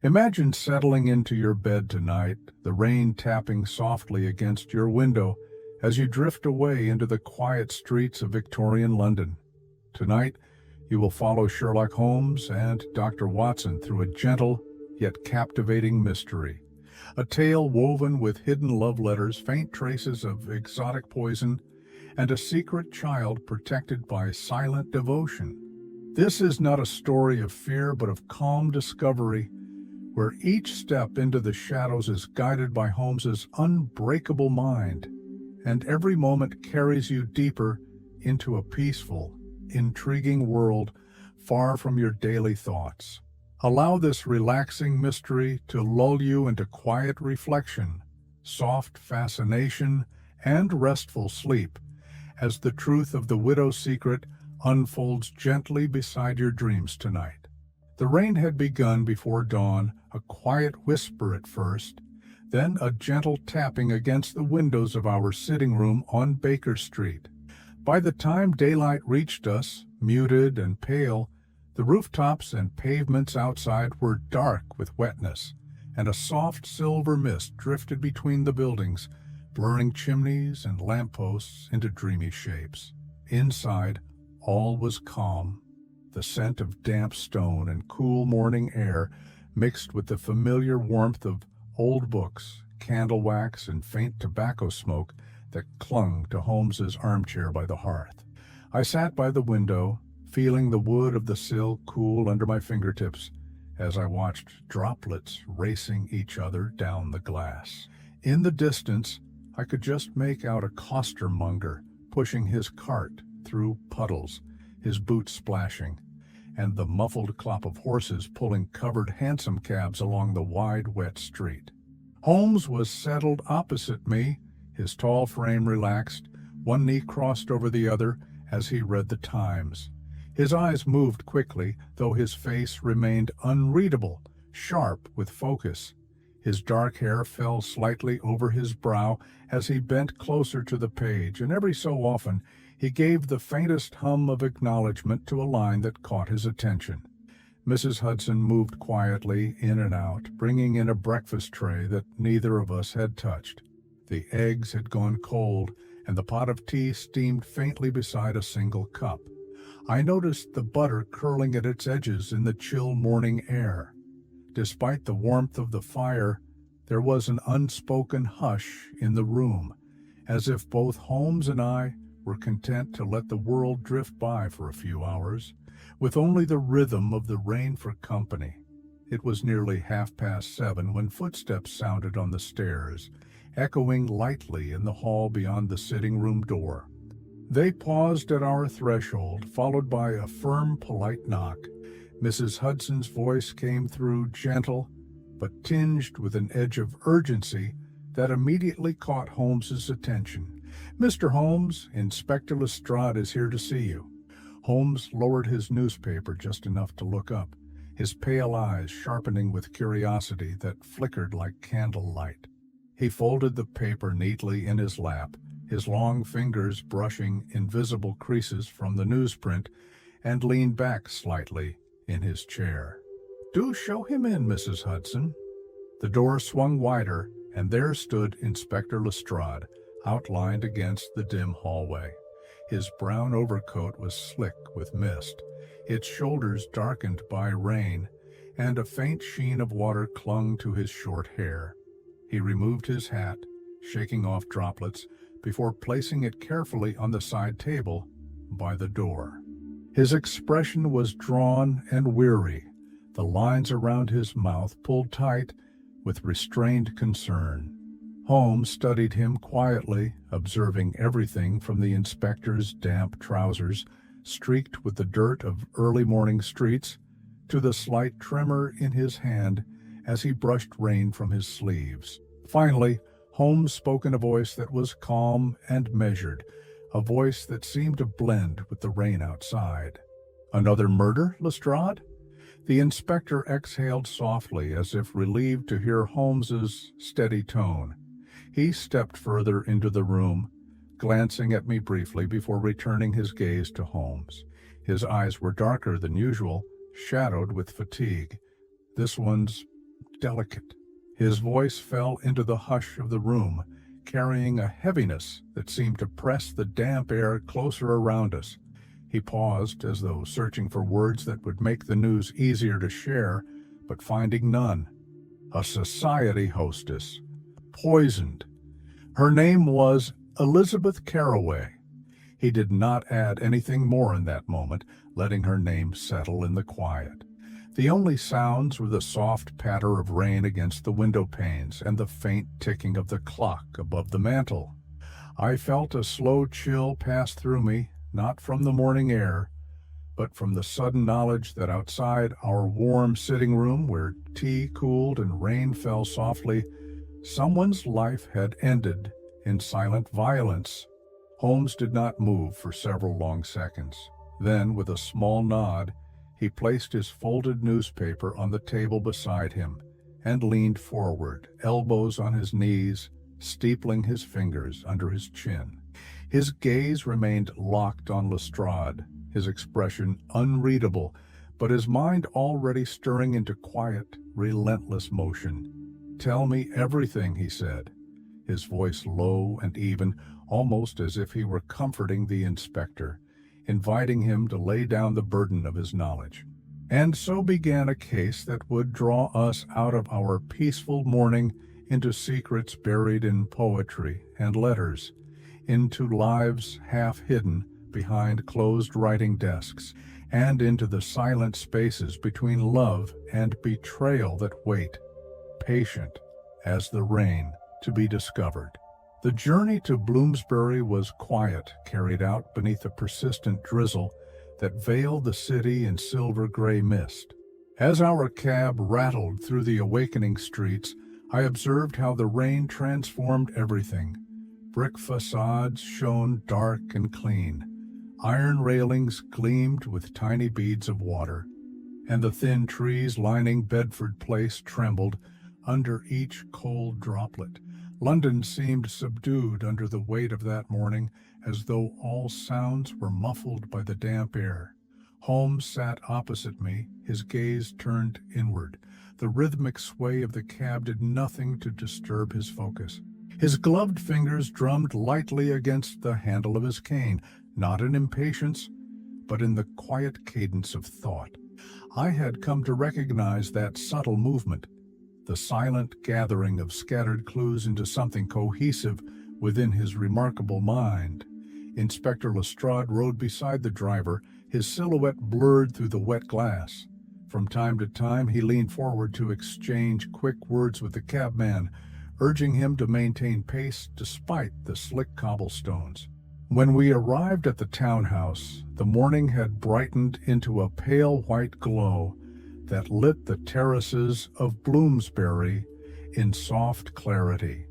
Imagine settling into your bed tonight, the rain tapping softly against your window as you drift away into the quiet streets of Victorian London. Tonight, you will follow Sherlock Holmes and Dr. Watson through a gentle yet captivating mystery. A tale woven with hidden love letters, faint traces of exotic poison, and a secret child protected by silent devotion. This is not a story of fear, but of calm discovery, where each step into the shadows is guided by Holmes's unbreakable mind, and every moment carries you deeper into a peaceful, intriguing world far from your daily thoughts. Allow this relaxing mystery to lull you into quiet reflection, soft fascination, and restful sleep, as the truth of the widow's secret unfolds gently beside your dreams tonight. The rain had begun before dawn, a quiet whisper at first, then a gentle tapping against the windows of our sitting room on Baker Street. By the time daylight reached us, muted and pale, the rooftops and pavements outside were dark with wetness, and a soft silver mist drifted between the buildings, blurring chimneys and lampposts into dreamy shapes. Inside, all was calm. The scent of damp stone and cool morning air mixed with the familiar warmth of old books, candle wax, and faint tobacco smoke that clung to Holmes's armchair by the hearth. I sat by the window, feeling the wood of the sill cool under my fingertips as I watched droplets racing each other down the glass. In the distance, I could just make out a costermonger pushing his cart through puddles, his boots splashing, and the muffled clop of horses pulling covered hansom cabs along the wide, wet street. Holmes was settled opposite me, his tall frame relaxed, one knee crossed over the other as he read the Times. His eyes moved quickly, though his face remained unreadable, sharp with focus. His dark hair fell slightly over his brow as he bent closer to the page, and every so often he gave the faintest hum of acknowledgement to a line that caught his attention. Mrs. Hudson moved quietly in and out, bringing in a breakfast tray that neither of us had touched. The eggs had gone cold, and the pot of tea steamed faintly beside a single cup. I noticed the butter curling at its edges in the chill morning air. Despite the warmth of the fire, there was an unspoken hush in the room, as if both Holmes and I were content to let the world drift by for a few hours, with only the rhythm of the rain for company. It was nearly 7:30 when footsteps sounded on the stairs, echoing lightly in the hall beyond the sitting-room door. They paused at our threshold, followed by a firm, polite knock. Mrs. Hudson's voice came through, gentle, but tinged with an edge of urgency that immediately caught Holmes's attention. "Mr. Holmes, Inspector Lestrade is here to see you." Holmes lowered his newspaper just enough to look up, his pale eyes sharpening with curiosity that flickered like candlelight. He folded the paper neatly in his lap, his long fingers brushing invisible creases from the newsprint, and leaned back slightly in his chair. "Do show him in, Mrs. Hudson." The door swung wider, and there stood Inspector Lestrade, outlined against the dim hallway. His brown overcoat was slick with mist, its shoulders darkened by rain, and a faint sheen of water clung to his short hair. He removed his hat, shaking off droplets, before placing it carefully on the side table by the door. His expression was drawn and weary, the lines around his mouth pulled tight with restrained concern. Holmes studied him quietly, observing everything from the inspector's damp trousers, streaked with the dirt of early morning streets, to the slight tremor in his hand as he brushed rain from his sleeves. Finally, Holmes spoke in a voice that was calm and measured, a voice that seemed to blend with the rain outside. "Another murder, Lestrade?" The inspector exhaled softly, as if relieved to hear Holmes's steady tone. He stepped further into the room, glancing at me briefly before returning his gaze to Holmes. His eyes were darker than usual, shadowed with fatigue. "This one's delicate. His voice fell into the hush of the room, carrying a heaviness that seemed to press the damp air closer around us. He paused, as though searching for words that would make the news easier to share, but finding none. A society hostess. Poisoned. Her name was Elizabeth Carroway. He did not add anything more in that moment, letting her name settle in the quiet. The only sounds were the soft patter of rain against the window panes and the faint ticking of the clock above the mantel. I felt a slow chill pass through me, not from the morning air, but from the sudden knowledge that outside our warm sitting room, where tea cooled and rain fell softly, someone's life had ended in silent violence. Holmes did not move for several long seconds. Then, with a small nod, he placed his folded newspaper on the table beside him and leaned forward, elbows on his knees, steepling his fingers under his chin. His gaze remained locked on Lestrade, his expression unreadable, but his mind already stirring into quiet, relentless motion. "Tell me everything," he said, his voice low and even, almost as if he were comforting the inspector, inviting him to lay down the burden of his knowledge. And so began a case that would draw us out of our peaceful morning into secrets buried in poetry and letters, into lives half hidden behind closed writing desks, and into the silent spaces between love and betrayal that wait, patient as the rain, to be discovered. The journey to Bloomsbury was quiet, carried out beneath a persistent drizzle that veiled the city in silver-gray mist. As our cab rattled through the awakening streets, I observed how the rain transformed everything. Brick facades shone dark and clean. Iron railings gleamed with tiny beads of water, and the thin trees lining Bedford Place trembled under each cold droplet. London seemed subdued under the weight of that morning, as though all sounds were muffled by the damp air. Holmes sat opposite me, his gaze turned inward. The rhythmic sway of the cab did nothing to disturb his focus. His gloved fingers drummed lightly against the handle of his cane, not in impatience, but in the quiet cadence of thought. I had come to recognize that subtle movement, the silent gathering of scattered clues into something cohesive within his remarkable mind. Inspector Lestrade rode beside the driver, his silhouette blurred through the wet glass. From time to time he leaned forward to exchange quick words with the cabman, urging him to maintain pace despite the slick cobblestones. When we arrived at the townhouse, the morning had brightened into a pale white glow that lit the terraces of Bloomsbury in soft clarity.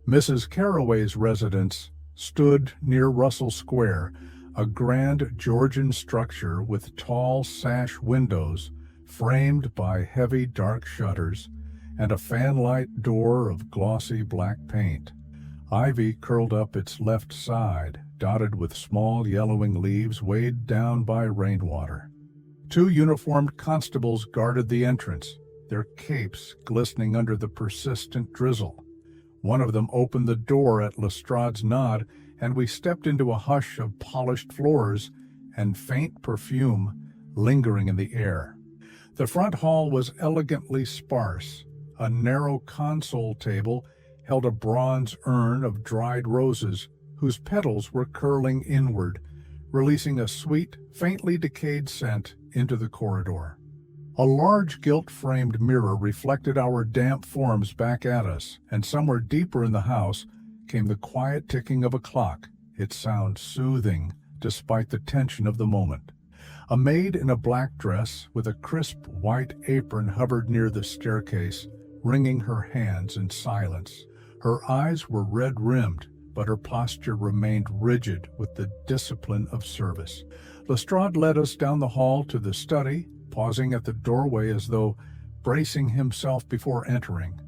Mrs. Carroway's residence stood near Russell Square, a grand Georgian structure with tall sash windows framed by heavy dark shutters and a fanlight door of glossy black paint. Ivy curled up its left side, dotted with small yellowing leaves weighed down by rainwater. 2 uniformed constables guarded the entrance, their capes glistening under the persistent drizzle. One of them opened the door at Lestrade's nod, and we stepped into a hush of polished floors and faint perfume lingering in the air. The front hall was elegantly sparse. A narrow console table held a bronze urn of dried roses, whose petals were curling inward, releasing a sweet, faintly decayed scent into the corridor. A large gilt-framed mirror reflected our damp forms back at us, and somewhere deeper in the house came the quiet ticking of a clock, its sound soothing despite the tension of the moment. A maid in a black dress with a crisp white apron hovered near the staircase, wringing her hands in silence. Her eyes were red-rimmed, but her posture remained rigid with the discipline of service. Lestrade led us down the hall to the study, pausing at the doorway as though bracing himself before entering.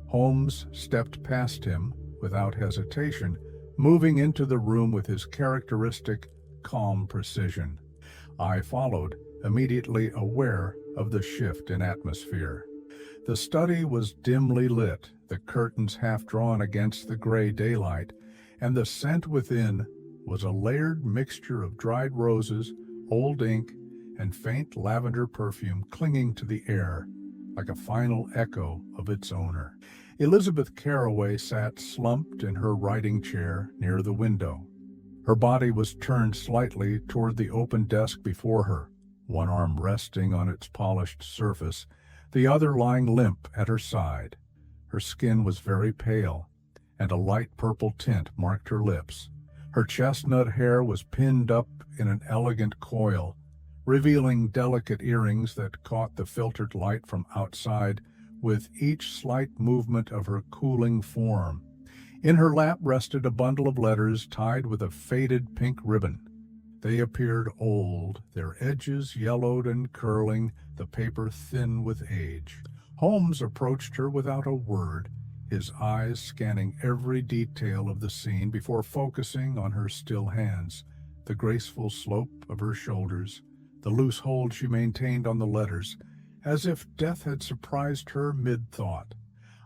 Holmes stepped past him without hesitation, moving into the room with his characteristic, calm precision. I followed, immediately aware of the shift in atmosphere. The study was dimly lit, the curtains half drawn against the gray daylight, and the scent within was a layered mixture of dried roses, old ink, and faint lavender perfume clinging to the air, like a final echo of its owner. Elizabeth Carraway sat slumped in her writing chair near the window. Her body was turned slightly toward the open desk before her, one arm resting on its polished surface, the other lying limp at her side. Her skin was very pale, and a light purple tint marked her lips. Her chestnut hair was pinned up in an elegant coil, revealing delicate earrings that caught the filtered light from outside with each slight movement of her cooling form. In her lap rested a bundle of letters tied with a faded pink ribbon. They appeared old, their edges yellowed and curling, the paper thin with age. Holmes approached her without a word, his eyes scanning every detail of the scene before focusing on her still hands, the graceful slope of her shoulders, the loose hold she maintained on the letters, as if death had surprised her mid-thought.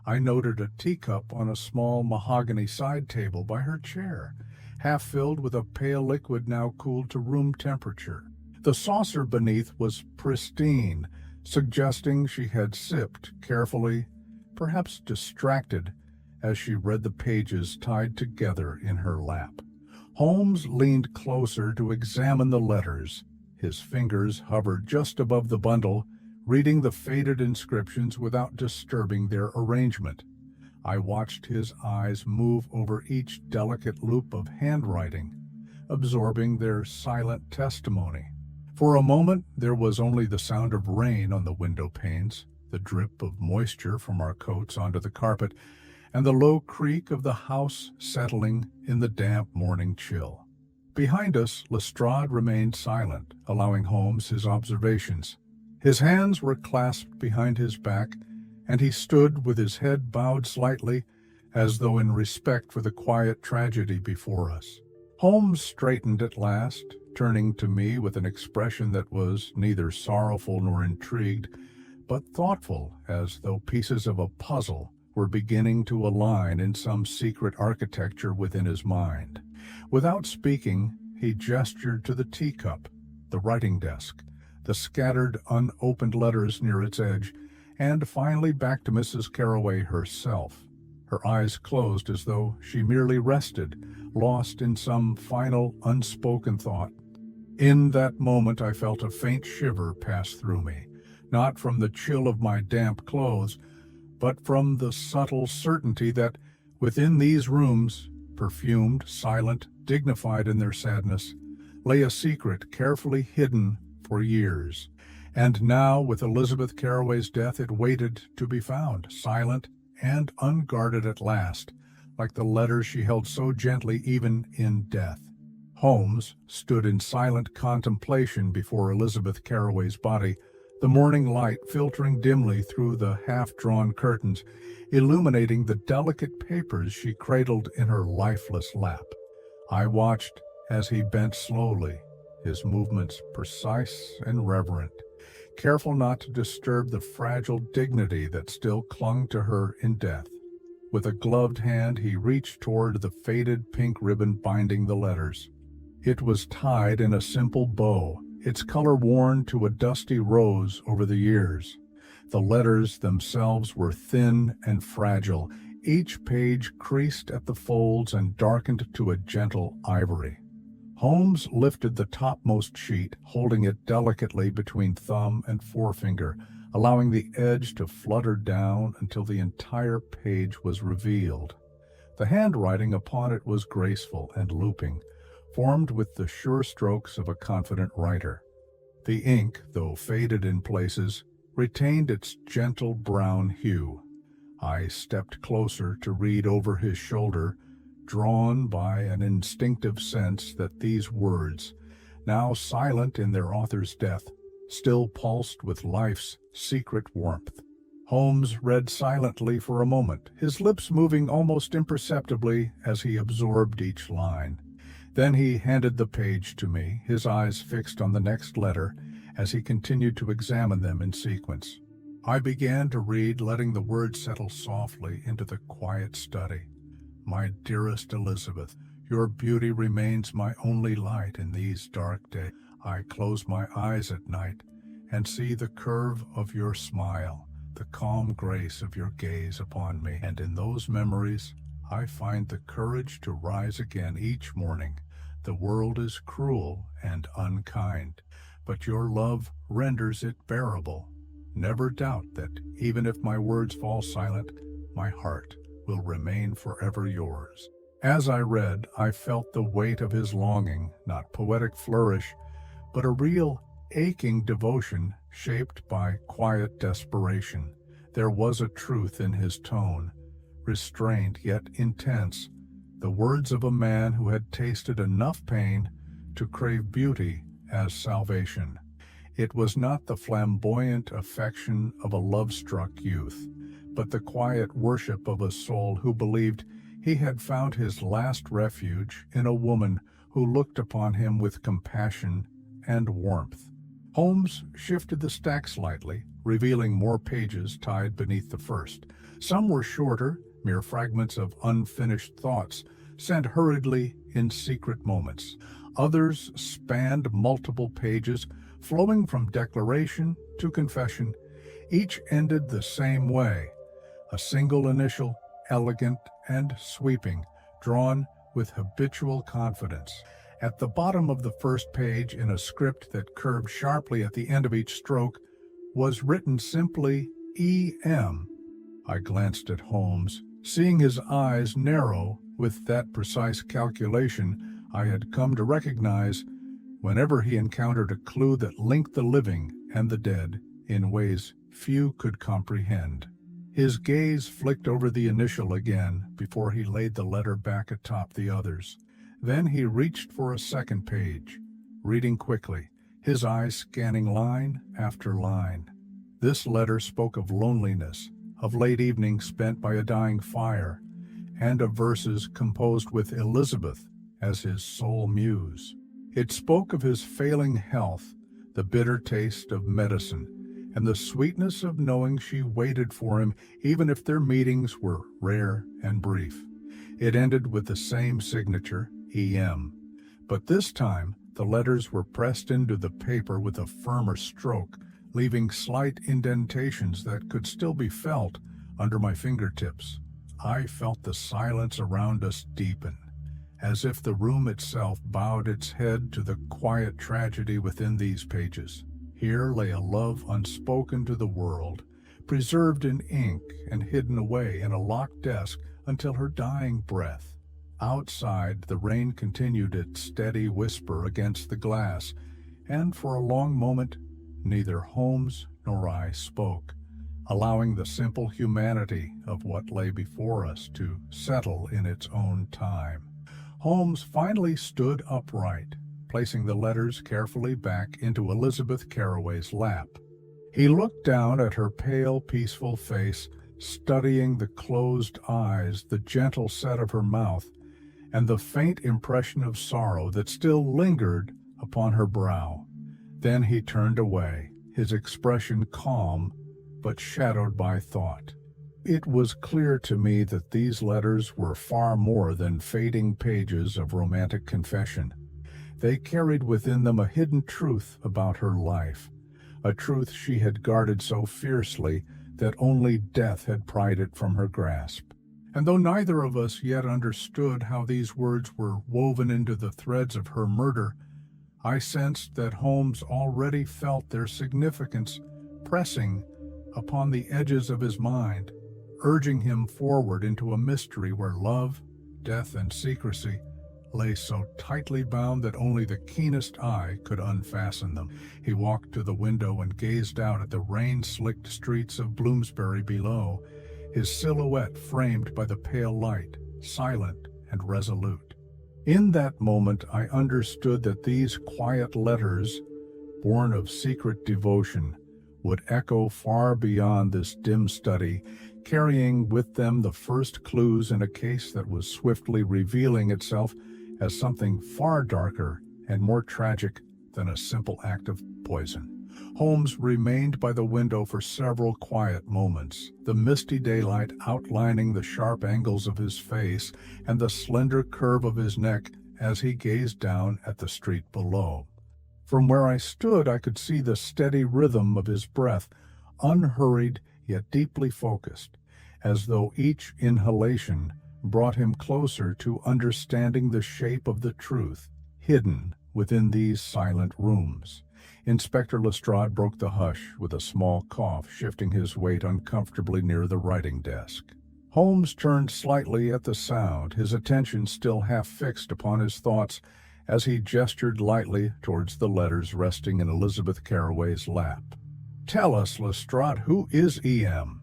I noted a teacup on a small mahogany side table by her chair, half filled with a pale liquid now cooled to room temperature. The saucer beneath was pristine, suggesting she had sipped carefully, perhaps distracted, as she read the pages tied together in her lap. Holmes leaned closer to examine the letters. His fingers hovered just above the bundle, reading the faded inscriptions without disturbing their arrangement. I watched his eyes move over each delicate loop of handwriting, absorbing their silent testimony. For a moment, there was only the sound of rain on the window panes, the drip of moisture from our coats onto the carpet, and the low creak of the house settling in the damp morning chill. Behind us, Lestrade remained silent, allowing Holmes his observations. His hands were clasped behind his back, and he stood with his head bowed slightly, as though in respect for the quiet tragedy before us. Holmes straightened at last, turning to me with an expression that was neither sorrowful nor intrigued, but thoughtful, as though pieces of a puzzle were beginning to align in some secret architecture within his mind. Without speaking, he gestured to the teacup, the writing desk, the scattered, unopened letters near its edge, and finally back to Mrs. Carraway herself. Her eyes closed as though she merely rested, lost in some final, unspoken thought. In that moment I felt a faint shiver pass through me, not from the chill of my damp clothes, but from the subtle certainty that within these rooms, perfumed, silent, dignified in their sadness, lay a secret carefully hidden for years. And now, with Elizabeth Carraway's death, it waited to be found, silent and unguarded at last, like the letters she held so gently even in death. Holmes stood in silent contemplation before Elizabeth Carraway's body, the morning light filtering dimly through the half-drawn curtains, illuminating the delicate papers she cradled in her lifeless lap. I watched as he bent slowly, his movements precise and reverent, careful not to disturb the fragile dignity that still clung to her in death. With a gloved hand, he reached toward the faded pink ribbon binding the letters. It was tied in a simple bow, its color worn to a dusty rose over the years. The letters themselves were thin and fragile, each page creased at the folds and darkened to a gentle ivory. Holmes lifted the topmost sheet, holding it delicately between thumb and forefinger, allowing the edge to flutter down until the entire page was revealed. The handwriting upon it was graceful and looping, formed with the sure strokes of a confident writer. The ink, though faded in places, retained its gentle brown hue. I stepped closer to read over his shoulder, drawn by an instinctive sense that these words, now silent in their author's death, still pulsed with life's secret warmth. Holmes read silently for a moment, his lips moving almost imperceptibly as he absorbed each line. Then he handed the page to me, his eyes fixed on the next letter as he continued to examine them in sequence. I began to read, letting the words settle softly into the quiet study. My dearest Elizabeth, your beauty remains my only light in these dark days. I close my eyes at night and see the curve of your smile, the calm grace of your gaze upon me, and in those memories I find the courage to rise again each morning. The world is cruel and unkind, but your love renders it bearable. Never doubt that, even if my words fall silent, my heart will remain forever yours. As I read, I felt the weight of his longing, not poetic flourish, but a real aching devotion shaped by quiet desperation. There was a truth in his tone, restrained yet intense, the words of a man who had tasted enough pain to crave beauty as salvation. It was not the flamboyant affection of a love-struck youth, but the quiet worship of a soul who believed he had found his last refuge in a woman who looked upon him with compassion and warmth. Holmes shifted the stack slightly, revealing more pages tied beneath the first. Some were shorter, mere fragments of unfinished thoughts, sent hurriedly in secret moments. Others spanned multiple pages, flowing from declaration to confession. Each ended the same way, a single initial, elegant and sweeping, drawn with habitual confidence. At the bottom of the first page, in a script that curved sharply at the end of each stroke, was written simply E.M. I glanced at Holmes, seeing his eyes narrow with that precise calculation I had come to recognize whenever he encountered a clue that linked the living and the dead in ways few could comprehend. His gaze flicked over the initial again before he laid the letter back atop the others. Then he reached for a second page, reading quickly, his eyes scanning line after line. This letter spoke of loneliness, of late evenings spent by a dying fire, and of verses composed with Elizabeth as his sole muse. It spoke of his failing health, the bitter taste of medicine, and the sweetness of knowing she waited for him even if their meetings were rare and brief. It ended with the same signature, E.M. But this time, the letters were pressed into the paper with a firmer stroke, leaving slight indentations that could still be felt under my fingertips. I felt the silence around us deepen, as if the room itself bowed its head to the quiet tragedy within these pages. Here lay a love unspoken to the world, preserved in ink and hidden away in a locked desk until her dying breath. Outside, the rain continued its steady whisper against the glass, and for a long moment, neither Holmes nor I spoke, allowing the simple humanity of what lay before us to settle in its own time. Holmes finally stood upright, placing the letters carefully back into Elizabeth Carroway's lap. He looked down at her pale, peaceful face, studying the closed eyes, the gentle set of her mouth, and the faint impression of sorrow that still lingered upon her brow. Then he turned away, his expression calm but shadowed by thought. It was clear to me that these letters were far more than fading pages of romantic confession. They carried within them a hidden truth about her life, a truth she had guarded so fiercely that only death had pried it from her grasp. And though neither of us yet understood how these words were woven into the threads of her murder, I sensed that Holmes already felt their significance pressing upon the edges of his mind, urging him forward into a mystery where love, death, and secrecy lay so tightly bound that only the keenest eye could unfasten them. He walked to the window and gazed out at the rain-slicked streets of Bloomsbury below, his silhouette framed by the pale light, silent and resolute. In that moment, I understood that these quiet letters, born of secret devotion, would echo far beyond this dim study, carrying with them the first clues in a case that was swiftly revealing itself as something far darker and more tragic than a simple act of poison. Holmes remained by the window for several quiet moments, the misty daylight outlining the sharp angles of his face and the slender curve of his neck as he gazed down at the street below. From where I stood, I could see the steady rhythm of his breath, unhurried yet deeply focused, as though each inhalation brought him closer to understanding the shape of the truth hidden within these silent rooms. Inspector Lestrade broke the hush with a small cough, shifting his weight uncomfortably near the writing desk. Holmes turned slightly at the sound, his attention still half fixed upon his thoughts as he gestured lightly towards the letters resting in Elizabeth Carroway's lap. "Tell us, Lestrade, who is E.M.?"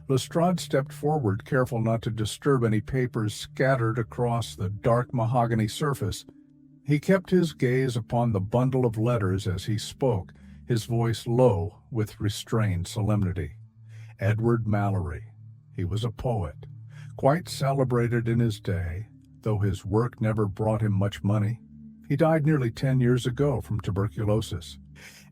Lestrade stepped forward, careful not to disturb any papers scattered across the dark mahogany surface. He kept his gaze upon the bundle of letters as he spoke, his voice low with restrained solemnity. "Edward Mallory. He was a poet, quite celebrated in his day, though his work never brought him much money. He died nearly 10 years ago from tuberculosis.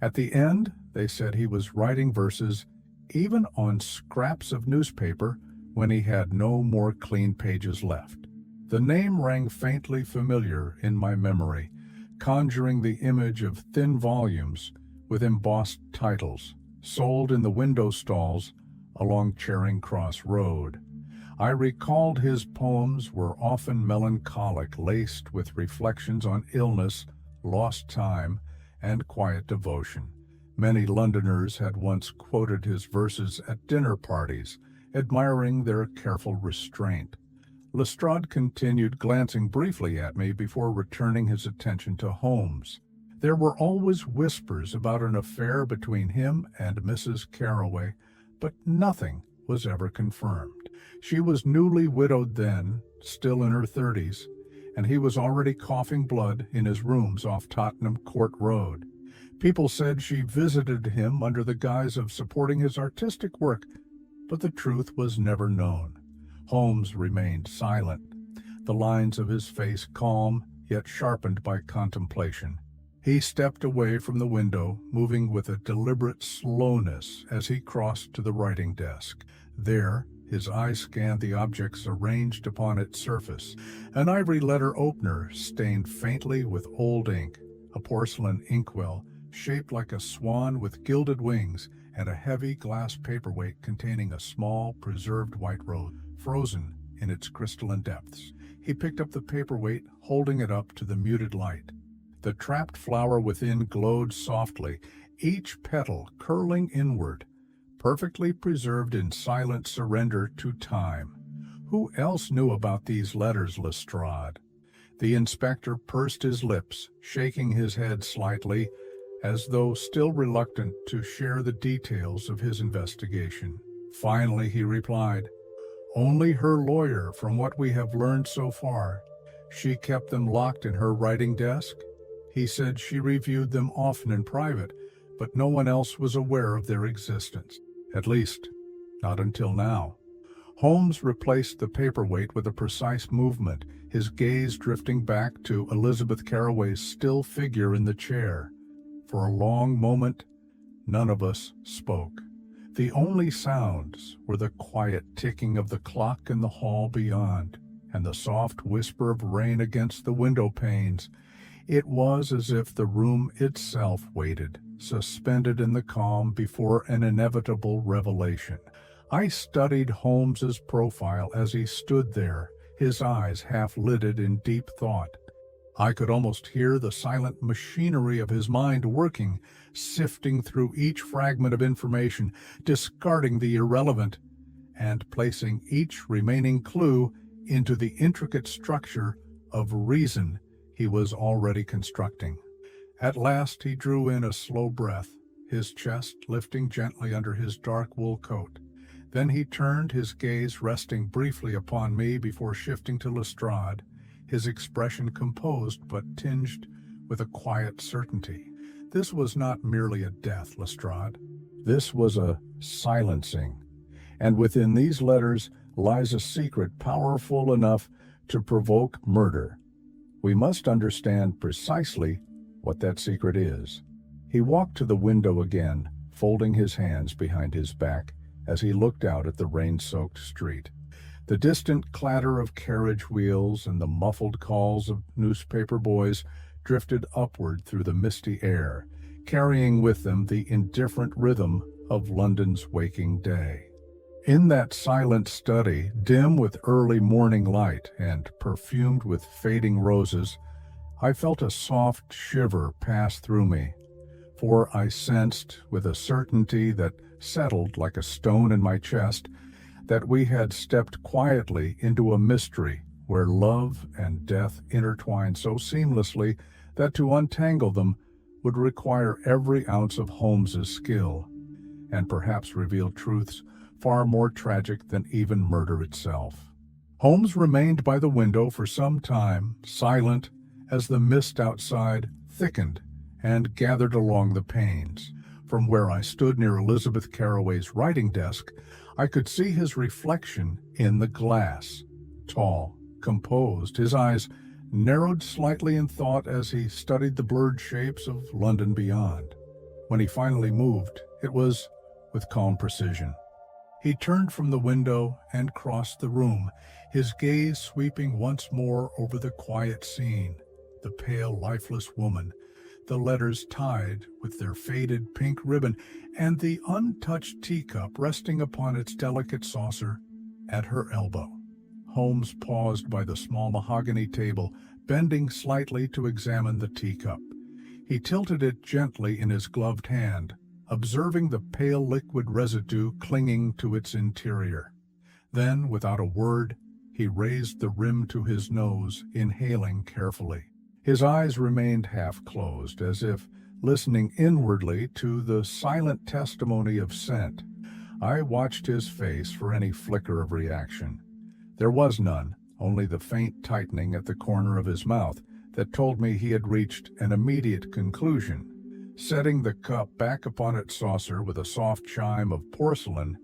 At the end, they said he was writing verses even on scraps of newspaper when he had no more clean pages left." The name rang faintly familiar in my memory, conjuring the image of thin volumes with embossed titles, sold in the window stalls along Charing Cross Road. I recalled his poems were often melancholic, laced with reflections on illness, lost time, and quiet devotion. Many Londoners had once quoted his verses at dinner parties, admiring their careful restraint. Lestrade continued, glancing briefly at me before returning his attention to Holmes. There were always whispers about an affair between him and Mrs. Carroway, but nothing was ever confirmed. She was newly widowed then, still in her 30s, and he was already coughing blood in his rooms off Tottenham Court Road. People said she visited him under the guise of supporting his artistic work, but the truth was never known. Holmes remained silent, the lines of his face calm yet sharpened by contemplation. He stepped away from the window, moving with a deliberate slowness as he crossed to the writing desk. There, his eye scanned the objects arranged upon its surface. An ivory letter opener stained faintly with old ink, a porcelain inkwell shaped like a swan with gilded wings, and a heavy glass paperweight containing a small, preserved white rose, frozen in its crystalline depths. He picked up the paperweight, holding it up to the muted light. The trapped flower within glowed softly, each petal curling inward, perfectly preserved in silent surrender to time. Who else knew about these letters, Lestrade? The inspector pursed his lips, shaking his head slightly, as though still reluctant to share the details of his investigation. Finally, he replied, "Only her lawyer, from what we have learned so far. She kept them locked in her writing desk. He said she reviewed them often in private, but no one else was aware of their existence. At least, not until now." Holmes replaced the paperweight with a precise movement, his gaze drifting back to Elizabeth Carroway's still figure in the chair. For a long moment, none of us spoke. The only sounds were the quiet ticking of the clock in the hall beyond, and the soft whisper of rain against the window panes. It was as if the room itself waited, suspended in the calm before an inevitable revelation. I studied Holmes's profile as he stood there, his eyes half-lidded in deep thought. I could almost hear the silent machinery of his mind working, sifting through each fragment of information, discarding the irrelevant, and placing each remaining clue into the intricate structure of reason he was already constructing. At last he drew in a slow breath, his chest lifting gently under his dark wool coat. Then he turned, his gaze resting briefly upon me before shifting to Lestrade, his expression composed but tinged with a quiet certainty. This was not merely a death, Lestrade. This was a silencing. And within these letters lies a secret powerful enough to provoke murder. We must understand precisely what that secret is. He walked to the window again, folding his hands behind his back as he looked out at the rain-soaked street. The distant clatter of carriage wheels and the muffled calls of newspaper boys drifted upward through the misty air, carrying with them the indifferent rhythm of London's waking day. In that silent study, dim with early morning light and perfumed with fading roses, I felt a soft shiver pass through me, for I sensed with a certainty that settled like a stone in my chest that we had stepped quietly into a mystery where love and death intertwined so seamlessly that to untangle them would require every ounce of Holmes's skill, and perhaps reveal truths far more tragic than even murder itself. Holmes remained by the window for some time, silent as the mist outside thickened and gathered along the panes. From where I stood near Elizabeth Carroway's writing desk, I could see his reflection in the glass. Tall, composed, his eyes narrowed slightly in thought as he studied the blurred shapes of London beyond. When he finally moved, it was with calm precision. He turned from the window and crossed the room, his gaze sweeping once more over the quiet scene, the pale, lifeless woman, the letters tied with their faded pink ribbon, and the untouched teacup resting upon its delicate saucer at her elbow. Holmes paused by the small mahogany table, bending slightly to examine the teacup. He tilted it gently in his gloved hand, observing the pale liquid residue clinging to its interior. Then, without a word, he raised the rim to his nose, inhaling carefully. His eyes remained half-closed, as if listening inwardly to the silent testimony of scent. I watched his face for any flicker of reaction. There was none, only the faint tightening at the corner of his mouth that told me he had reached an immediate conclusion. Setting the cup back upon its saucer with a soft chime of porcelain,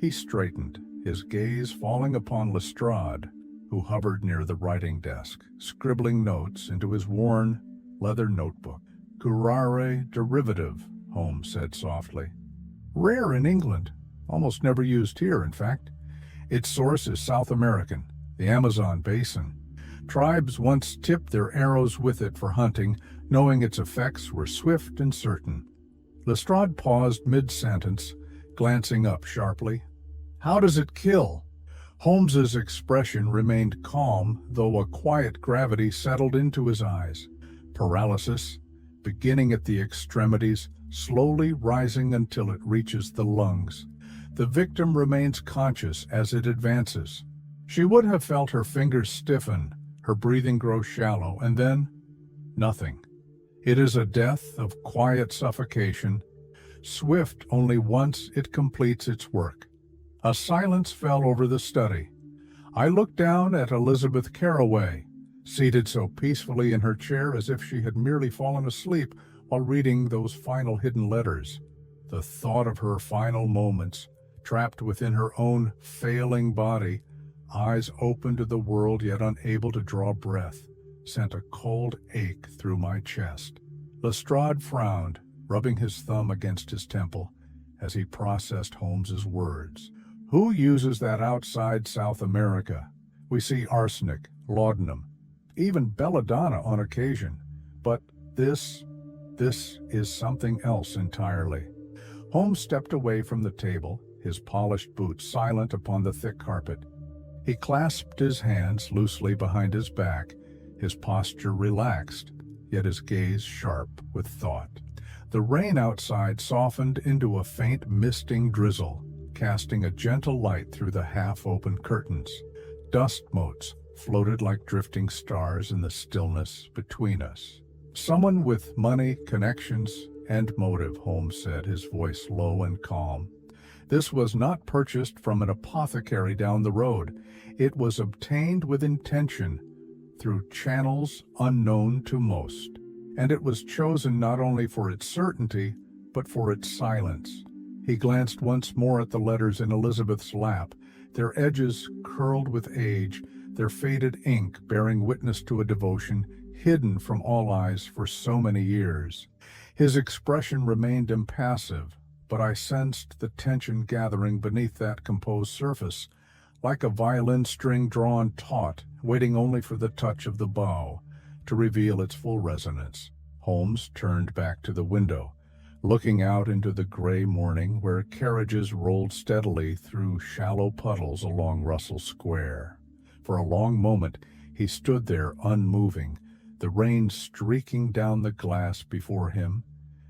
he straightened, his gaze falling upon Lestrade, who hovered near the writing desk, scribbling notes into his worn leather notebook. "Curare derivative," Holmes said softly. "Rare in England, almost never used here, in fact. Its source is South American, the Amazon basin. Tribes once tipped their arrows with it for hunting, knowing its effects were swift and certain." Lestrade paused mid-sentence, glancing up sharply. "How does it kill?" Holmes's expression remained calm, though a quiet gravity settled into his eyes. "Paralysis, beginning at the extremities, slowly rising until it reaches the lungs. The victim remains conscious as it advances. She would have felt her fingers stiffen, her breathing grow shallow, and then nothing. It is a death of quiet suffocation, swift only once it completes its work." A silence fell over the study. I looked down at Elizabeth Carroway, seated so peacefully in her chair as if she had merely fallen asleep while reading those final hidden letters. The thought of her final moments, trapped within her own failing body, eyes open to the world yet unable to draw breath, sent a cold ache through my chest. Lestrade frowned, rubbing his thumb against his temple as he processed Holmes's words. "Who uses that outside South America? We see arsenic, laudanum, even belladonna on occasion. But this is something else entirely." Holmes stepped away from the table, his polished boots silent upon the thick carpet. He clasped his hands loosely behind his back, his posture relaxed, yet his gaze sharp with thought. The rain outside softened into a faint misting drizzle, casting a gentle light through the half-open curtains. Dust motes floated like drifting stars in the stillness between us. "Someone with money, connections, and motive," Holmes said, his voice low and calm. "This was not purchased from an apothecary down the road. It was obtained with intention, through channels unknown to most. And it was chosen not only for its certainty, but for its silence." He glanced once more at the letters in Elizabeth's lap, their edges curled with age, their faded ink bearing witness to a devotion hidden from all eyes for so many years. His expression remained impassive, but I sensed the tension gathering beneath that composed surface, like a violin string drawn taut, waiting only for the touch of the bow to reveal its full resonance. Holmes turned back to the window, looking out into the gray morning where carriages rolled steadily through shallow puddles along Russell Square. For a long moment he stood there unmoving, the rain streaking down the glass before him,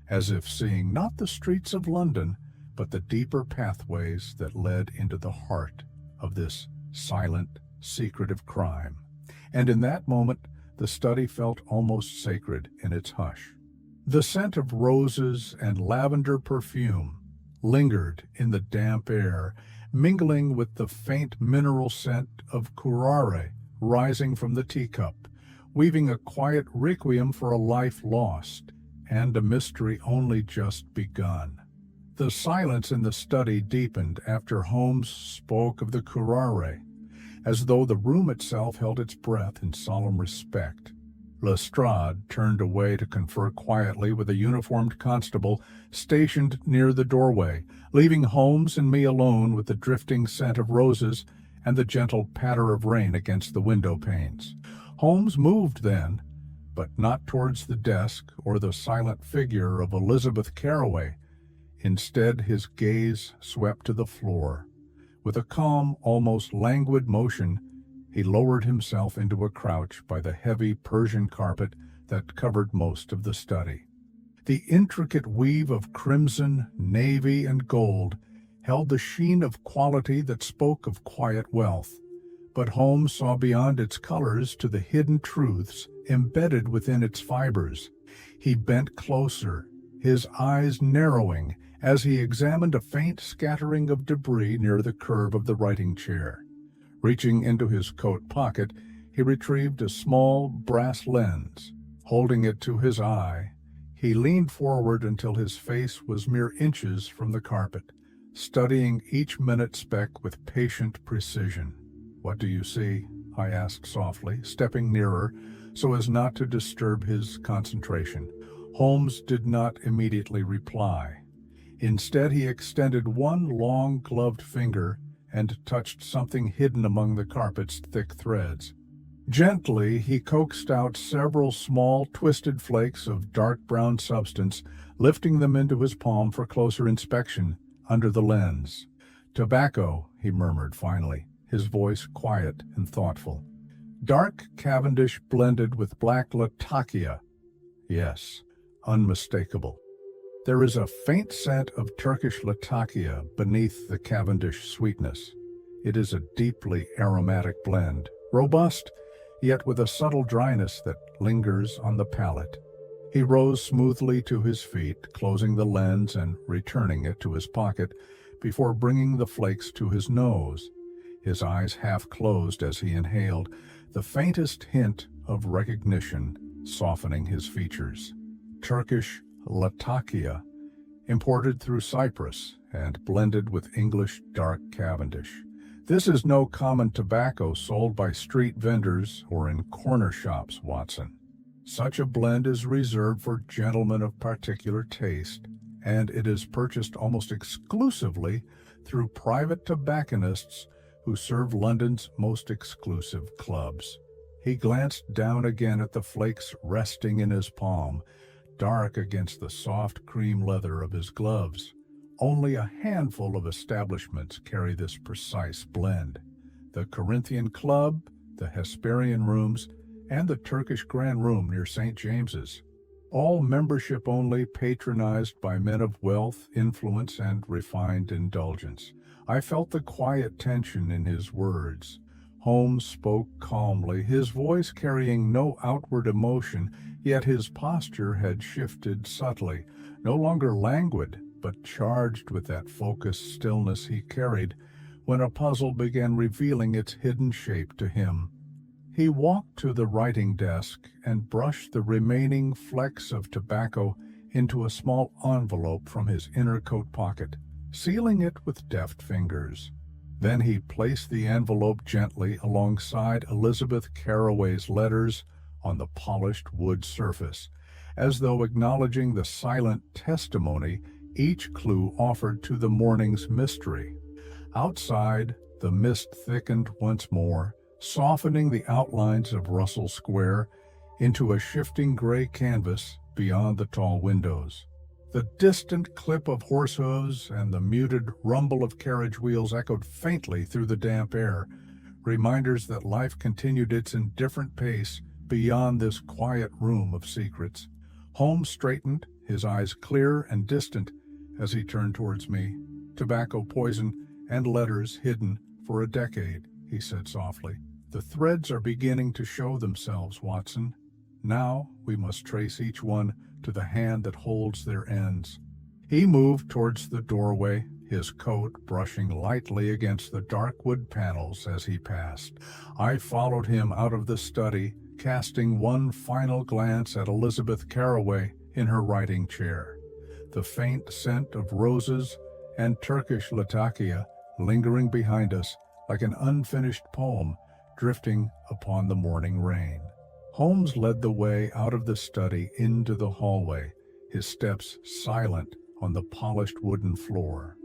as if seeing not the streets of London, but the deeper pathways that led into the heart of this silent, secretive crime. And in that moment, the study felt almost sacred in its hush. The scent of roses and lavender perfume lingered in the damp air, mingling with the faint mineral scent of curare rising from the teacup, weaving a quiet requiem for a life lost and a mystery only just begun. The silence in the study deepened after Holmes spoke of the curare, as though the room itself held its breath in solemn respect. Lestrade turned away to confer quietly with a uniformed constable stationed near the doorway, leaving Holmes and me alone with the drifting scent of roses and the gentle patter of rain against the window panes. Holmes moved then, but not towards the desk or the silent figure of Elizabeth Carroway. Instead, his gaze swept to the floor. With a calm, almost languid motion, he lowered himself into a crouch by the heavy Persian carpet that covered most of the study. The intricate weave of crimson, navy, and gold held the sheen of quality that spoke of quiet wealth. But Holmes saw beyond its colors to the hidden truths embedded within its fibers. He bent closer, his eyes narrowing as he examined a faint scattering of debris near the curve of the writing chair. Reaching into his coat pocket, he retrieved a small brass lens. Holding it to his eye, he leaned forward until his face was mere inches from the carpet, studying each minute speck with patient precision. "What do you see?" I asked softly, stepping nearer so as not to disturb his concentration. Holmes did not immediately reply. Instead, he extended one long gloved finger and touched something hidden among the carpet's thick threads. Gently, he coaxed out several small, twisted flakes of dark brown substance, lifting them into his palm for closer inspection under the lens. "Tobacco," he murmured finally, his voice quiet and thoughtful. "Dark Cavendish blended with black Latakia. Yes, unmistakable. There is a faint scent of Turkish Latakia beneath the Cavendish sweetness. It is a deeply aromatic blend, robust, yet with a subtle dryness that lingers on the palate." He rose smoothly to his feet, closing the lens and returning it to his pocket before bringing the flakes to his nose. His eyes half closed as he inhaled, the faintest hint of recognition softening his features. Turkish Latakia, imported through Cyprus and blended with English dark Cavendish. This is no common tobacco sold by street vendors or in corner shops, Watson. Such a blend is reserved for gentlemen of particular taste, and it is purchased almost exclusively through private tobacconists who serve London's most exclusive clubs. He glanced down again at the flakes resting in his palm, dark against the soft cream leather of his gloves. Only a handful of establishments carry this precise blend: the Corinthian Club, the Hesperian Rooms, and the Turkish Grand Room near St. James's. All membership only, patronized by men of wealth, influence, and refined indulgence. I felt the quiet tension in his words. Holmes spoke calmly, his voice carrying no outward emotion, yet his posture had shifted subtly, no longer languid, but charged with that focused stillness he carried when a puzzle began revealing its hidden shape to him. He walked to the writing desk and brushed the remaining flecks of tobacco into a small envelope from his inner coat pocket, sealing it with deft fingers. Then he placed the envelope gently alongside Elizabeth Carroway's letters on the polished wood surface, as though acknowledging the silent testimony each clue offered to the morning's mystery. Outside, the mist thickened once more, softening the outlines of Russell Square into a shifting gray canvas beyond the tall windows. The distant clip of horse hooves and the muted rumble of carriage wheels echoed faintly through the damp air, reminders that life continued its indifferent pace beyond this quiet room of secrets. Holmes straightened, his eyes clear and distant, as he turned towards me. "Tobacco, poison, and letters hidden for a decade," he said softly. "The threads are beginning to show themselves, Watson. Now we must trace each one to the hand that holds their ends." He moved towards the doorway, his coat brushing lightly against the dark wood panels as he passed. I followed him out of the study, casting one final glance at Elizabeth Carroway in her writing chair, the faint scent of roses and Turkish latakia lingering behind us like an unfinished poem drifting upon the morning rain. Holmes led the way out of the study into the hallway, his steps silent on the polished wooden floor.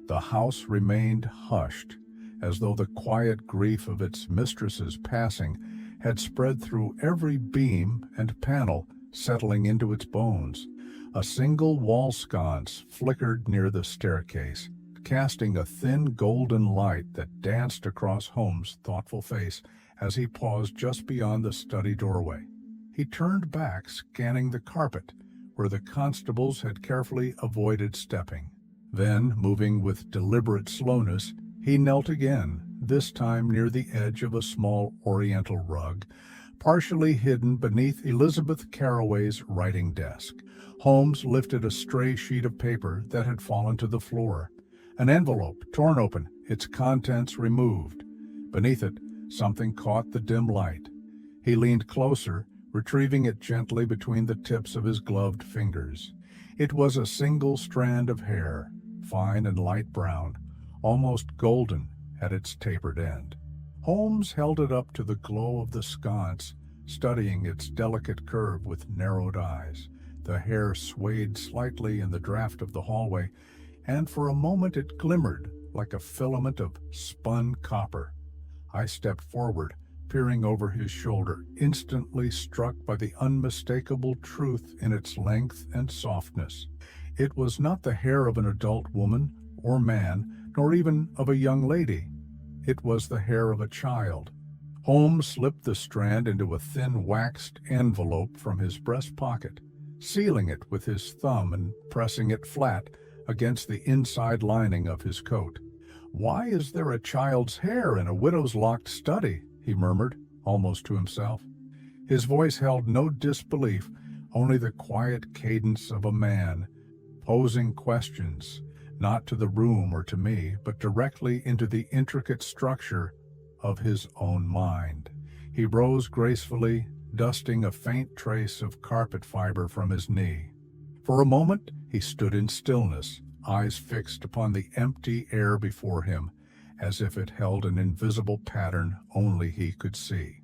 The house remained hushed, as though the quiet grief of its mistress's passing had spread through every beam and panel, settling into its bones. A single wall sconce flickered near the staircase, casting a thin golden light that danced across Holmes' thoughtful face as he paused just beyond the study doorway. He turned back, scanning the carpet, where the constables had carefully avoided stepping. Then, moving with deliberate slowness, he knelt again, this time near the edge of a small oriental rug, partially hidden beneath Elizabeth Carroway's writing desk. Holmes lifted a stray sheet of paper that had fallen to the floor. An envelope, torn open, its contents removed. Beneath it, something caught the dim light. He leaned closer, retrieving it gently between the tips of his gloved fingers. It was a single strand of hair, fine and light brown, almost golden at its tapered end. Holmes held it up to the glow of the sconce, studying its delicate curve with narrowed eyes. The hair swayed slightly in the draft of the hallway, and for a moment it glimmered like a filament of spun copper. I stepped forward, peering over his shoulder, instantly struck by the unmistakable truth in its length and softness. It was not the hair of an adult woman or man, nor even of a young lady. It was the hair of a child. Holmes slipped the strand into a thin waxed envelope from his breast pocket, sealing it with his thumb and pressing it flat against the inside lining of his coat. "Why is there a child's hair in a widow's locked study?" he murmured, almost to himself. His voice held no disbelief, only the quiet cadence of a man, posing questions, not to the room or to me, but directly into the intricate structure of his own mind. He rose gracefully, dusting a faint trace of carpet fiber from his knee. For a moment he stood in stillness, eyes fixed upon the empty air before him, as if it held an invisible pattern only he could see.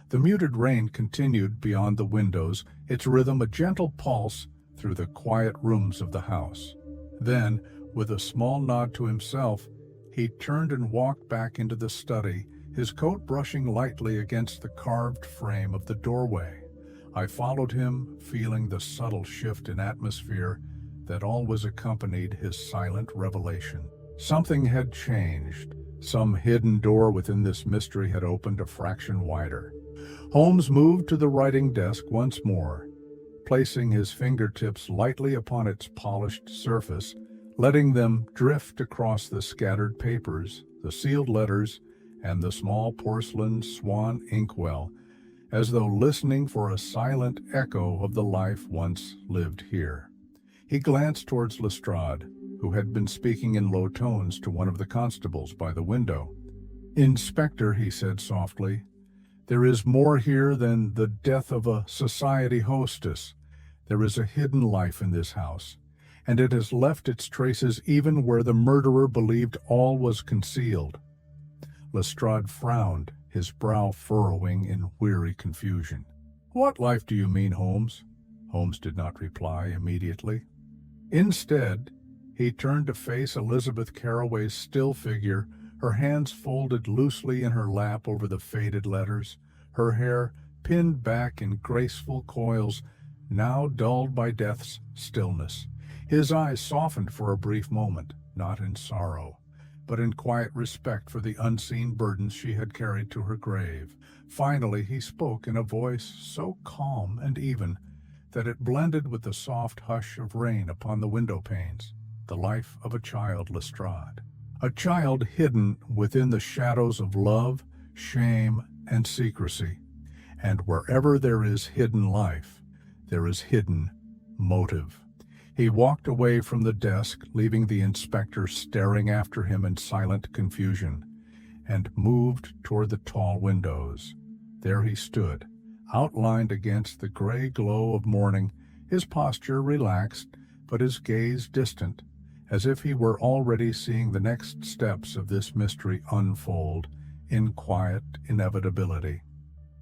The muted rain continued beyond the windows, its rhythm a gentle pulse through the quiet rooms of the house. Then, with a small nod to himself, he turned and walked back into the study, his coat brushing lightly against the carved frame of the doorway. I followed him, feeling the subtle shift in atmosphere that always accompanied his silent revelation. Something had changed. Some hidden door within this mystery had opened a fraction wider. Holmes moved to the writing desk once more, placing his fingertips lightly upon its polished surface, letting them drift across the scattered papers, the sealed letters, and the small porcelain swan inkwell, as though listening for a silent echo of the life once lived here. He glanced towards Lestrade, who had been speaking in low tones to one of the constables by the window. "Inspector," he said softly, "there is more here than the death of a society hostess. There is a hidden life in this house, and it has left its traces even where the murderer believed all was concealed." Lestrade frowned, his brow furrowing in weary confusion. "What life do you mean, Holmes?" Holmes did not reply immediately. Instead, he turned to face Elizabeth Carroway's still figure, her hands folded loosely in her lap over the faded letters, her hair pinned back in graceful coils, now dulled by death's stillness. His eyes softened for a brief moment, not in sorrow, but in quiet respect for the unseen burdens she had carried to her grave. Finally, he spoke in a voice so calm and even that it blended with the soft hush of rain upon the window panes. The life of a child, Lestrade. A child hidden within the shadows of love, shame, and secrecy. And wherever there is hidden life, there is hidden motive. He walked away from the desk, leaving the inspector staring after him in silent confusion, and moved toward the tall windows. There he stood, outlined against the gray glow of morning, his posture relaxed, but his gaze distant, as if he were already seeing the next steps of this mystery unfold in quiet inevitability.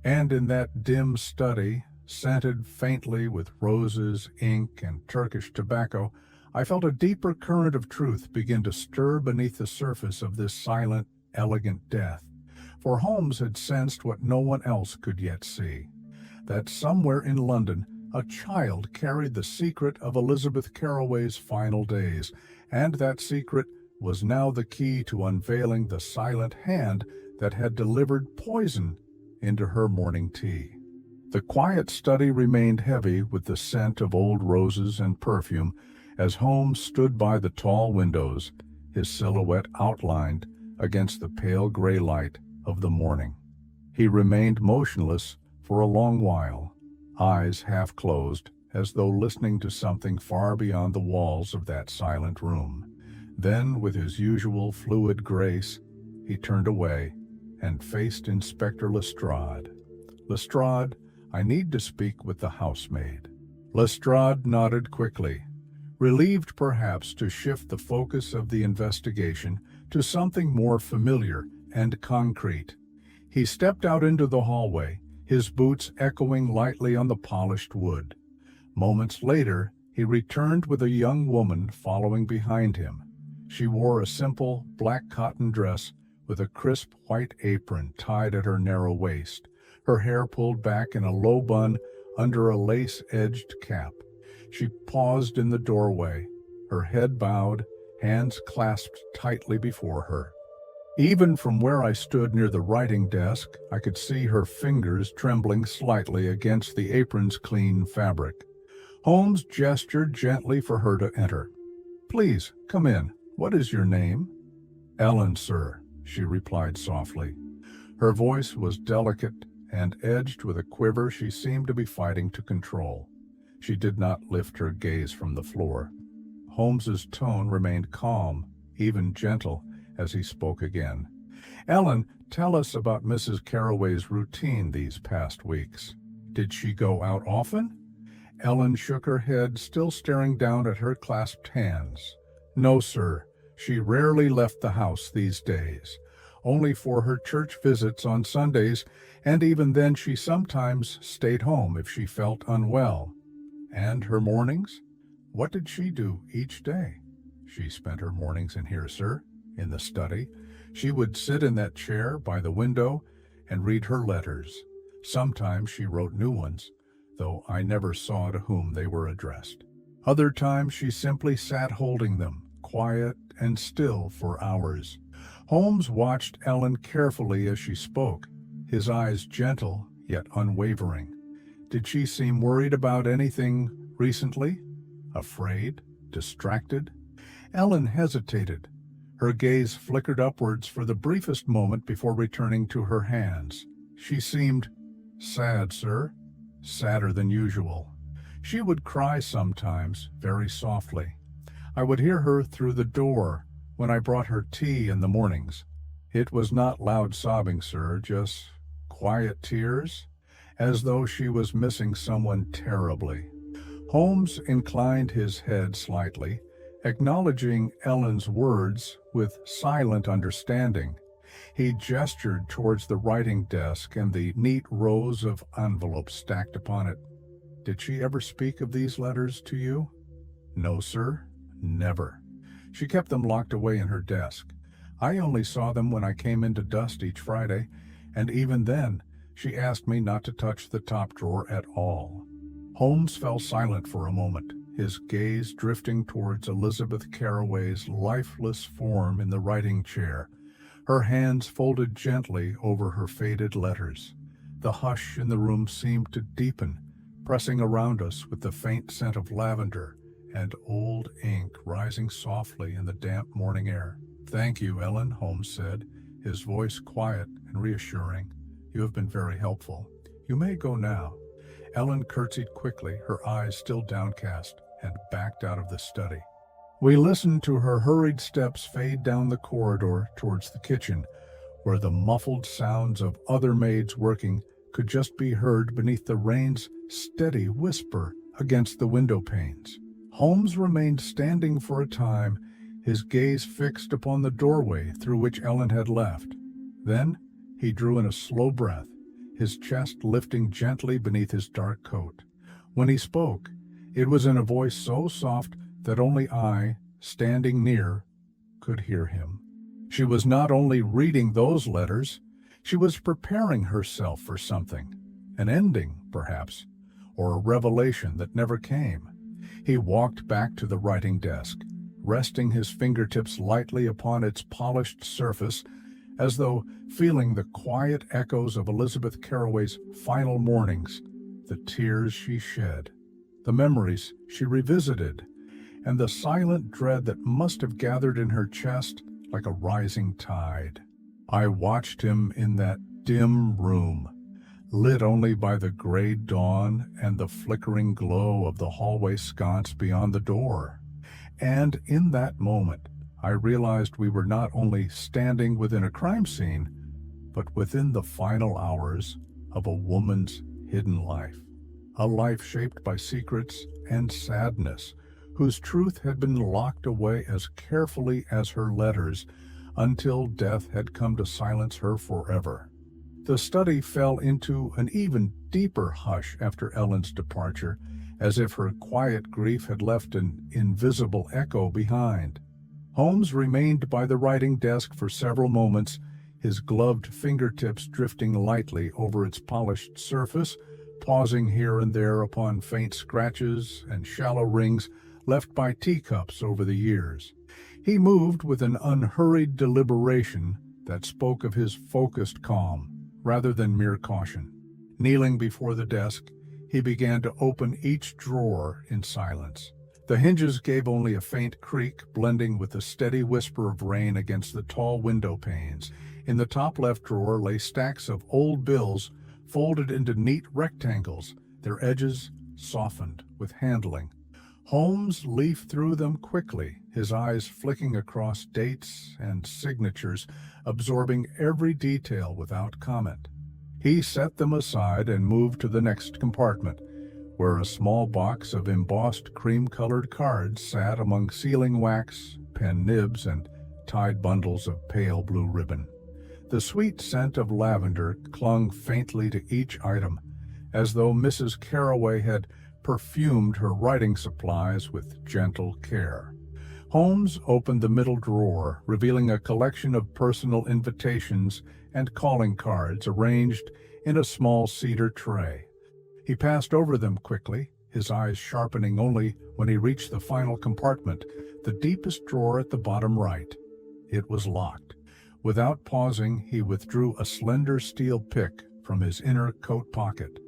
And in that dim study, scented faintly with roses, ink, and Turkish tobacco, I felt a deeper current of truth begin to stir beneath the surface of this silent, elegant death. For Holmes had sensed what no one else could yet see, that somewhere in London a child carried the secret of Elizabeth Carroway's final days, and that secret was now the key to unveiling the silent hand that had delivered poison into her morning tea. The quiet study remained heavy with the scent of old roses and perfume as Holmes stood by the tall windows, his silhouette outlined against the pale gray light of the morning. He remained motionless for a long while, eyes half closed, as though listening to something far beyond the walls of that silent room. Then, with his usual fluid grace, he turned away and faced Inspector Lestrade. "Lestrade, I need to speak with the housemaid." Lestrade nodded quickly, relieved perhaps to shift the focus of the investigation to something more familiar and concrete. He stepped out into the hallway, his boots echoing lightly on the polished wood. Moments later, he returned with a young woman following behind him. She wore a simple black cotton dress with a crisp white apron tied at her narrow waist, her hair pulled back in a low bun under a lace-edged cap. She paused in the doorway, her head bowed, hands clasped tightly before her. Even from where I stood near the writing desk, I could see her fingers trembling slightly against the apron's clean fabric. Holmes gestured gently for her to enter. "Please, come in. What is your name?" "Ellen, sir," she replied softly. Her voice was delicate and edged with a quiver she seemed to be fighting to control. She did not lift her gaze from the floor. Holmes's tone remained calm, even gentle, as he spoke again. "Ellen, tell us about Mrs. Carroway's routine these past weeks. Did she go out often?" Ellen shook her head, still staring down at her clasped hands. "No, sir. She rarely left the house these days, only for her church visits on Sundays, and even then she sometimes stayed home if she felt unwell." "And her mornings? What did she do each day?" "She spent her mornings in here, sir, in the study. She would sit in that chair by the window and read her letters. Sometimes she wrote new ones, though I never saw to whom they were addressed. Other times she simply sat holding them, quiet and still, for hours." Holmes watched Ellen carefully as she spoke, his eyes gentle yet unwavering. Did she seem worried about anything recently? Afraid? Distracted? Ellen hesitated. Her gaze flickered upwards for the briefest moment before returning to her hands. "She seemed sad, sir. Sadder than usual. She would cry sometimes, very softly. I would hear her through the door when I brought her tea in the mornings. It was not loud sobbing, sir, just quiet tears, as though she was missing someone terribly." Holmes inclined his head slightly, acknowledging Ellen's words with silent understanding. He gestured towards the writing desk and the neat rows of envelopes stacked upon it. Did she ever speak of these letters to you? No, sir, never. She kept them locked away in her desk. I only saw them when I came in to dust each Friday, and even then, she asked me not to touch the top drawer at all. Holmes fell silent for a moment, his gaze drifting towards Elizabeth Carroway's lifeless form in the writing chair, her hands folded gently over her faded letters. The hush in the room seemed to deepen, pressing around us with the faint scent of lavender and old ink rising softly in the damp morning air. "Thank you, Ellen," Holmes said, his voice quiet and reassuring. "You have been very helpful. You may go now." Ellen curtsied quickly, her eyes still downcast, and backed out of the study. We listened to her hurried steps fade down the corridor towards the kitchen, where the muffled sounds of other maids working could just be heard beneath the rain's steady whisper against the window panes. Holmes remained standing for a time, his gaze fixed upon the doorway through which Ellen had left. Then he drew in a slow breath, his chest lifting gently beneath his dark coat. When he spoke, it was in a voice so soft that only I, standing near, could hear him. She was not only reading those letters, she was preparing herself for something, an ending, perhaps, or a revelation that never came. He walked back to the writing desk, resting his fingertips lightly upon its polished surface, as though feeling the quiet echoes of Elizabeth Carroway's final mornings, the tears she shed, the memories she revisited, and the silent dread that must have gathered in her chest like a rising tide. I watched him in that dim room, lit only by the gray dawn and the flickering glow of the hallway sconce beyond the door. And in that moment, I realized we were not only standing within a crime scene, but within the final hours of a woman's hidden life. A life shaped by secrets and sadness, whose truth had been locked away as carefully as her letters until death had come to silence her forever. The study fell into an even deeper hush after Ellen's departure, as if her quiet grief had left an invisible echo behind. Holmes remained by the writing desk for several moments, his gloved fingertips drifting lightly over its polished surface, pausing here and there upon faint scratches and shallow rings left by teacups over the years. He moved with an unhurried deliberation that spoke of his focused calm, rather than mere caution. Kneeling before the desk, he began to open each drawer in silence. The hinges gave only a faint creak, blending with the steady whisper of rain against the tall window panes. In the top left drawer lay stacks of old bills folded into neat rectangles, their edges softened with handling. Holmes leafed through them quickly, his eyes flicking across dates and signatures, absorbing every detail without comment. He set them aside and moved to the next compartment, where a small box of embossed cream-colored cards sat among sealing wax, pen nibs, and tied bundles of pale blue ribbon. The sweet scent of lavender clung faintly to each item, as though Mrs. Carroway had perfumed her writing supplies with gentle care. Holmes opened the middle drawer, revealing a collection of personal invitations and calling cards arranged in a small cedar tray. He passed over them quickly, his eyes sharpening only when he reached the final compartment, the deepest drawer at the bottom right. It was locked. Without pausing, he withdrew a slender steel pick from his inner coat pocket.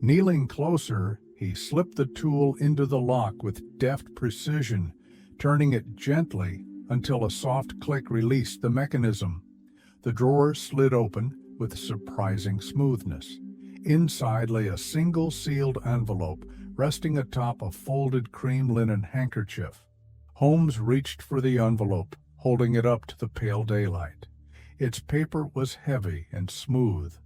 Kneeling closer, he slipped the tool into the lock with deft precision, turning it gently until a soft click released the mechanism. The drawer slid open with surprising smoothness. Inside lay a single sealed envelope resting atop a folded cream linen handkerchief. Holmes reached for the envelope, holding it up to the pale daylight. Its paper was heavy and smooth,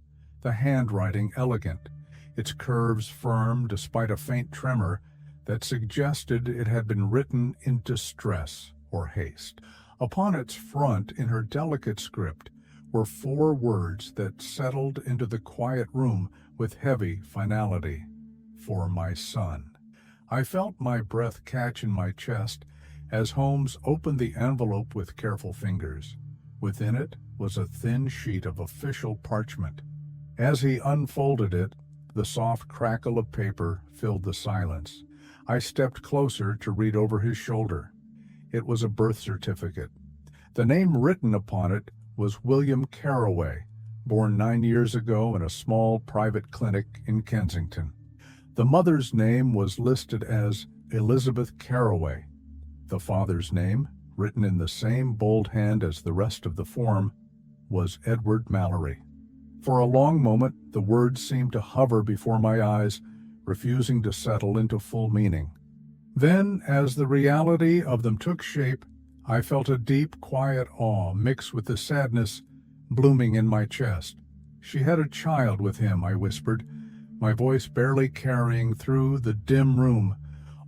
the handwriting elegant, its curves firm despite a faint tremor that suggested it had been written in distress or haste. Upon its front, in her delicate script, were 4 words that settled into the quiet room with heavy finality. for my son. I felt my breath catch in my chest as Holmes opened the envelope with careful fingers. Within it was a thin sheet of official parchment. As he unfolded it, the soft crackle of paper filled the silence. I stepped closer to read over his shoulder. It was a birth certificate. The name written upon it was William Carraway, born 9 years ago in a small private clinic in Kensington. The mother's name was listed as Elizabeth Carraway. The father's name, written in the same bold hand as the rest of the form, was Edward Mallory. For a long moment, the words seemed to hover before my eyes, refusing to settle into full meaning. Then, as the reality of them took shape, I felt a deep, quiet awe mixed with the sadness blooming in my chest. "She had a child with him," I whispered, my voice barely carrying through the dim room.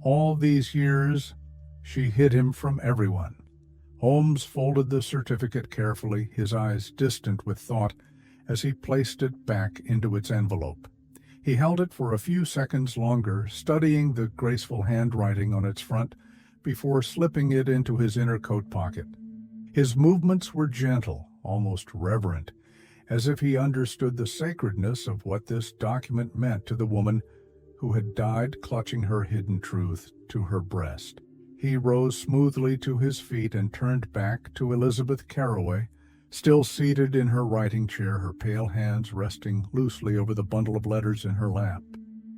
"All these years, she hid him from everyone." Holmes folded the certificate carefully, his eyes distant with thought, as he placed it back into its envelope. He held it for a few seconds longer, studying the graceful handwriting on its front, before slipping it into his inner coat pocket. His movements were gentle, almost reverent, as if he understood the sacredness of what this document meant to the woman who had died clutching her hidden truth to her breast. He rose smoothly to his feet and turned back to Elizabeth Carraway, still seated in her writing chair, her pale hands resting loosely over the bundle of letters in her lap.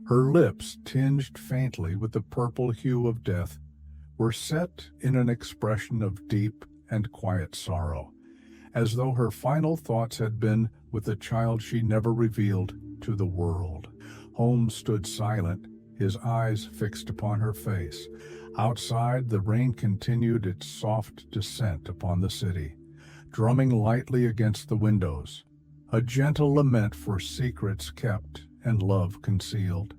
Her lips, tinged faintly with the purple hue of death, were set in an expression of deep and quiet sorrow, as though her final thoughts had been with the child she never revealed to the world. Holmes stood silent, his eyes fixed upon her face. Outside, the rain continued its soft descent upon the city, drumming lightly against the windows, a gentle lament for secrets kept and love concealed.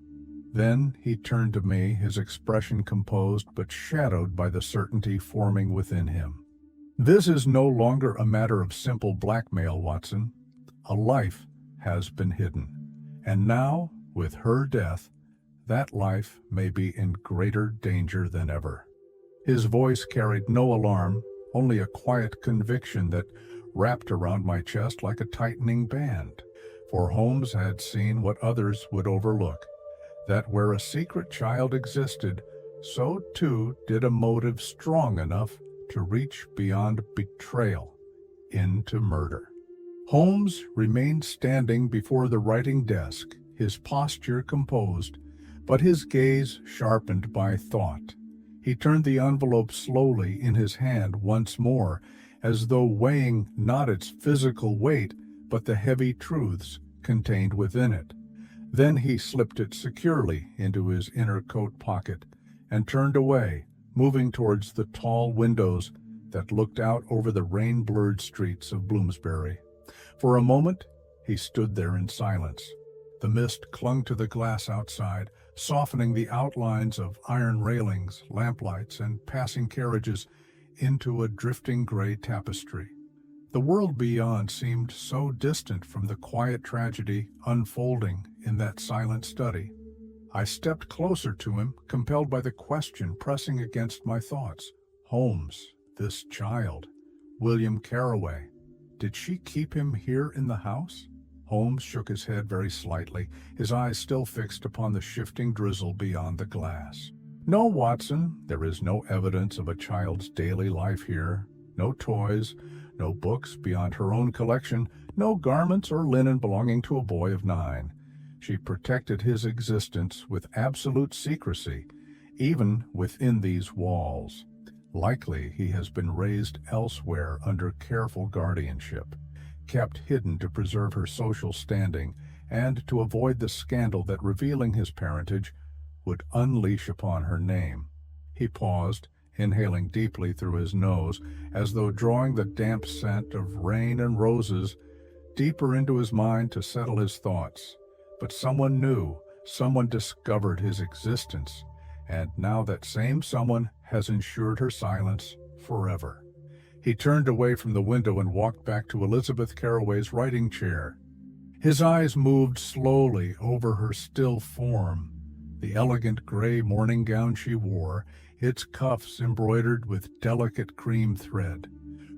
Then he turned to me, his expression composed but shadowed by the certainty forming within him. "This is no longer a matter of simple blackmail, Watson. A life has been hidden, and now, with her death, that life may be in greater danger than ever." His voice carried no alarm, only a quiet conviction that wrapped around my chest like a tightening band. For Holmes had seen what others would overlook, that where a secret child existed, so too did a motive strong enough to reach beyond betrayal into murder. Holmes remained standing before the writing desk, his posture composed, but his gaze sharpened by thought. He turned the envelope slowly in his hand once more, as though weighing not its physical weight, but the heavy truths contained within it. Then he slipped it securely into his inner coat pocket and turned away, moving towards the tall windows that looked out over the rain-blurred streets of Bloomsbury. For a moment, he stood there in silence. The mist clung to the glass outside, softening the outlines of iron railings, lamplights, and passing carriages into a drifting gray tapestry. The world beyond seemed so distant from the quiet tragedy unfolding in that silent study. I stepped closer to him, compelled by the question pressing against my thoughts. Holmes, this child, William Carraway, did she keep him here in the house? Holmes shook his head very slightly, his eyes still fixed upon the shifting drizzle beyond the glass. "No, Watson, there is no evidence of a child's daily life here. No toys, no books beyond her own collection, no garments or linen belonging to a boy of 9. She protected his existence with absolute secrecy, even within these walls. Likely he has been raised elsewhere under careful guardianship, kept hidden to preserve her social standing and to avoid the scandal that revealing his parentage would unleash upon her name." He paused, inhaling deeply through his nose, as though drawing the damp scent of rain and roses deeper into his mind to settle his thoughts. But someone knew, someone discovered his existence, and now that same someone has ensured her silence forever. He turned away from the window and walked back to Elizabeth Carraway's writing chair. His eyes moved slowly over her still form, The elegant gray morning gown she wore, its cuffs embroidered with delicate cream thread,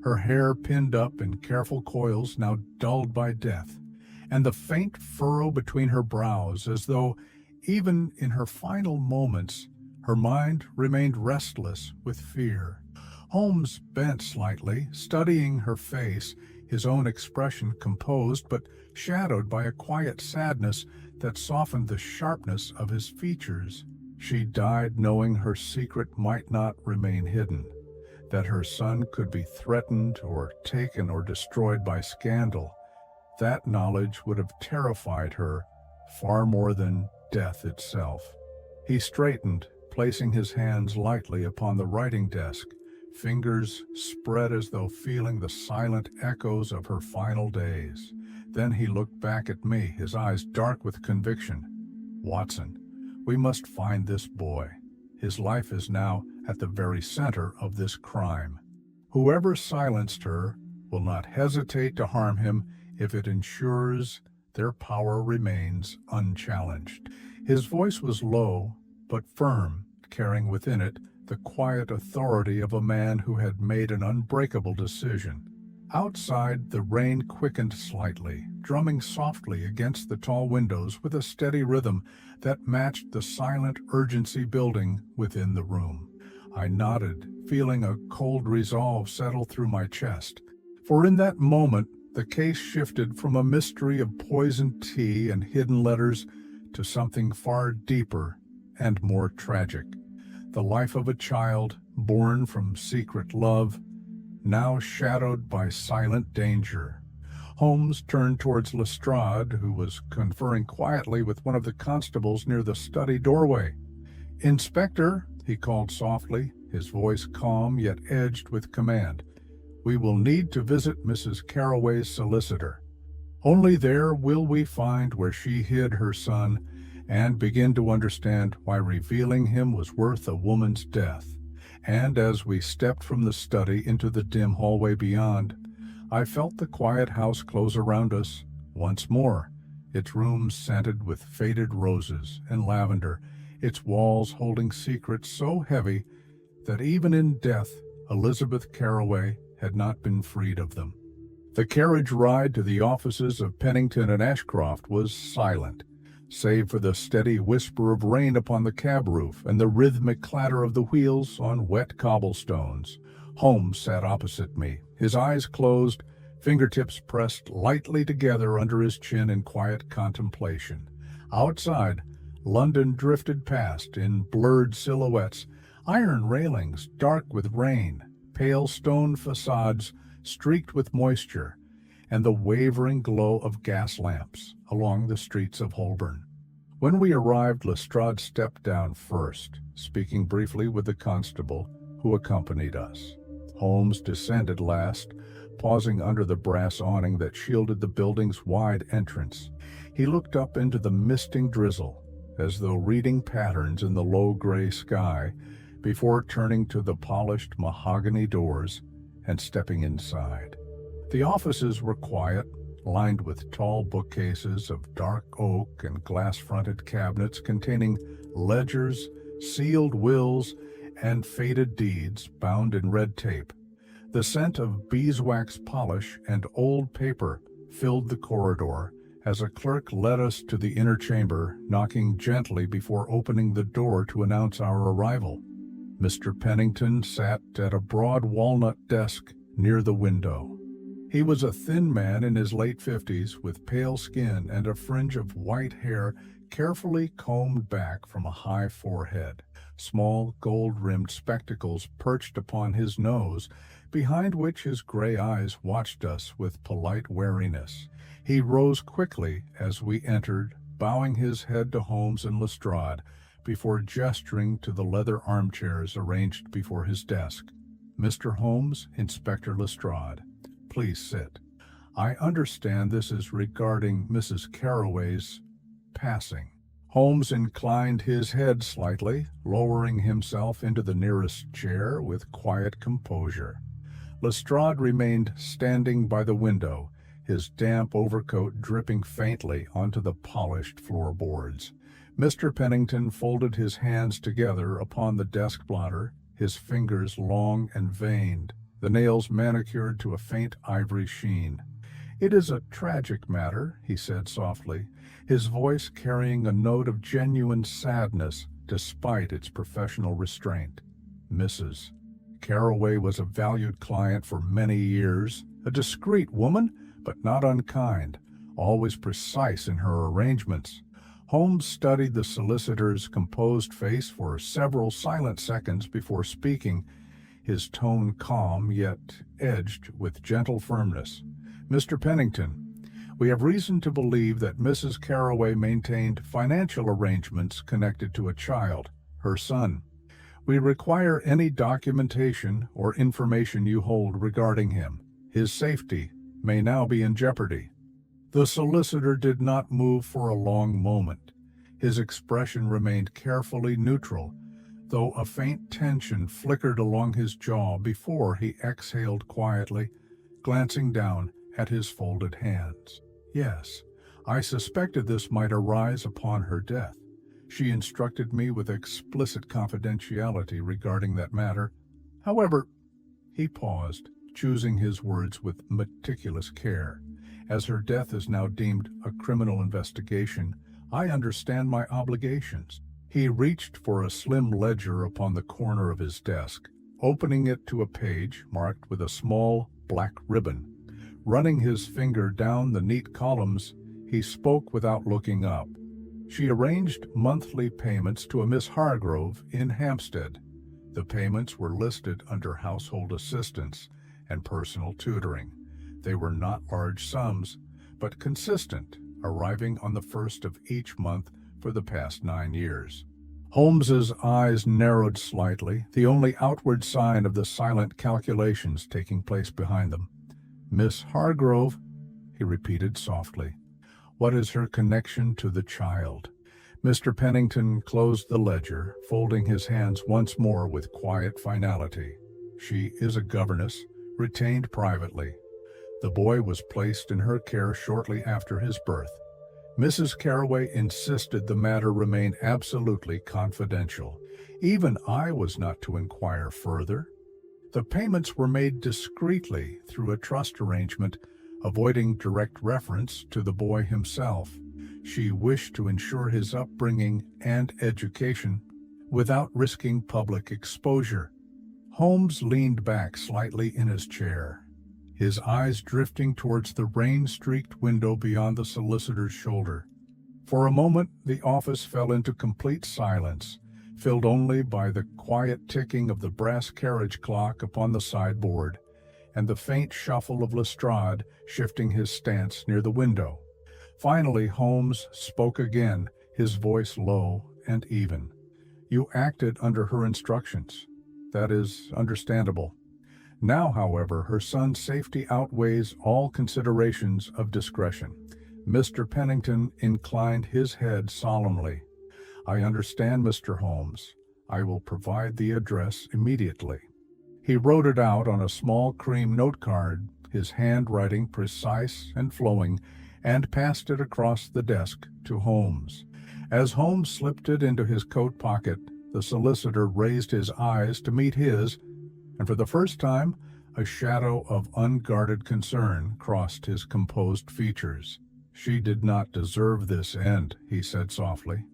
her hair pinned up in careful coils now dulled by death, and the faint furrow between her brows, as though, even in her final moments, her mind remained restless with fear. Holmes bent slightly, studying her face, his own expression composed but shadowed by a quiet sadness that softened the sharpness of his features. She died knowing her secret might not remain hidden, that her son could be threatened or taken or destroyed by scandal. That knowledge would have terrified her far more than death itself. He straightened, placing his hands lightly upon the writing desk, fingers spread as though feeling the silent echoes of her final days. Then he looked back at me, his eyes dark with conviction. "Watson, we must find this boy. His life is now at the very center of this crime. Whoever silenced her will not hesitate to harm him if it ensures their power remains unchallenged." His voice was low but firm, carrying within it the quiet authority of a man who had made an unbreakable decision. Outside, the rain quickened slightly, drumming softly against the tall windows with a steady rhythm that matched the silent urgency building within the room. I nodded, feeling a cold resolve settle through my chest. For in that moment, the case shifted from a mystery of poisoned tea and hidden letters to something far deeper and more tragic. The life of a child born from secret love, now shadowed by silent danger. Holmes turned towards Lestrade, who was conferring quietly with one of the constables near the study doorway. "Inspector," he called softly, his voice calm yet edged with command, "we will need to visit Mrs. Carroway's solicitor. Only there will we find where she hid her son and begin to understand why revealing him was worth a woman's death." And as we stepped from the study into the dim hallway beyond, I felt the quiet house close around us once more, its rooms scented with faded roses and lavender, its walls holding secrets so heavy that even in death Elizabeth Carroway had not been freed of them. The carriage ride to the offices of Pennington and Ashcroft was silent, save for the steady whisper of rain upon the cab roof and the rhythmic clatter of the wheels on wet cobblestones. Holmes sat opposite me, his eyes closed, fingertips pressed lightly together under his chin in quiet contemplation. Outside, London drifted past in blurred silhouettes, iron railings dark with rain, pale stone facades streaked with moisture, and the wavering glow of gas lamps along the streets of Holborn. When we arrived, Lestrade stepped down first, speaking briefly with the constable who accompanied us. Holmes descended last, pausing under the brass awning that shielded the building's wide entrance. He looked up into the misting drizzle, as though reading patterns in the low gray sky, before turning to the polished mahogany doors and stepping inside. The offices were quiet, lined with tall bookcases of dark oak and glass-fronted cabinets containing ledgers, sealed wills, and faded deeds bound in red tape. The scent of beeswax polish and old paper filled the corridor as a clerk led us to the inner chamber, knocking gently before opening the door to announce our arrival. Mr. Pennington sat at a broad walnut desk near the window. He was a thin man in his late 50s with pale skin and a fringe of white hair carefully combed back from a high forehead. Small gold-rimmed spectacles perched upon his nose, behind which his gray eyes watched us with polite wariness. He rose quickly as we entered, bowing his head to Holmes and Lestrade, before gesturing to the leather armchairs arranged before his desk. "Mr. Holmes, Inspector Lestrade, please sit. I understand this is regarding Mrs. Carroway's passing." Holmes inclined his head slightly, lowering himself into the nearest chair with quiet composure. Lestrade remained standing by the window, his damp overcoat dripping faintly onto the polished floorboards. Mr. Pennington folded his hands together upon the desk blotter, his fingers long and veined, the nails manicured to a faint ivory sheen. "It is a tragic matter," he said softly, his voice carrying a note of genuine sadness despite its professional restraint. "Mrs. Carroway was a valued client for many years, a discreet woman, but not unkind, always precise in her arrangements." Holmes studied the solicitor's composed face for several silent seconds before speaking, his tone calm yet edged with gentle firmness. "Mr. Pennington, we have reason to believe that Mrs. Carroway maintained financial arrangements connected to a child, her son. We require any documentation or information you hold regarding him. His safety may now be in jeopardy." The solicitor did not move for a long moment. His expression remained carefully neutral, though a faint tension flickered along his jaw before he exhaled quietly, glancing down at his folded hands. "Yes, I suspected this might arise upon her death. She instructed me with explicit confidentiality regarding that matter. However," he paused, choosing his words with meticulous care, "as her death is now deemed a criminal investigation, I understand my obligations." He reached for a slim ledger upon the corner of his desk, opening it to a page marked with a small black ribbon. Running his finger down the neat columns, he spoke without looking up. "She arranged monthly payments to a Miss Hargrove in Hampstead. The payments were listed under household assistance and personal tutoring. They were not large sums, but consistent, arriving on the first of each month for the past 9 years. Holmes's eyes narrowed slightly, the only outward sign of the silent calculations taking place behind them. "Miss Hargrove," he repeated softly. "What is her connection to the child?" Mr. Pennington closed the ledger, folding his hands once more with quiet finality. "She is a governess, retained privately. The boy was placed in her care shortly after his birth. Mrs. Carroway insisted the matter remain absolutely confidential. Even I was not to inquire further. The payments were made discreetly through a trust arrangement, avoiding direct reference to the boy himself. She wished to ensure his upbringing and education without risking public exposure." Holmes leaned back slightly in his chair, his eyes drifting towards the rain-streaked window beyond the solicitor's shoulder. For a moment the office fell into complete silence, filled only by the quiet ticking of the brass carriage clock upon the sideboard, and the faint shuffle of Lestrade shifting his stance near the window. Finally Holmes spoke again, his voice low and even. "You acted under her instructions. That is understandable. Now, however, her son's safety outweighs all considerations of discretion." Mr. Pennington inclined his head solemnly. "I understand, Mr. Holmes. I will provide the address immediately." He wrote it out on a small cream note card, his handwriting precise and flowing, and passed it across the desk to Holmes. As Holmes slipped it into his coat pocket, the solicitor raised his eyes to meet his, and for the first time a shadow of unguarded concern crossed his composed features. "She did not deserve this end," he said softly.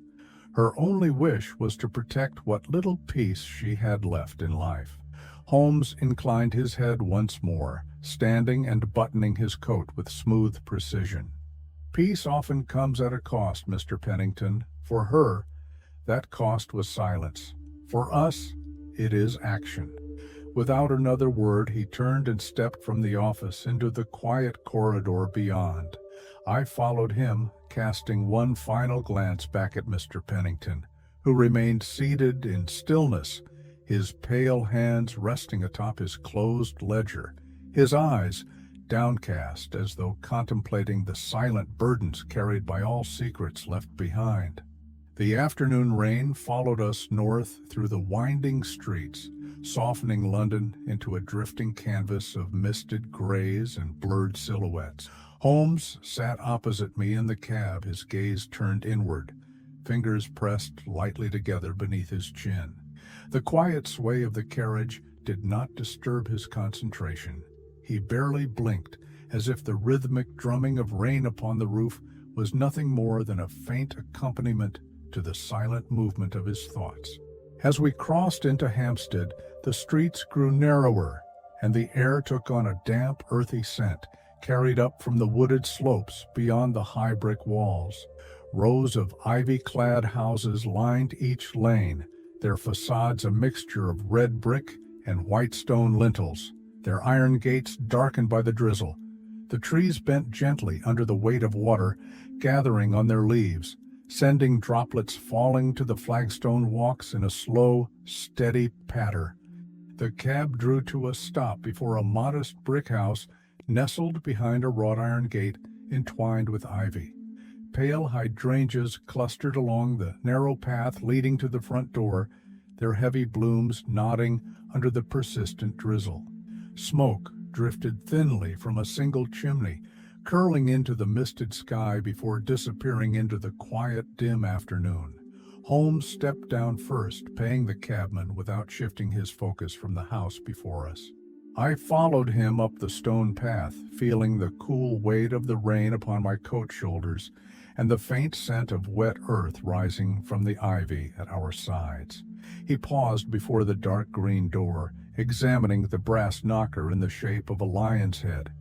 "Her only wish was to protect what little peace she had left in life." Holmes inclined his head once more, standing and buttoning his coat with smooth precision. "Peace often comes at a cost, Mr. Pennington. For her, that cost was silence. For us, it is action." Without another word, he turned and stepped from the office into the quiet corridor beyond. I followed him, casting one final glance back at Mr. Pennington, who remained seated in stillness, his pale hands resting atop his closed ledger, his eyes downcast as though contemplating the silent burdens carried by all secrets left behind. The afternoon rain followed us north through the winding streets, softening London into a drifting canvas of misted grays and blurred silhouettes. Holmes sat opposite me in the cab, his gaze turned inward, fingers pressed lightly together beneath his chin. The quiet sway of the carriage did not disturb his concentration. He barely blinked, as if the rhythmic drumming of rain upon the roof was nothing more than a faint accompaniment to the silent movement of his thoughts. As we crossed into Hampstead, the streets grew narrower, and the air took on a damp, earthy scent, carried up from the wooded slopes beyond the high brick walls. Rows of ivy-clad houses lined each lane, their facades a mixture of red brick and white stone lintels, their iron gates darkened by the drizzle. The trees bent gently under the weight of water, gathering on their leaves, sending droplets falling to the flagstone walks in a slow, steady patter. The cab drew to a stop before a modest brick house nestled behind a wrought iron gate entwined with ivy. Pale hydrangeas clustered along the narrow path leading to the front door, their heavy blooms nodding under the persistent drizzle. Smoke drifted thinly from a single chimney, curling into the misted sky before disappearing into the quiet, dim afternoon. Holmes stepped down first, paying the cabman without shifting his focus from the house before us. I followed him up the stone path, feeling the cool weight of the rain upon my coat shoulders and the faint scent of wet earth rising from the ivy at our sides. He paused before the dark green door, examining the brass knocker in the shape of a lion's head,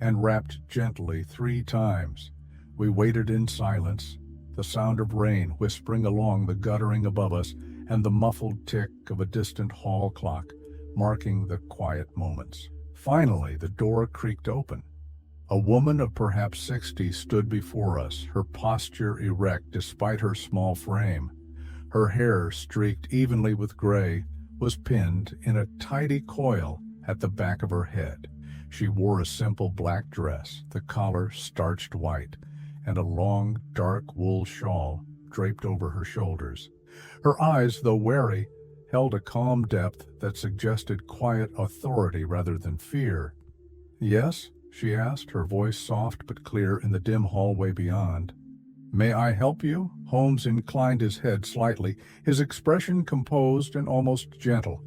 and rapped gently 3 times. We waited in silence, the sound of rain whispering along the guttering above us and the muffled tick of a distant hall clock marking the quiet moments. Finally, the door creaked open. A woman of perhaps 60 stood before us, her posture erect despite her small frame. Her hair, streaked evenly with gray, was pinned in a tidy coil at the back of her head. She wore a simple black dress, the collar starched white, and a long, dark wool shawl draped over her shoulders. Her eyes, though wary, held a calm depth that suggested quiet authority rather than fear. "Yes?" she asked, her voice soft but clear in the dim hallway beyond. "May I help you?" Holmes inclined his head slightly, his expression composed and almost gentle.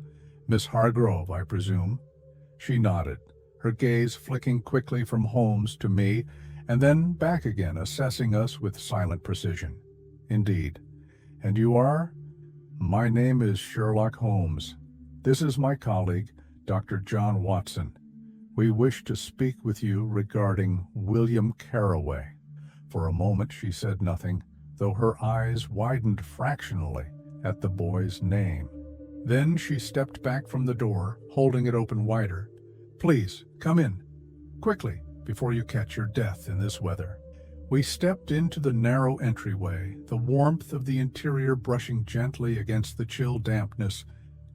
"Miss Hargrove, I presume?" She nodded, her gaze flicking quickly from Holmes to me and then back again, assessing us with silent precision. "Indeed. And you are?" "My name is Sherlock Holmes. This is my colleague, Dr. John Watson. We wish to speak with you regarding William Carroway." For a moment she said nothing, though her eyes widened fractionally at the boy's name. Then she stepped back from the door, holding it open wider. "Please, come in. Quickly, before you catch your death in this weather." We stepped into the narrow entryway, the warmth of the interior brushing gently against the chill dampness,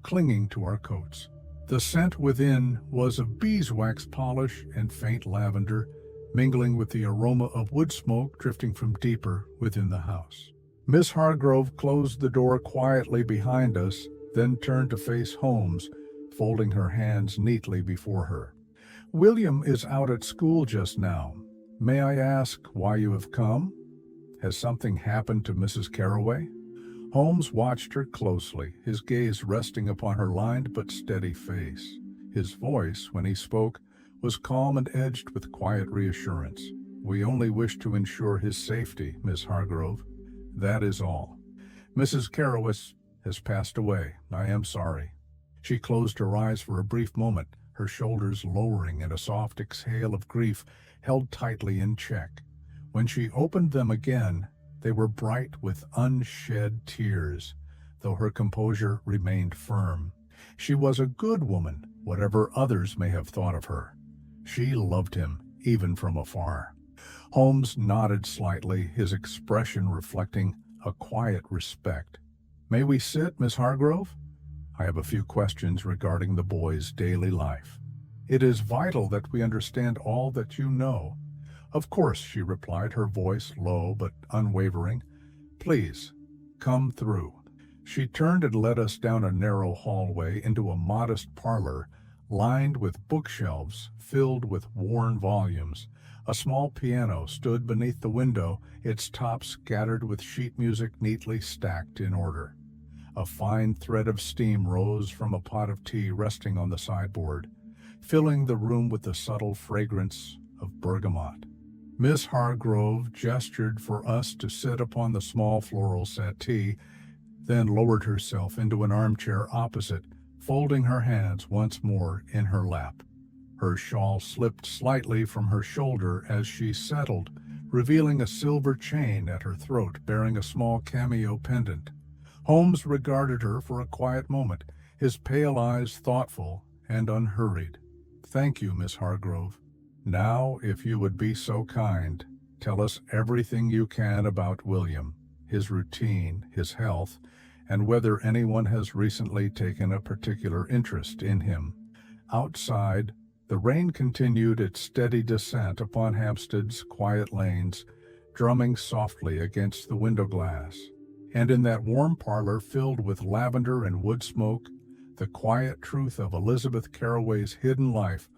clinging to our coats. The scent within was of beeswax polish and faint lavender, mingling with the aroma of wood smoke drifting from deeper within the house. Miss Hargrove closed the door quietly behind us, then turned to face Holmes, folding her hands neatly before her. "William is out at school just now. May I ask why you have come? Has something happened to Mrs. Carroway?" Holmes watched her closely, his gaze resting upon her lined but steady face. His voice, when he spoke, was calm and edged with quiet reassurance. "We only wish to ensure his safety, Miss Hargrove. That is all. Mrs. Carroway has passed away. I am sorry." She closed her eyes for a brief moment, her shoulders lowering and a soft exhale of grief held tightly in check. When she opened them again, they were bright with unshed tears, though her composure remained firm. She was a good woman, whatever others may have thought of her. She loved him, even from afar. Holmes nodded slightly, his expression reflecting a quiet respect. "May we sit, Miss Hargrove? I have a few questions regarding the boy's daily life. It is vital that we understand all that you know." "Of course," she replied, her voice low but unwavering. "Please, come through." She turned and led us down a narrow hallway into a modest parlor lined with bookshelves filled with worn volumes. A small piano stood beneath the window, its top scattered with sheet music neatly stacked in order. A fine thread of steam rose from a pot of tea resting on the sideboard, filling the room with the subtle fragrance of bergamot. Miss Hargrove gestured for us to sit upon the small floral settee, then lowered herself into an armchair opposite, folding her hands once more in her lap. Her shawl slipped slightly from her shoulder as she settled, revealing a silver chain at her throat bearing a small cameo pendant. Holmes regarded her for a quiet moment, his pale eyes thoughtful and unhurried. "Thank you, Miss Hargrove. Now, if you would be so kind, tell us everything you can about William, his routine, his health, and whether anyone has recently taken a particular interest in him." Outside, the rain continued its steady descent upon Hampstead's quiet lanes, drumming softly against the window glass. And in that warm parlor filled with lavender and wood smoke, the quiet truth of Elizabeth Carroway's hidden life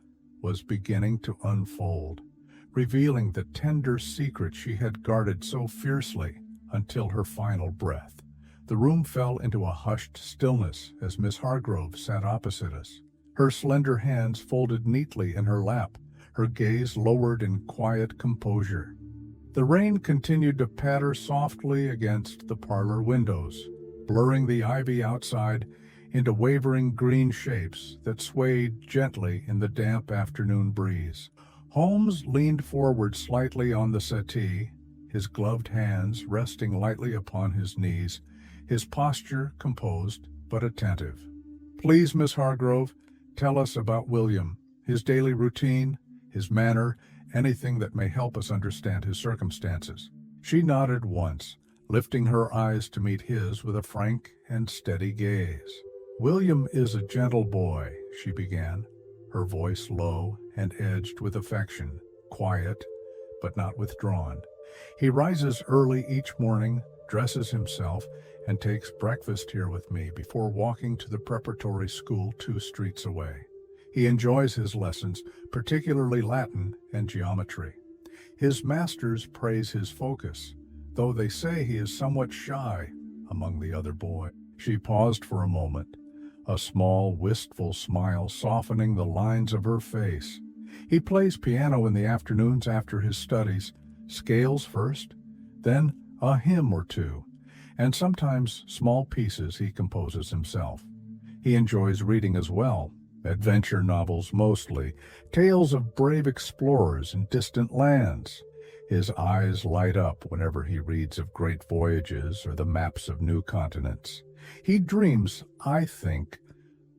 was beginning to unfold, revealing the tender secret she had guarded so fiercely until her final breath. The room fell into a hushed stillness as Miss Hargrove sat opposite us, her slender hands folded neatly in her lap, her gaze lowered in quiet composure. The rain continued to patter softly against the parlor windows, blurring the ivy outside into wavering green shapes that swayed gently in the damp afternoon breeze. Holmes leaned forward slightly on the settee, his gloved hands resting lightly upon his knees, his posture composed but attentive. "Please, Miss Hargrove, tell us about William, his daily routine, his manner, anything that may help us understand his circumstances." She nodded once, lifting her eyes to meet his with a frank and steady gaze. "William is a gentle boy," she began, her voice low and edged with affection, quiet but not withdrawn. "He rises early each morning, dresses himself, and takes breakfast here with me before walking to the preparatory school 2 streets away. He enjoys his lessons, particularly Latin and geometry. His masters praise his focus, though they say he is somewhat shy among the other boys." She paused for a moment, a small, wistful smile softening the lines of her face. "He plays piano in the afternoons after his studies, scales first, then a hymn or two, and sometimes small pieces he composes himself. He enjoys reading as well, adventure novels mostly, tales of brave explorers in distant lands. His eyes light up whenever he reads of great voyages or the maps of new continents. He dreams, I think,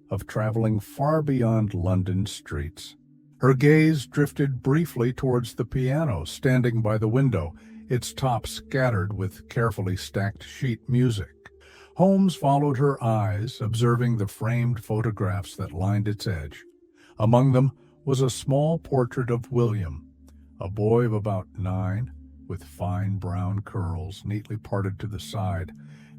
of traveling far beyond London streets." Her gaze drifted briefly towards the piano standing by the window, its top scattered with carefully stacked sheet music. Holmes followed her eyes, observing the framed photographs that lined its edge. Among them was a small portrait of William, a boy of about 9, with fine brown curls neatly parted to the side,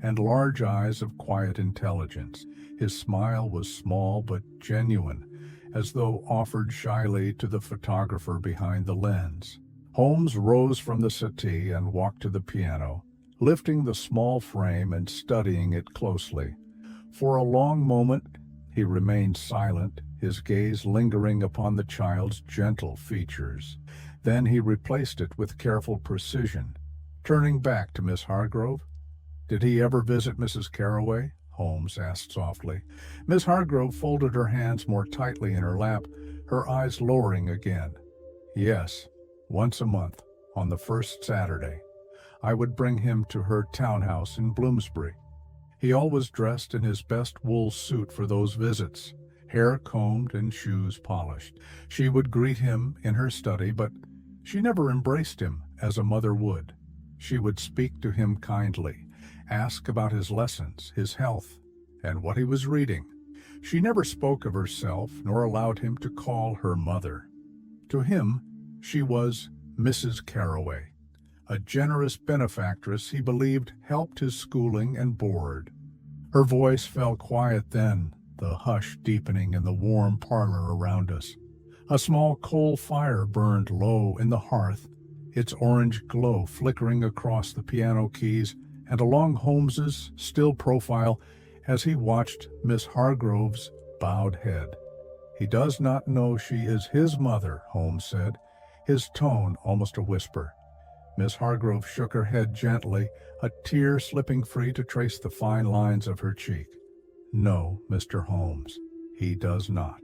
and large eyes of quiet intelligence. His smile was small but genuine, as though offered shyly to the photographer behind the lens. Holmes rose from the settee and walked to the piano, lifting the small frame and studying it closely. For a long moment he remained silent, his gaze lingering upon the child's gentle features. Then he replaced it with careful precision. Turning back to Miss Hargrove, "Did he ever visit Mrs. Carroway?" Holmes asked softly. Miss Hargrove folded her hands more tightly in her lap, her eyes lowering again. "Yes, once a month, on the first Saturday. I would bring him to her townhouse in Bloomsbury. He always dressed in his best wool suit for those visits, hair combed and shoes polished. She would greet him in her study, but she never embraced him as a mother would. She would speak to him kindly, ask about his lessons, his health, and what he was reading. She never spoke of herself nor allowed him to call her mother. To him, she was Mrs. Carroway, a generous benefactress he believed helped his schooling and board." Her voice fell quiet then, the hush deepening in the warm parlor around us. A small coal fire burned low in the hearth, its orange glow flickering across the piano keys and along Holmes's still profile as he watched Miss Hargrove's bowed head. "He does not know she is his mother," Holmes said, his tone almost a whisper. Miss Hargrove shook her head gently, a tear slipping free to trace the fine lines of her cheek. "No, Mr. Holmes, he does not."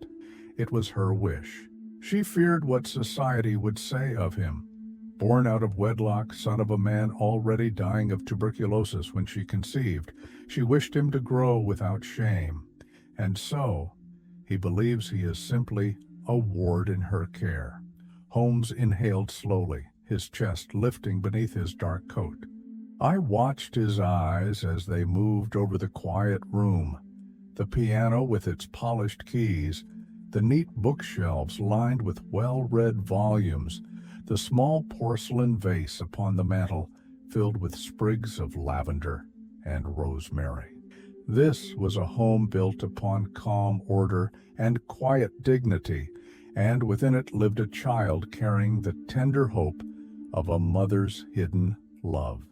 It was her wish. She feared what society would say of him. Born out of wedlock, son of a man already dying of tuberculosis when she conceived, she wished him to grow without shame. And so, he believes he is simply a ward in her care. Holmes inhaled slowly, his chest lifting beneath his dark coat. I watched his eyes as they moved over the quiet room, the piano with its polished keys, the neat bookshelves lined with well-read volumes, the small porcelain vase upon the mantel filled with sprigs of lavender and rosemary. This was a home built upon calm order and quiet dignity, and within it lived a child carrying the tender hope of a mother's hidden love.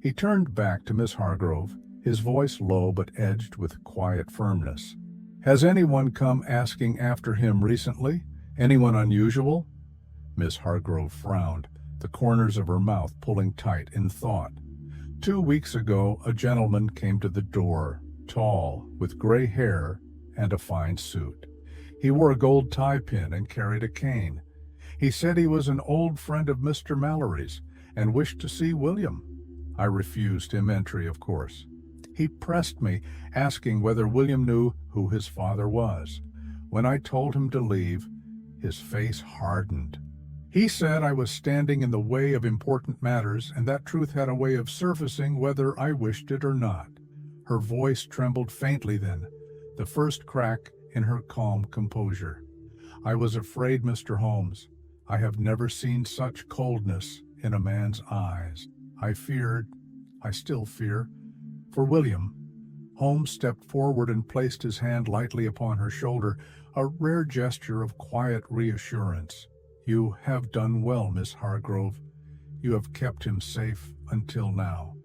He turned back to Miss Hargrove, his voice low but edged with quiet firmness. "Has anyone come asking after him recently? Anyone unusual?" Miss Hargrove frowned, the corners of her mouth pulling tight in thought. 2 weeks ago, a gentleman came to the door, tall, with gray hair and a fine suit. He wore a gold tie-pin and carried a cane. He said he was an old friend of Mr. Mallory's and wished to see William. I refused him entry, of course. He pressed me, asking whether William knew who his father was. When I told him to leave, his face hardened. He said I was standing in the way of important matters, and that truth had a way of surfacing whether I wished it or not. Her voice trembled faintly then, the first crack in her calm composure. "I was afraid, Mr. Holmes. I have never seen such coldness in a man's eyes. I feared, I still fear, for William." Holmes stepped forward and placed his hand lightly upon her shoulder, a rare gesture of quiet reassurance. "You have done well, Miss Hargrove. You have kept him safe until now.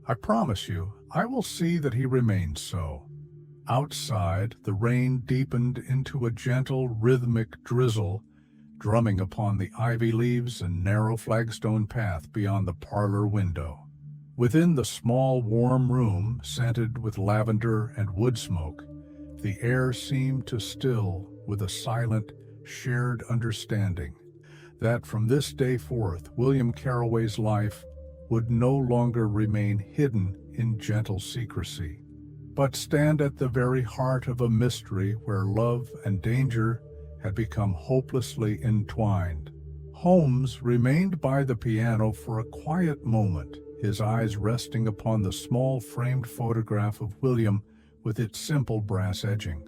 I promise you, I will see that he remains so." Outside, the rain deepened into a gentle, rhythmic drizzle, drumming upon the ivy leaves and narrow flagstone path beyond the parlor window. Within the small, warm room, scented with lavender and wood smoke, the air seemed to still with a silent, shared understanding that from this day forth William Carroway's life would no longer remain hidden in gentle secrecy, but stand at the very heart of a mystery where love and danger had become hopelessly entwined. Holmes remained by the piano for a quiet moment, his eyes resting upon the small framed photograph of William with its simple brass edging.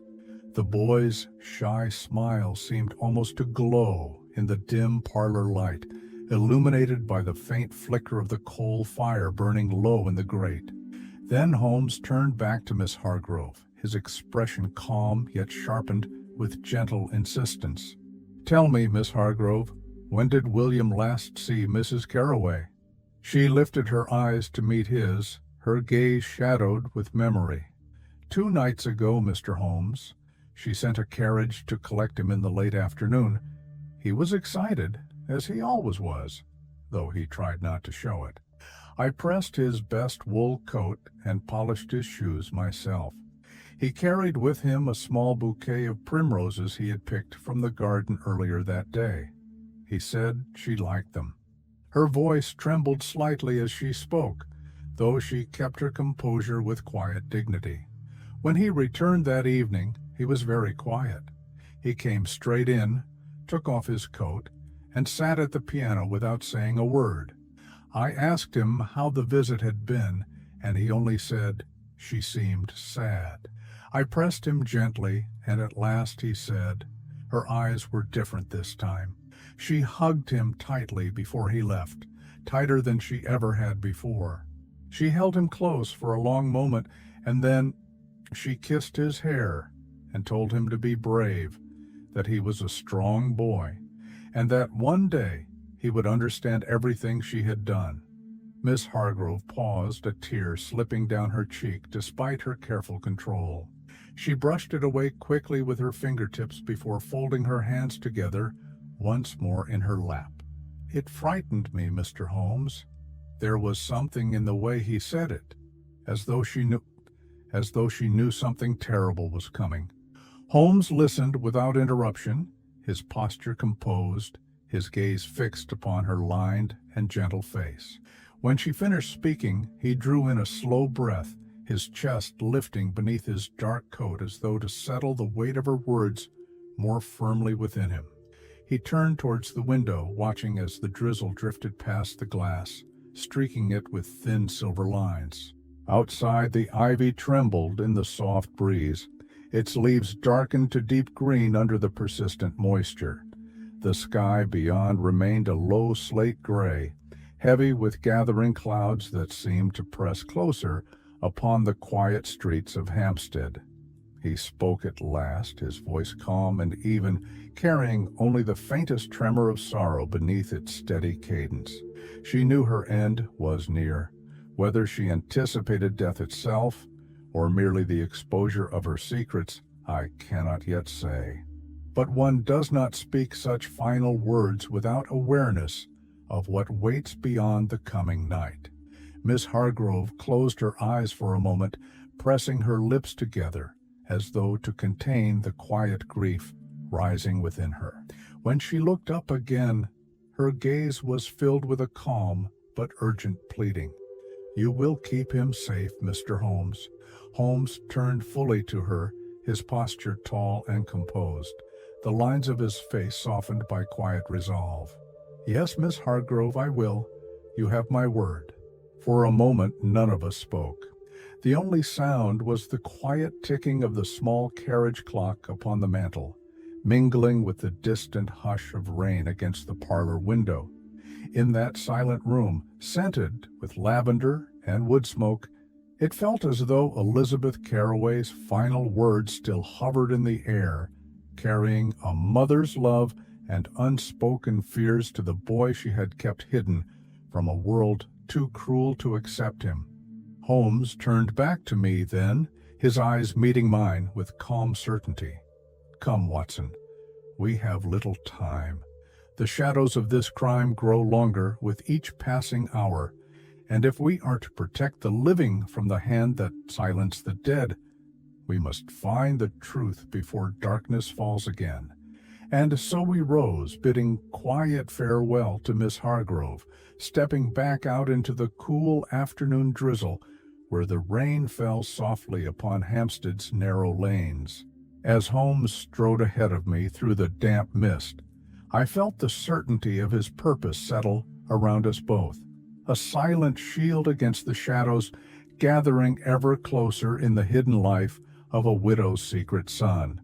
The boy's shy smile seemed almost to glow in the dim parlor light, illuminated by the faint flicker of the coal fire burning low in the grate. Then Holmes turned back to Miss Hargrove, his expression calm yet sharpened with gentle insistence. "Tell me, Miss Hargrove, when did William last see Mrs. Carroway?" She lifted her eyes to meet his, her gaze shadowed with memory. "2 nights ago, Mr. Holmes. She sent a carriage to collect him in the late afternoon. He was excited, as he always was, though he tried not to show it. I pressed his best wool coat and polished his shoes myself. He carried with him a small bouquet of primroses he had picked from the garden earlier that day. He said she liked them." Her voice trembled slightly as she spoke, though she kept her composure with quiet dignity. "When he returned that evening, he was very quiet. He came straight in, took off his coat, and sat at the piano without saying a word. I asked him how the visit had been, and he only said she seemed sad. I pressed him gently, and at last he said, her eyes were different this time. She hugged him tightly before he left, tighter than she ever had before. She held him close for a long moment, and then she kissed his hair and told him to be brave, that he was a strong boy, and that one day he would understand everything she had done. Miss Hargrove paused, a tear slipping down her cheek despite her careful control. She brushed it away quickly with her fingertips before folding her hands together once more in her lap. "It frightened me, Mr. Holmes." There was something in the way he said it, as though she knew something terrible was coming. Holmes listened without interruption, his posture composed, his gaze fixed upon her lined and gentle face. When she finished speaking, he drew in a slow breath, his chest lifting beneath his dark coat as though to settle the weight of her words more firmly within him. He turned towards the window, watching as the drizzle drifted past the glass, streaking it with thin silver lines. Outside, the ivy trembled in the soft breeze. Its leaves darkened to deep green under the persistent moisture. The sky beyond remained a low slate gray, heavy with gathering clouds that seemed to press closer upon the quiet streets of Hampstead. He spoke at last, his voice calm and even, carrying only the faintest tremor of sorrow beneath its steady cadence. She knew her end was near. Whether she anticipated death itself, or merely the exposure of her secrets, I cannot yet say. But one does not speak such final words without awareness of what waits beyond the coming night. Miss Hargrove closed her eyes for a moment, pressing her lips together, as though to contain the quiet grief rising within her. When she looked up again, her gaze was filled with a calm but urgent pleading. "You will keep him safe, Mr. Holmes." Holmes turned fully to her, his posture tall and composed, the lines of his face softened by quiet resolve. "Yes, Miss Hargrove, I will. You have my word." For a moment, none of us spoke. The only sound was the quiet ticking of the small carriage clock upon the mantel, mingling with the distant hush of rain against the parlor window. In that silent room, scented with lavender and wood smoke, it felt as though Elizabeth Carroway's final words still hovered in the air, carrying a mother's love and unspoken fears to the boy she had kept hidden from a world too cruel to accept him. Holmes turned back to me then, his eyes meeting mine with calm certainty. "Come, Watson, we have little time. The shadows of this crime grow longer with each passing hour, and if we are to protect the living from the hand that silenced the dead, we must find the truth before darkness falls again." And so we rose, bidding quiet farewell to Miss Hargrove, stepping back out into the cool afternoon drizzle where the rain fell softly upon Hampstead's narrow lanes. As Holmes strode ahead of me through the damp mist, I felt the certainty of his purpose settle around us both, a silent shield against the shadows gathering ever closer in the hidden life of a widow's secret son.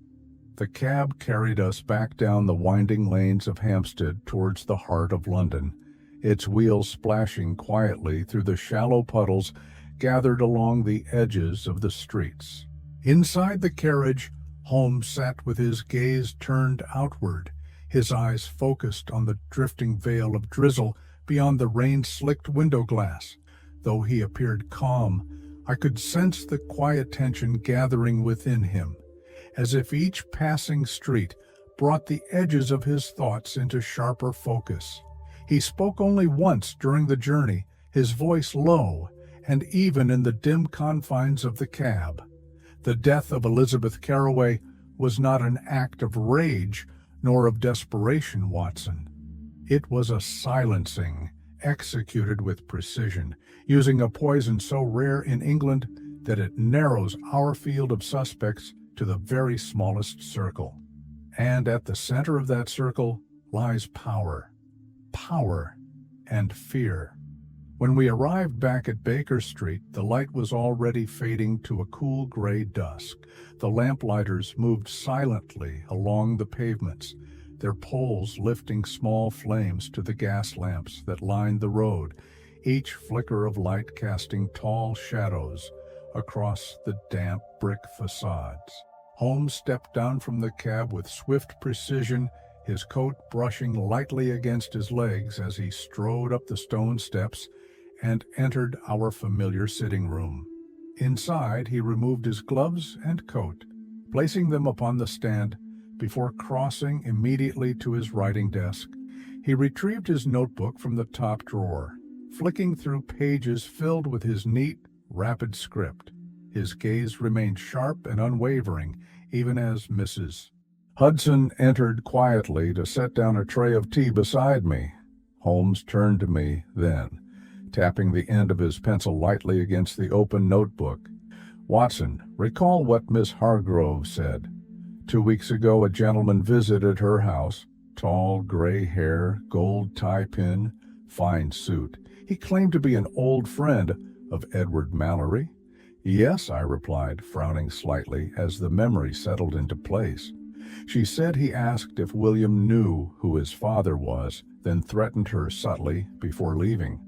The cab carried us back down the winding lanes of Hampstead towards the heart of London, its wheels splashing quietly through the shallow puddles gathered along the edges of the streets. Inside the carriage, Holmes sat with his gaze turned outward, his eyes focused on the drifting veil of drizzle beyond the rain-slicked window glass. Though he appeared calm, I could sense the quiet tension gathering within him, as if each passing street brought the edges of his thoughts into sharper focus. He spoke only once during the journey, his voice low, and even in the dim confines of the cab. The death of Elizabeth Carroway was not an act of rage nor of desperation, Watson. It was a silencing, executed with precision, using a poison so rare in England that it narrows our field of suspects to the very smallest circle. And at the center of that circle lies power and fear. When we arrived back at Baker Street, the light was already fading to a cool gray dusk. The lamplighters moved silently along the pavements, their poles lifting small flames to the gas lamps that lined the road, each flicker of light casting tall shadows across the damp brick facades. Holmes stepped down from the cab with swift precision, his coat brushing lightly against his legs as he strode up the stone steps and entered our familiar sitting room. Inside, he removed his gloves and coat, placing them upon the stand before crossing immediately to his writing desk. He retrieved his notebook from the top drawer, flicking through pages filled with his neat, rapid script. His gaze remained sharp and unwavering, even as Mrs. Hudson entered quietly to set down a tray of tea beside me. Holmes turned to me then, tapping the end of his pencil lightly against the open notebook. "Watson, recall what Miss Hargrove said. 2 weeks ago a gentleman visited her house. Tall, gray hair, gold tie pin, fine suit. He claimed to be an old friend of Edward Mallory." "Yes," I replied, frowning slightly as the memory settled into place. "She said he asked if William knew who his father was, then threatened her subtly before leaving."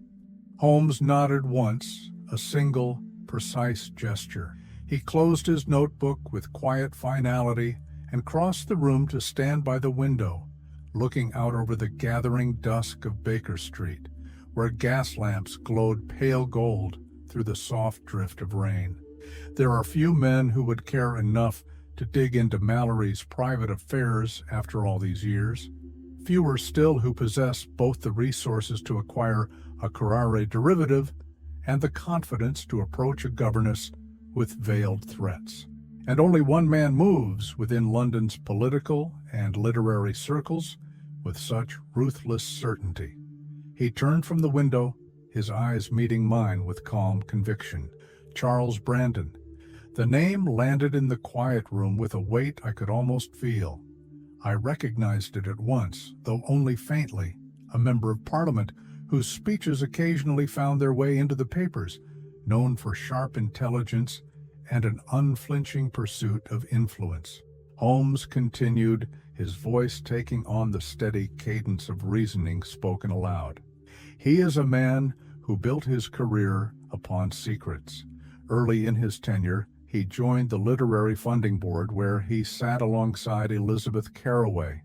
Holmes nodded once, a single, precise gesture. He closed his notebook with quiet finality and crossed the room to stand by the window, looking out over the gathering dusk of Baker Street, where gas lamps glowed pale gold through the soft drift of rain. There are few men who would care enough to dig into Mallory's private affairs after all these years. Fewer still who possess both the resources to acquire a curare derivative and the confidence to approach a governess with veiled threats. And only one man moves within London's political and literary circles with such ruthless certainty. He turned from the window, his eyes meeting mine with calm conviction. Charles Brandon. The name landed in the quiet room with a weight I could almost feel. I recognized it at once, though only faintly, a member of Parliament whose speeches occasionally found their way into the papers, known for sharp intelligence and an unflinching pursuit of influence. Holmes continued, his voice taking on the steady cadence of reasoning spoken aloud. "He is a man who built his career upon secrets. Early in his tenure, he joined the Literary Funding Board, where he sat alongside Elizabeth Carraway.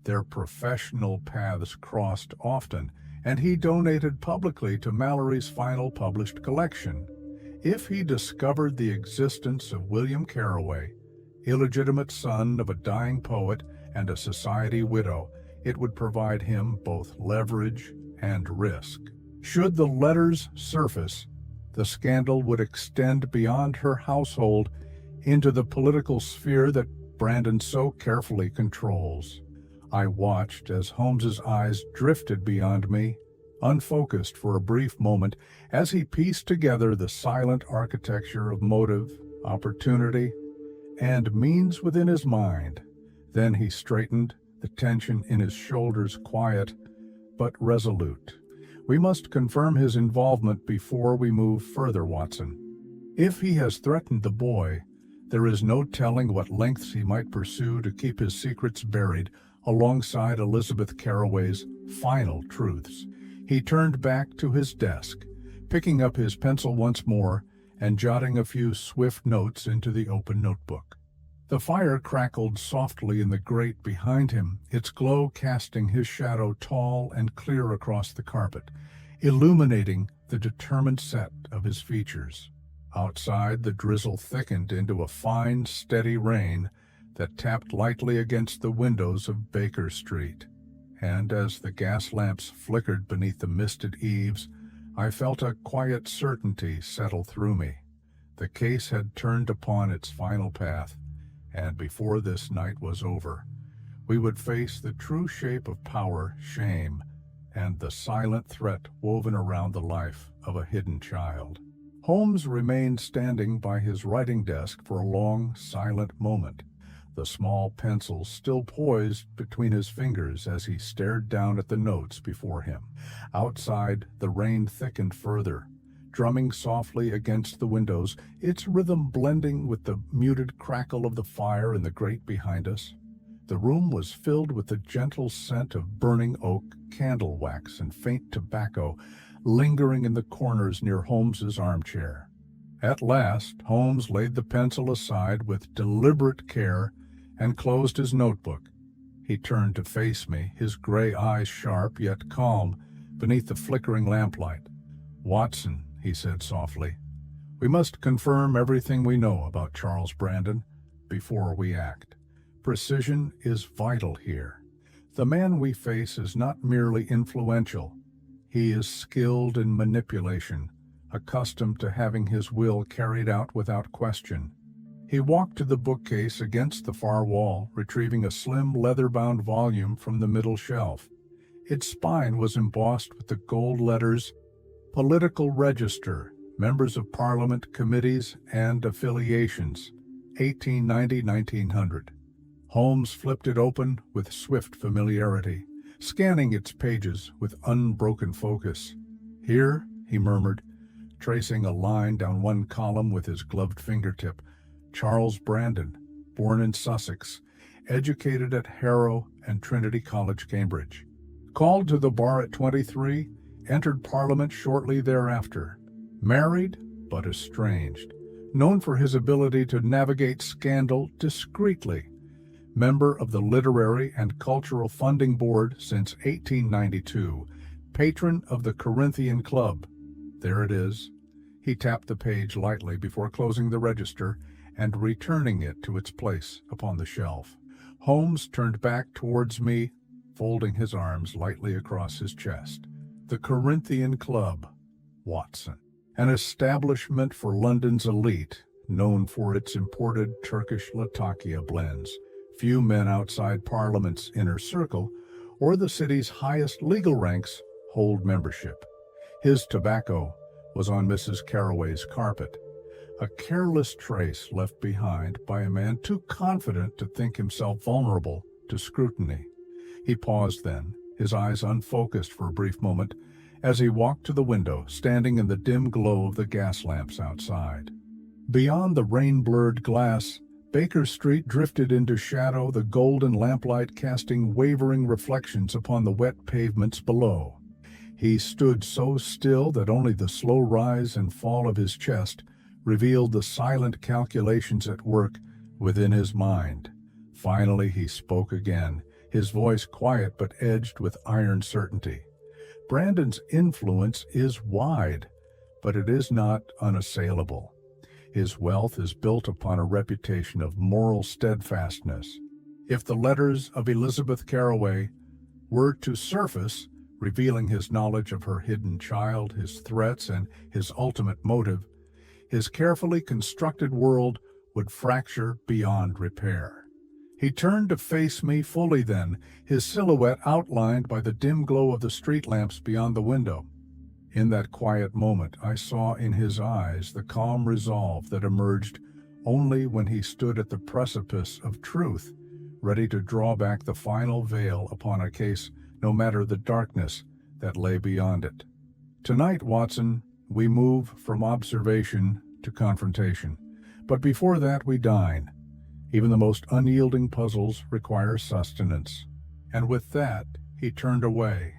Their professional paths crossed often, and he donated publicly to Mallory's final published collection. If he discovered the existence of William Carraway, illegitimate son of a dying poet and a society widow, it would provide him both leverage and risk. Should the letters surface, the scandal would extend beyond her household into the political sphere that Brandon so carefully controls. I watched as Holmes's eyes drifted beyond me, unfocused for a brief moment, as he pieced together the silent architecture of motive, opportunity, and means within his mind. Then he straightened, the tension in his shoulders quiet but resolute. "We must confirm his involvement before we move further, Watson. If he has threatened the boy, there is no telling what lengths he might pursue to keep his secrets buried alongside Elizabeth Carraway's final truths." He turned back to his desk, picking up his pencil once more and jotting a few swift notes into the open notebook. The fire crackled softly in the grate behind him, its glow casting his shadow tall and clear across the carpet, illuminating the determined set of his features. Outside, the drizzle thickened into a fine, steady rain that tapped lightly against the windows of Baker Street. And as the gas lamps flickered beneath the misted eaves, I felt a quiet certainty settle through me. The case had turned upon its final path, and before this night was over, we would face the true shape of power, shame, and the silent threat woven around the life of a hidden child. Holmes remained standing by his writing desk for a long, silent moment, the small pencil still poised between his fingers as he stared down at the notes before him. Outside, the rain thickened further, drumming softly against the windows, its rhythm blending with the muted crackle of the fire in the grate behind us. The room was filled with the gentle scent of burning oak, candle wax, and faint tobacco, lingering in the corners near Holmes's armchair. At last, Holmes laid the pencil aside with deliberate care and closed his notebook. He turned to face me, his gray eyes sharp yet calm beneath the flickering lamplight. "Watson," he said softly, "we must confirm everything we know about Charles Brandon before we act. Precision is vital here. The man we face is not merely influential. He is skilled in manipulation, accustomed to having his will carried out without question." He walked to the bookcase against the far wall, retrieving a slim leather-bound volume from the middle shelf. Its spine was embossed with the gold letters, "Political Register, Members of Parliament, Committees and Affiliations, 1890-1900. Holmes flipped it open with swift familiarity, scanning its pages with unbroken focus. "Here," he murmured, tracing a line down one column with his gloved fingertip, "Charles Brandon, born in Sussex, educated at Harrow and Trinity College, Cambridge. Called to the bar at 23, entered Parliament shortly thereafter. Married, but estranged. Known for his ability to navigate scandal discreetly. Member of the Literary and Cultural Funding Board since 1892. Patron of the Corinthian Club." There it is. He tapped the page lightly before closing the register and returning it to its place upon the shelf. Holmes turned back towards me, folding his arms lightly across his chest. "The Corinthian Club, Watson. An establishment for London's elite, known for its imported Turkish Latakia blends. Few men outside Parliament's inner circle or the city's highest legal ranks hold membership. His tobacco was on Mrs. Carroway's carpet, a careless trace left behind by a man too confident to think himself vulnerable to scrutiny." He paused then, his eyes unfocused for a brief moment, as he walked to the window, standing in the dim glow of the gas lamps outside. Beyond the rain-blurred glass, Baker Street drifted into shadow, the golden lamplight casting wavering reflections upon the wet pavements below. He stood so still that only the slow rise and fall of his chest revealed the silent calculations at work within his mind. Finally he spoke again, his voice quiet but edged with iron certainty. "Brandon's influence is wide, but it is not unassailable. His wealth is built upon a reputation of moral steadfastness. If the letters of Elizabeth Carroway were to surface, revealing his knowledge of her hidden child, his threats, and his ultimate motive, his carefully constructed world would fracture beyond repair." He turned to face me fully then, his silhouette outlined by the dim glow of the street lamps beyond the window. In that quiet moment, I saw in his eyes the calm resolve that emerged only when he stood at the precipice of truth, ready to draw back the final veil upon a case, no matter the darkness that lay beyond it. "Tonight, Watson, we move from observation to confrontation. But before that, we dine. Even the most unyielding puzzles require sustenance." And with that, he turned away,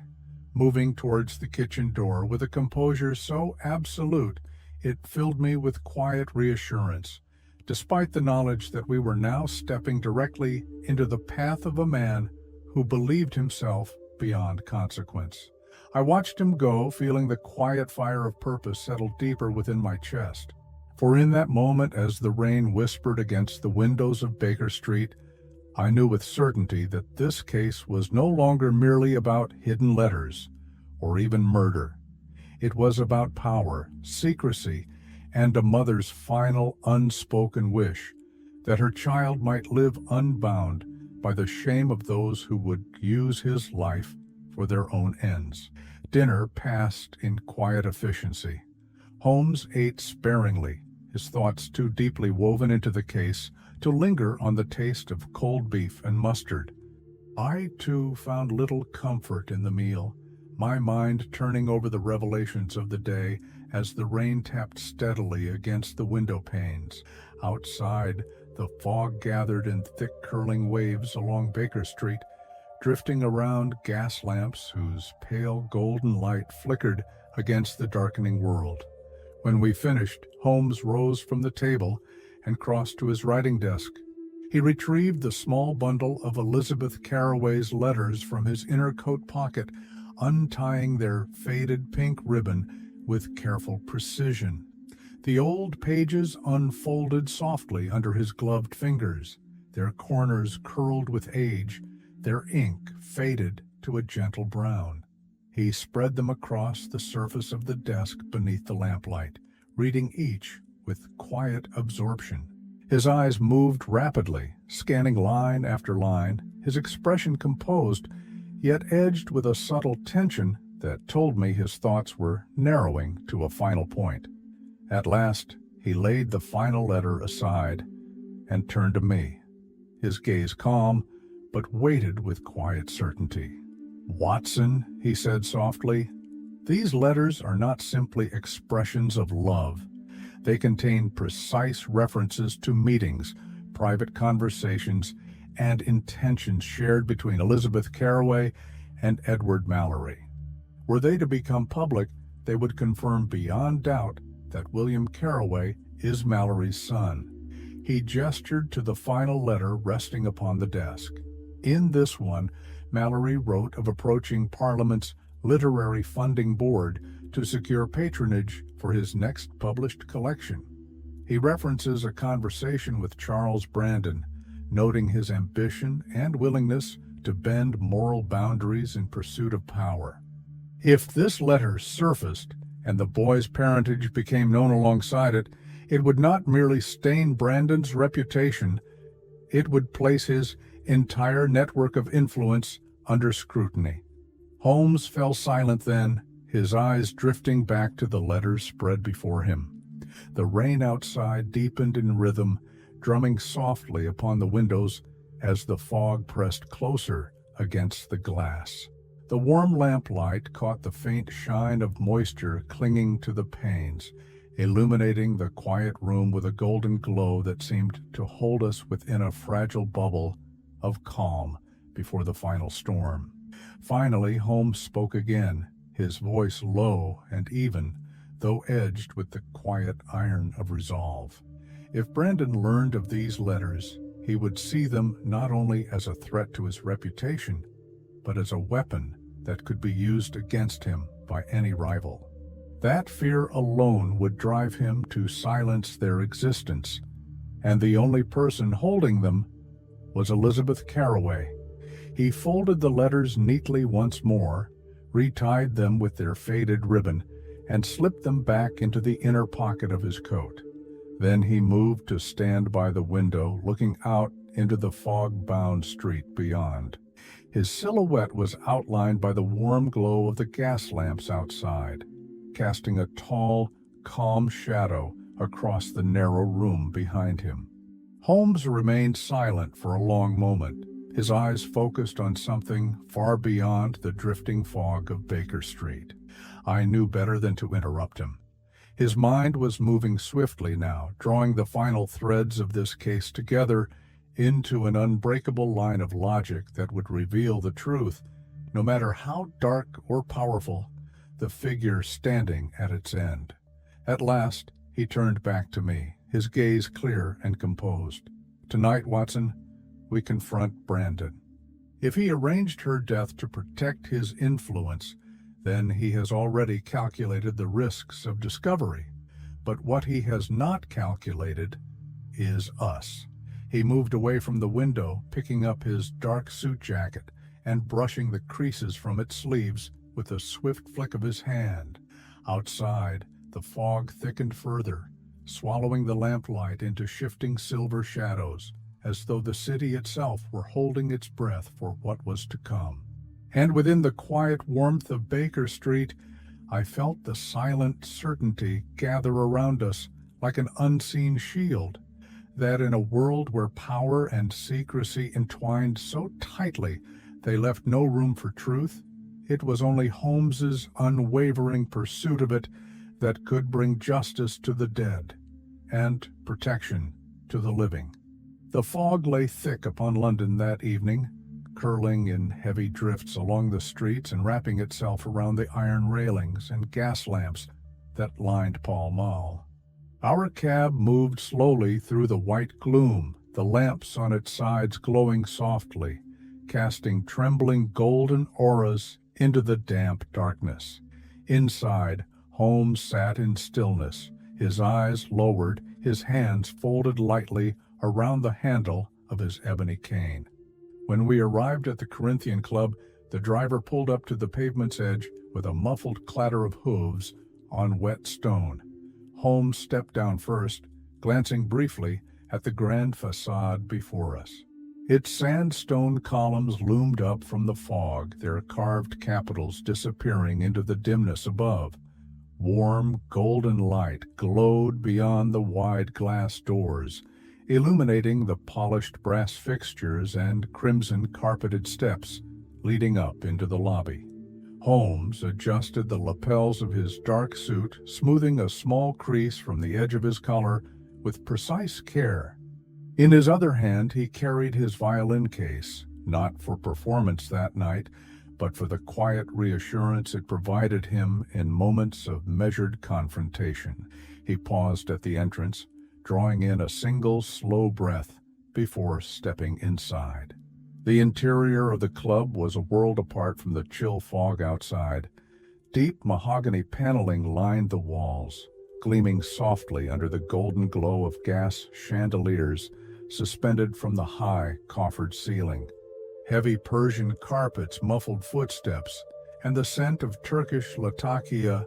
moving towards the kitchen door with a composure so absolute it filled me with quiet reassurance, despite the knowledge that we were now stepping directly into the path of a man who believed himself beyond consequence. I watched him go, feeling the quiet fire of purpose settle deeper within my chest. For in that moment, as the rain whispered against the windows of Baker Street, I knew with certainty that this case was no longer merely about hidden letters or even murder. It was about power, secrecy, and a mother's final unspoken wish that her child might live unbound by the shame of those who would use his life for their own ends. Dinner passed in quiet efficiency. Holmes ate sparingly, his thoughts too deeply woven into the case to linger on the taste of cold beef and mustard. I, too, found little comfort in the meal, my mind turning over the revelations of the day as the rain tapped steadily against the window panes. Outside, the fog gathered in thick curling waves along Baker Street, drifting around gas lamps whose pale golden light flickered against the darkening world. When we finished, Holmes rose from the table and crossed to his writing desk. He retrieved the small bundle of Elizabeth Carraway's letters from his inner coat pocket, untying their faded pink ribbon with careful precision. The old pages unfolded softly under his gloved fingers, their corners curled with age, their ink faded to a gentle brown. He spread them across the surface of the desk beneath the lamplight, reading each with quiet absorption. His eyes moved rapidly, scanning line after line, his expression composed, yet edged with a subtle tension that told me his thoughts were narrowing to a final point. At last, he laid the final letter aside and turned to me, his gaze calm, but weighted with quiet certainty. "Watson," he said softly, "these letters are not simply expressions of love. They contain precise references to meetings, private conversations, and intentions shared between Elizabeth Carraway and Edward Mallory. Were they to become public, they would confirm beyond doubt that William Carraway is Mallory's son." He gestured to the final letter resting upon the desk. In this one, Mallory wrote of approaching Parliament's Literary Funding Board to secure patronage for his next published collection. He references a conversation with Charles Brandon, noting his ambition and willingness to bend moral boundaries in pursuit of power. If this letter surfaced and the boy's parentage became known alongside it, it would not merely stain Brandon's reputation, it would place his entire network of influence under scrutiny. Holmes fell silent then, his eyes drifting back to the letters spread before him. The rain outside deepened in rhythm, drumming softly upon the windows as the fog pressed closer against the glass. The warm lamplight caught the faint shine of moisture clinging to the panes, illuminating the quiet room with a golden glow that seemed to hold us within a fragile bubble of calm before the final storm. Finally, Holmes spoke again, his voice low and even, though edged with the quiet iron of resolve. If Brandon learned of these letters, he would see them not only as a threat to his reputation, but as a weapon that could be used against him by any rival. That fear alone would drive him to silence their existence, and the only person holding them was Elizabeth Carraway. He folded the letters neatly once more, retied them with their faded ribbon, and slipped them back into the inner pocket of his coat. Then he moved to stand by the window, looking out into the fog-bound street beyond. His silhouette was outlined by the warm glow of the gas lamps outside, casting a tall, calm shadow across the narrow room behind him. Holmes remained silent for a long moment, his eyes focused on something far beyond the drifting fog of Baker Street. I knew better than to interrupt him. His mind was moving swiftly now, drawing the final threads of this case together into an unbreakable line of logic that would reveal the truth, no matter how dark or powerful the figure standing at its end. At last, he turned back to me, his gaze clear and composed. "Tonight, Watson, we confront Brandon. If he arranged her death to protect his influence, then he has already calculated the risks of discovery. But what he has not calculated is us." He moved away from the window, picking up his dark suit jacket and brushing the creases from its sleeves with a swift flick of his hand. Outside, the fog thickened further, swallowing the lamplight into shifting silver shadows, as though the city itself were holding its breath for what was to come. And within the quiet warmth of Baker Street, I felt the silent certainty gather around us like an unseen shield, that in a world where power and secrecy entwined so tightly they left no room for truth, it was only Holmes's unwavering pursuit of it that could bring justice to the dead and protection to the living. The fog lay thick upon London that evening, curling in heavy drifts along the streets and wrapping itself around the iron railings and gas lamps that lined Pall Mall. Our cab moved slowly through the white gloom, the lamps on its sides glowing softly, casting trembling golden auras into the damp darkness. Inside, Holmes sat in stillness, his eyes lowered, his hands folded lightly around the handle of his ebony cane. When we arrived at the Corinthian Club, the driver pulled up to the pavement's edge with a muffled clatter of hooves on wet stone. Holmes stepped down first, glancing briefly at the grand facade before us. Its sandstone columns loomed up from the fog, their carved capitals disappearing into the dimness above. Warm, golden light glowed beyond the wide glass doors, illuminating the polished brass fixtures and crimson-carpeted steps leading up into the lobby. Holmes adjusted the lapels of his dark suit, smoothing a small crease from the edge of his collar with precise care. In his other hand he carried his violin case, not for performance that night, but for the quiet reassurance it provided him in moments of measured confrontation. He paused at the entrance, drawing in a single slow breath before stepping inside. The interior of the club was a world apart from the chill fog outside. Deep mahogany paneling lined the walls, gleaming softly under the golden glow of gas chandeliers suspended from the high, coffered ceiling. Heavy Persian carpets muffled footsteps, and the scent of Turkish latakia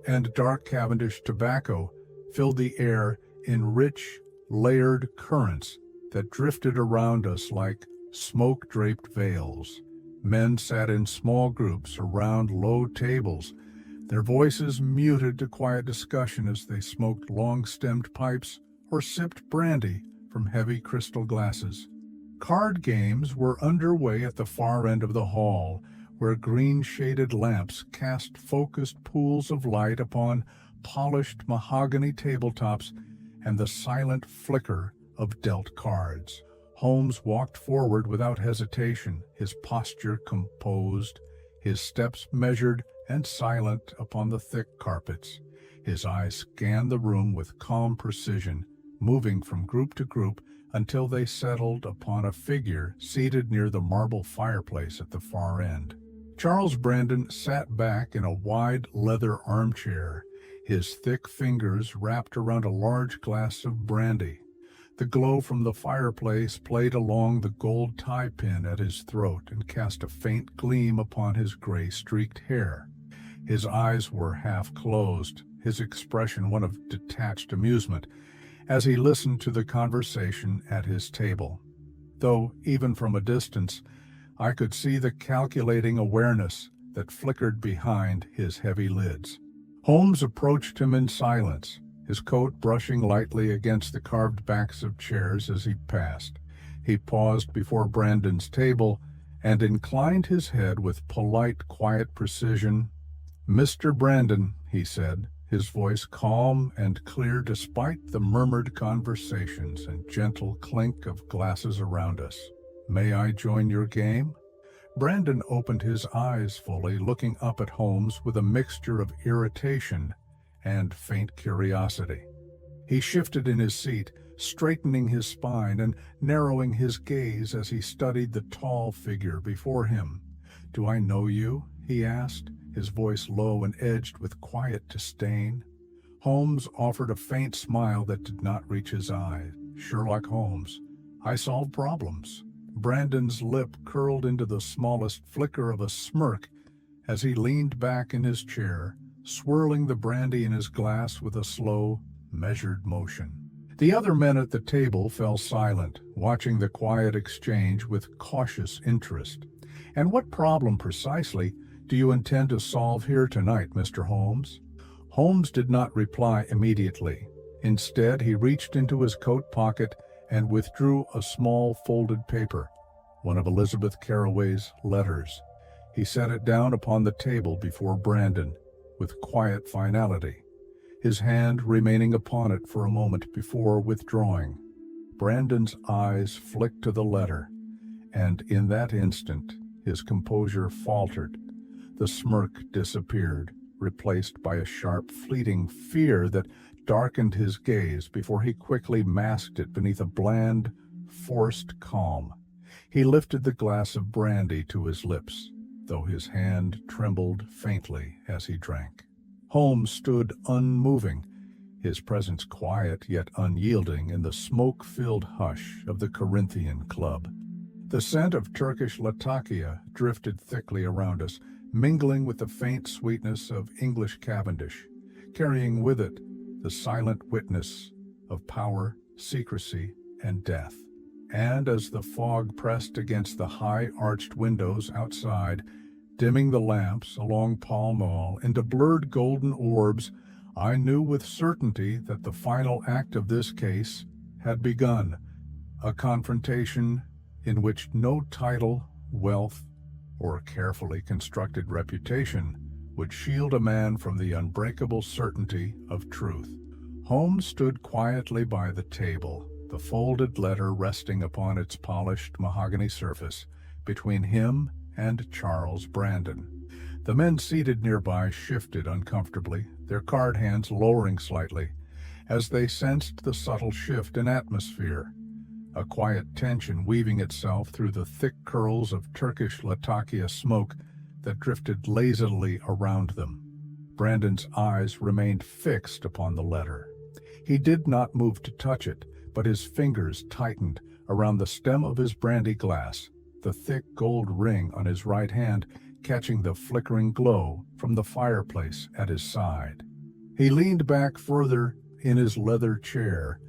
and dark Cavendish tobacco filled the air in rich, layered currents that drifted around us like smoke-draped veils. Men sat in small groups around low tables, their voices muted to quiet discussion as they smoked long-stemmed pipes or sipped brandy from heavy crystal glasses. Card games were underway at the far end of the hall, where green-shaded lamps cast focused pools of light upon polished mahogany tabletops and the silent flicker of dealt cards. Holmes walked forward without hesitation, his posture composed, his steps measured and silent upon the thick carpets. His eyes scanned the room with calm precision, moving from group to group until they settled upon a figure seated near the marble fireplace at the far end. Charles Brandon sat back in a wide leather armchair, his thick fingers wrapped around a large glass of brandy. The glow from the fireplace played along the gold tie pin at his throat and cast a faint gleam upon his gray-streaked hair. His eyes were half closed, his expression one of detached amusement, as he listened to the conversation at his table. Though, even from a distance, I could see the calculating awareness that flickered behind his heavy lids. Holmes approached him in silence, his coat brushing lightly against the carved backs of chairs as he passed. He paused before Brandon's table and inclined his head with polite, quiet precision. "Mr. Brandon," he said, his voice calm and clear despite the murmured conversations and gentle clink of glasses around us. "May I join your game?" Brandon opened his eyes fully, looking up at Holmes with a mixture of irritation and faint curiosity. He shifted in his seat, straightening his spine and narrowing his gaze as he studied the tall figure before him. "Do I know you?" he asked, his voice low and edged with quiet disdain. Holmes offered a faint smile that did not reach his eye. "Sherlock Holmes. I solve problems." Brandon's lip curled into the smallest flicker of a smirk as he leaned back in his chair, swirling the brandy in his glass with a slow, measured motion. The other men at the table fell silent, watching the quiet exchange with cautious interest. "And what problem precisely do you intend to solve here tonight, Mr. Holmes?" Holmes did not reply immediately. Instead, he reached into his coat pocket and withdrew a small folded paper, one of Elizabeth Carroway's letters. He set it down upon the table before Brandon with quiet finality, his hand remaining upon it for a moment before withdrawing. Brandon's eyes flicked to the letter, and in that instant his composure faltered. The smirk disappeared, replaced by a sharp, fleeting fear that darkened his gaze before he quickly masked it beneath a bland, forced calm. He lifted the glass of brandy to his lips, though his hand trembled faintly as he drank. Holmes stood unmoving, his presence quiet yet unyielding in the smoke-filled hush of the Corinthian Club. The scent of Turkish Latakia drifted thickly around us, mingling with the faint sweetness of English Cavendish, carrying with it the silent witness of power, secrecy, and death. And as the fog pressed against the high-arched windows outside, dimming the lamps along Pall Mall into blurred golden orbs, I knew with certainty that the final act of this case had begun, a confrontation in which no title, wealth, or carefully constructed reputation would shield a man from the unbreakable certainty of truth. Holmes stood quietly by the table, the folded letter resting upon its polished mahogany surface between him and Charles Brandon. The men seated nearby shifted uncomfortably, their card hands lowering slightly, as they sensed the subtle shift in atmosphere, a quiet tension weaving itself through the thick curls of Turkish Latakia smoke that drifted lazily around them. Brandon's eyes remained fixed upon the letter. He did not move to touch it, but his fingers tightened around the stem of his brandy glass, the thick gold ring on his right hand catching the flickering glow from the fireplace at his side. He leaned back further in his leather chair,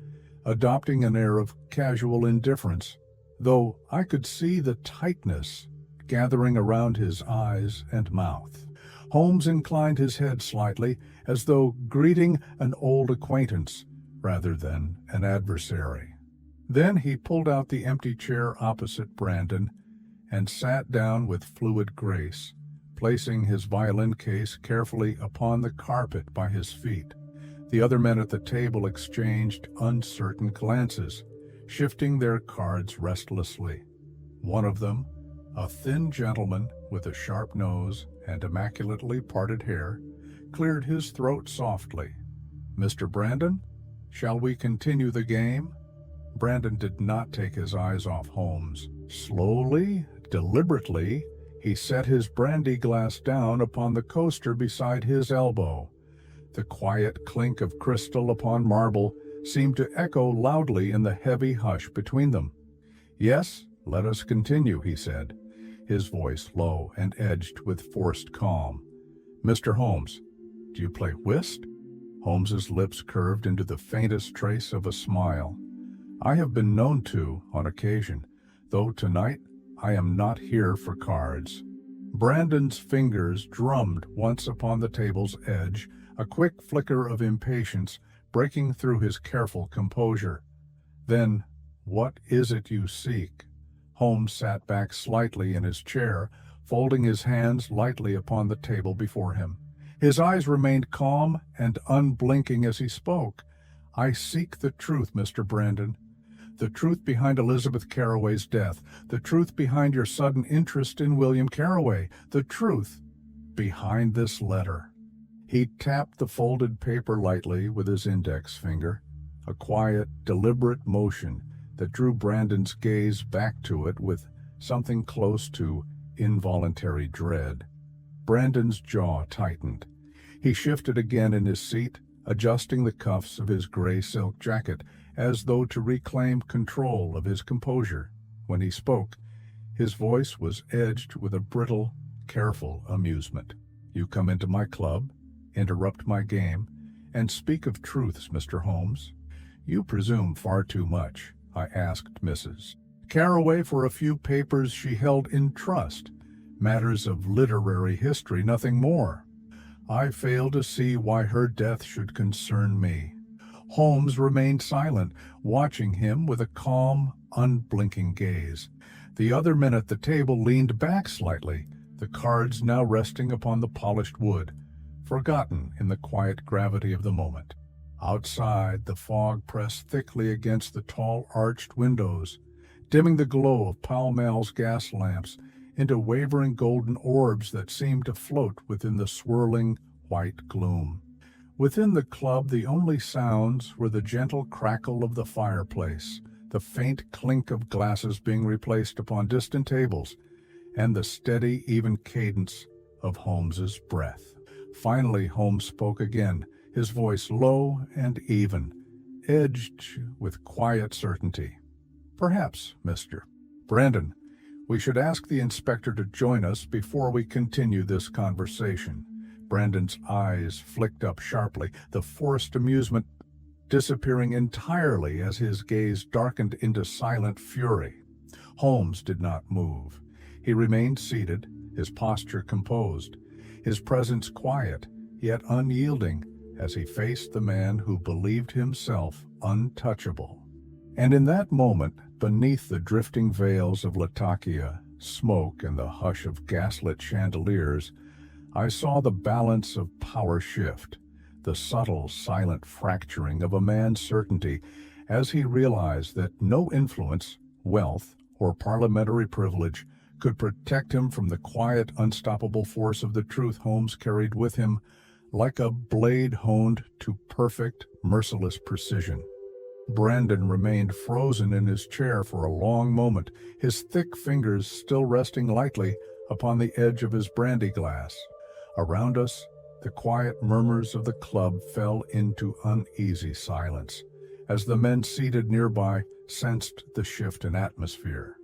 adopting an air of casual indifference, though I could see the tightness gathering around his eyes and mouth. Holmes inclined his head slightly, as though greeting an old acquaintance rather than an adversary. Then he pulled out the empty chair opposite Brandon and sat down with fluid grace, placing his violin case carefully upon the carpet by his feet. The other men at the table exchanged uncertain glances, shifting their cards restlessly. One of them, a thin gentleman with a sharp nose and immaculately parted hair, cleared his throat softly. "Mr. Brandon, shall we continue the game?" Brandon did not take his eyes off Holmes. Slowly, deliberately, he set his brandy glass down upon the coaster beside his elbow. The quiet clink of crystal upon marble seemed to echo loudly in the heavy hush between them. "Yes, let us continue," he said, his voice low and edged with forced calm. "Mr. Holmes, do you play whist?" Holmes's lips curved into the faintest trace of a smile. "I have been known to, on occasion, though tonight I am not here for cards." Brandon's fingers drummed once upon the table's edge, a quick flicker of impatience breaking through his careful composure. Then, "What is it you seek?" Holmes sat back slightly in his chair, folding his hands lightly upon the table before him. His eyes remained calm and unblinking as he spoke. "I seek the truth, Mr. Brandon. The truth behind Elizabeth Carroway's death. The truth behind your sudden interest in William Carroway. The truth behind this letter." He tapped the folded paper lightly with his index finger, a quiet, deliberate motion that drew Brandon's gaze back to it with something close to involuntary dread. Brandon's jaw tightened. He shifted again in his seat, adjusting the cuffs of his gray silk jacket as though to reclaim control of his composure. When he spoke, his voice was edged with a brittle, careful amusement. "You come into my club, interrupt my game, and speak of truths, Mr. Holmes. You presume far too much," I asked Mrs. Carroway for a few papers she held in trust, matters of literary history, nothing more. I fail to see why her death should concern me. Holmes remained silent, watching him with a calm, unblinking gaze. The other men at the table leaned back slightly, the cards now resting upon the polished wood, forgotten in the quiet gravity of the moment. Outside, the fog pressed thickly against the tall arched windows, dimming the glow of Pall Mall's gas lamps into wavering golden orbs that seemed to float within the swirling white gloom. Within the club, the only sounds were the gentle crackle of the fireplace, the faint clink of glasses being replaced upon distant tables, and the steady, even cadence of Holmes's breath. Finally, Holmes spoke again, his voice low and even, edged with quiet certainty. "Perhaps, Mr. Brandon, we should ask the inspector to join us before we continue this conversation." Brandon's eyes flicked up sharply, the forced amusement disappearing entirely as his gaze darkened into silent fury. Holmes did not move. He remained seated, his posture composed, his presence quiet, yet unyielding, as he faced the man who believed himself untouchable. And in that moment, beneath the drifting veils of Latakia, smoke, and the hush of gaslit chandeliers, I saw the balance of power shift, the subtle, silent fracturing of a man's certainty as he realized that no influence, wealth, or parliamentary privilege could protect him from the quiet, unstoppable force of the truth Holmes carried with him like a blade honed to perfect, merciless precision. Brandon remained frozen in his chair for a long moment, his thick fingers still resting lightly upon the edge of his brandy glass. Around us, the quiet murmurs of the club fell into uneasy silence, as the men seated nearby sensed the shift in atmosphere.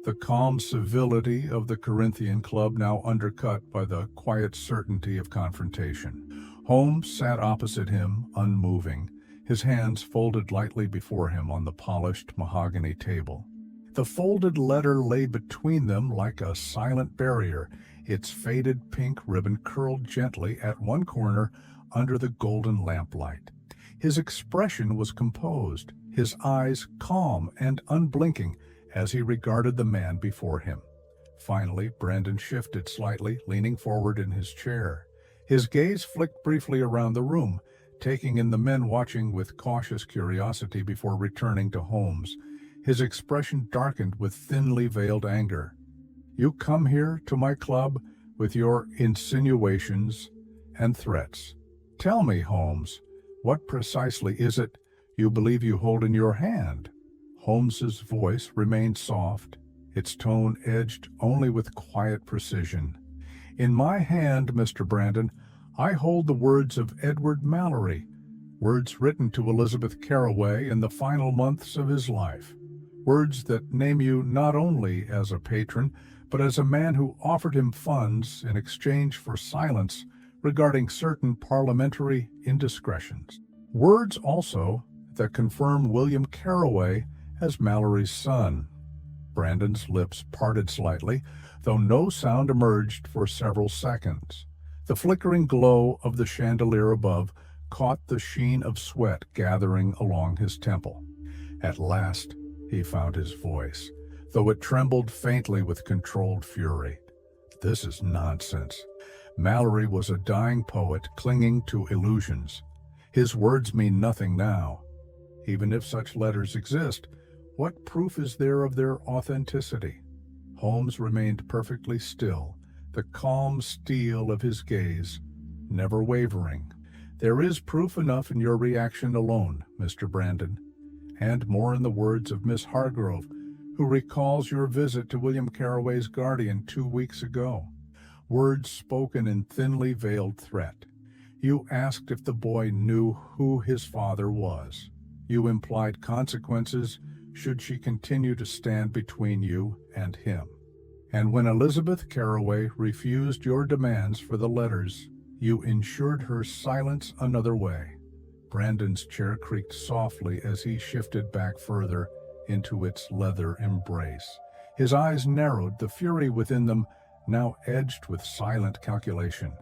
The calm civility of the Corinthian club now undercut by the quiet certainty of confrontation. Holmes sat opposite him, unmoving, his hands folded lightly before him on the polished mahogany table. The folded letter lay between them like a silent barrier, its faded pink ribbon curled gently at one corner under the golden lamplight. His expression was composed, his eyes calm and unblinking as he regarded the man before him. Finally, Brandon shifted slightly, leaning forward in his chair. His gaze flicked briefly around the room, taking in the men watching with cautious curiosity before returning to Holmes. His expression darkened with thinly veiled anger. "You come here to my club with your insinuations and threats. Tell me, Holmes, what precisely is it you believe you hold in your hand?" Holmes's voice remained soft, its tone edged only with quiet precision. "In my hand, Mr. Brandon, I hold the words of Edward Mallory, words written to Elizabeth Carroway in the final months of his life, words that name you not only as a patron, but as a man who offered him funds in exchange for silence regarding certain parliamentary indiscretions. Words also that confirm William Carroway as Mallory's son." Brandon's lips parted slightly, though no sound emerged for several seconds. The flickering glow of the chandelier above caught the sheen of sweat gathering along his temple. At last, he found his voice, though it trembled faintly with controlled fury. "This is nonsense. Mallory was a dying poet clinging to illusions. His words mean nothing now. Even if such letters exist, what proof is there of their authenticity?" Holmes remained perfectly still, the calm steel of his gaze never wavering. "There is proof enough in your reaction alone, Mr. Brandon, and more in the words of Miss Hargrove, who recalls your visit to William Carroway's guardian 2 weeks ago. Words spoken in thinly veiled threat. You asked if the boy knew who his father was. You implied consequences should she continue to stand between you and him. And when Elizabeth Carroway refused your demands for the letters, you ensured her silence another way." Brandon's chair creaked softly as he shifted back further into its leather embrace. His eyes narrowed, the fury within them now edged with silent calculation.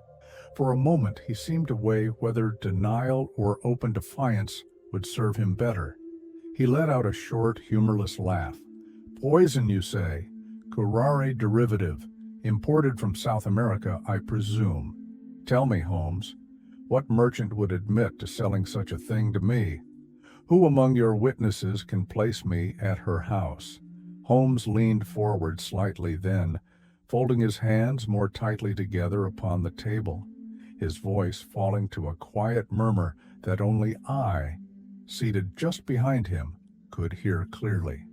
For a moment he seemed to weigh whether denial or open defiance would serve him better. He let out a short, humorless laugh. "Poison, you say? Curare derivative, imported from South America, I presume. Tell me, Holmes, what merchant would admit to selling such a thing to me? Who among your witnesses can place me at her house?" Holmes leaned forward slightly then, folding his hands more tightly together upon the table. his voice falling to a quiet murmur that only I, seated just behind him, could hear clearly.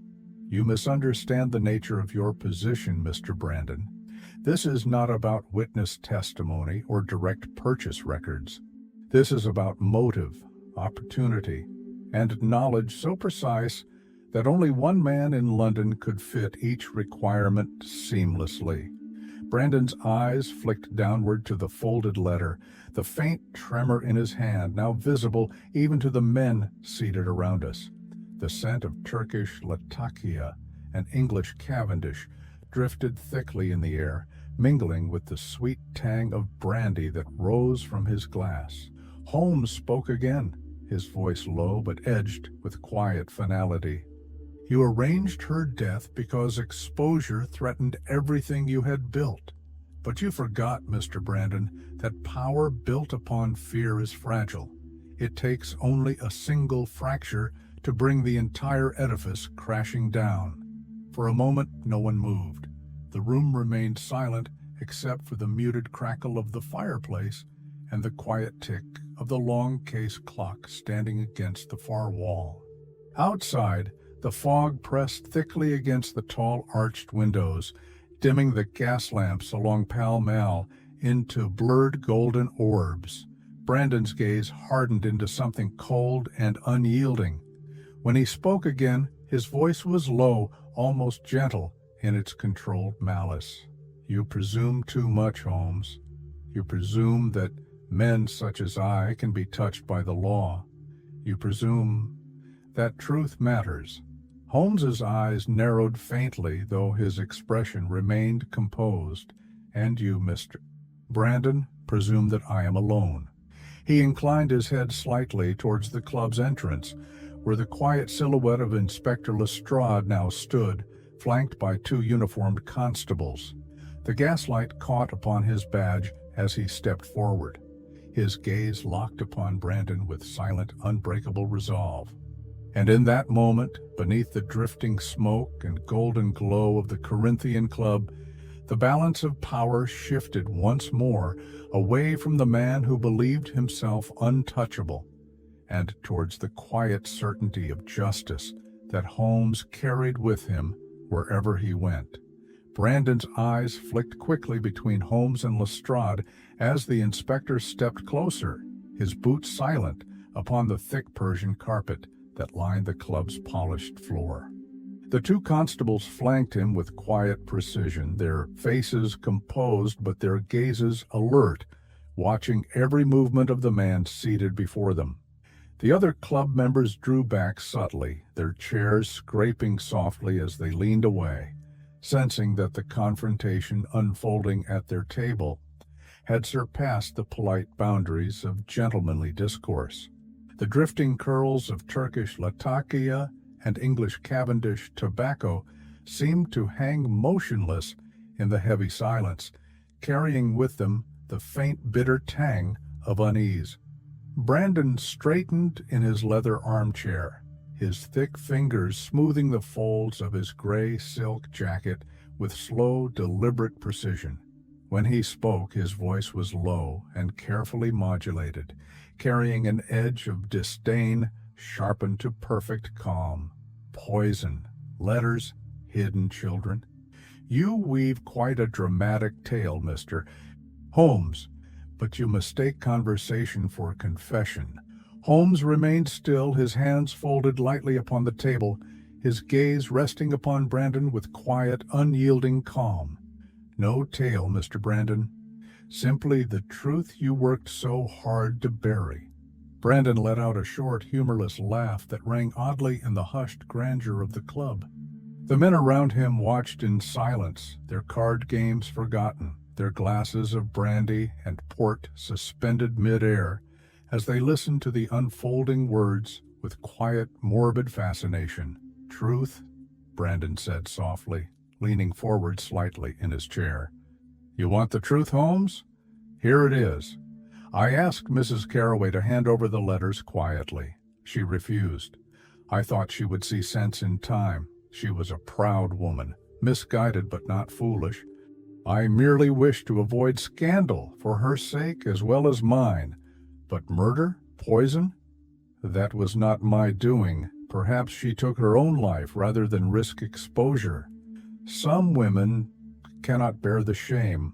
"You misunderstand the nature of your position, Mr. Brandon. This is not about witness testimony or direct purchase records. This is about motive, opportunity, and knowledge so precise that only one man in London could fit each requirement seamlessly." Brandon's eyes flicked downward to the folded letter, the faint tremor in his hand now visible even to the men seated around us. The scent of Turkish Latakia and English Cavendish drifted thickly in the air, mingling with the sweet tang of brandy that rose from his glass. Holmes spoke again, his voice low but edged with quiet finality. "You arranged her death because exposure threatened everything you had built. But you forgot, Mr. Brandon, that power built upon fear is fragile. It takes only a single fracture to bring the entire edifice crashing down." For a moment, no one moved. The room remained silent except for the muted crackle of the fireplace and the quiet tick of the long case clock standing against the far wall. Outside, the fog pressed thickly against the tall arched windows, dimming the gas lamps along Pall Mall into blurred golden orbs. Brandon's gaze hardened into something cold and unyielding. When he spoke again, his voice was low, almost gentle in its controlled malice. "You presume too much, Holmes. You presume that men such as I can be touched by the law. You presume that truth matters." Holmes's eyes narrowed faintly, though his expression remained composed. "And you, Mr. Brandon, presume that I am alone." He inclined his head slightly towards the club's entrance, where the quiet silhouette of Inspector Lestrade now stood, flanked by two uniformed constables. The gaslight caught upon his badge as he stepped forward. His gaze locked upon Brandon with silent, unbreakable resolve. And in that moment, beneath the drifting smoke and golden glow of the Corinthian Club, the balance of power shifted once more away from the man who believed himself untouchable, and towards the quiet certainty of justice that Holmes carried with him wherever he went. Brandon's eyes flicked quickly between Holmes and Lestrade as the inspector stepped closer, his boots silent upon the thick Persian carpet that lined the club's polished floor. The two constables flanked him with quiet precision, their faces composed but their gazes alert, watching every movement of the man seated before them. The other club members drew back subtly, their chairs scraping softly as they leaned away, sensing that the confrontation unfolding at their table had surpassed the polite boundaries of gentlemanly discourse. The drifting curls of Turkish Latakia and English Cavendish tobacco seemed to hang motionless in the heavy silence, carrying with them the faint bitter tang of unease. Brandon straightened in his leather armchair, his thick fingers smoothing the folds of his gray silk jacket with slow, deliberate precision. When he spoke, his voice was low and carefully modulated, carrying an edge of disdain sharpened to perfect calm. "Poison, letters, hidden children. You weave quite a dramatic tale, Mr. Holmes, but you mistake conversation for confession." Holmes remained still, his hands folded lightly upon the table, his gaze resting upon Brandon with quiet, unyielding calm. "No tale, Mr. Brandon. Simply the truth you worked so hard to bury." Brandon let out a short, humorless laugh that rang oddly in the hushed grandeur of the club. The men around him watched in silence, their card games forgotten, their glasses of brandy and port suspended mid-air, as they listened to the unfolding words with quiet, morbid fascination. "Truth," Brandon said softly, leaning forward slightly in his chair. "You want the truth, Holmes? Here it is. I asked Mrs. Carroway to hand over the letters quietly. She refused. I thought she would see sense in time. She was a proud woman, misguided but not foolish. I merely wish to avoid scandal for her sake as well as mine. But murder? Poison? That was not my doing. Perhaps she took her own life rather than risk exposure. Some women cannot bear the shame.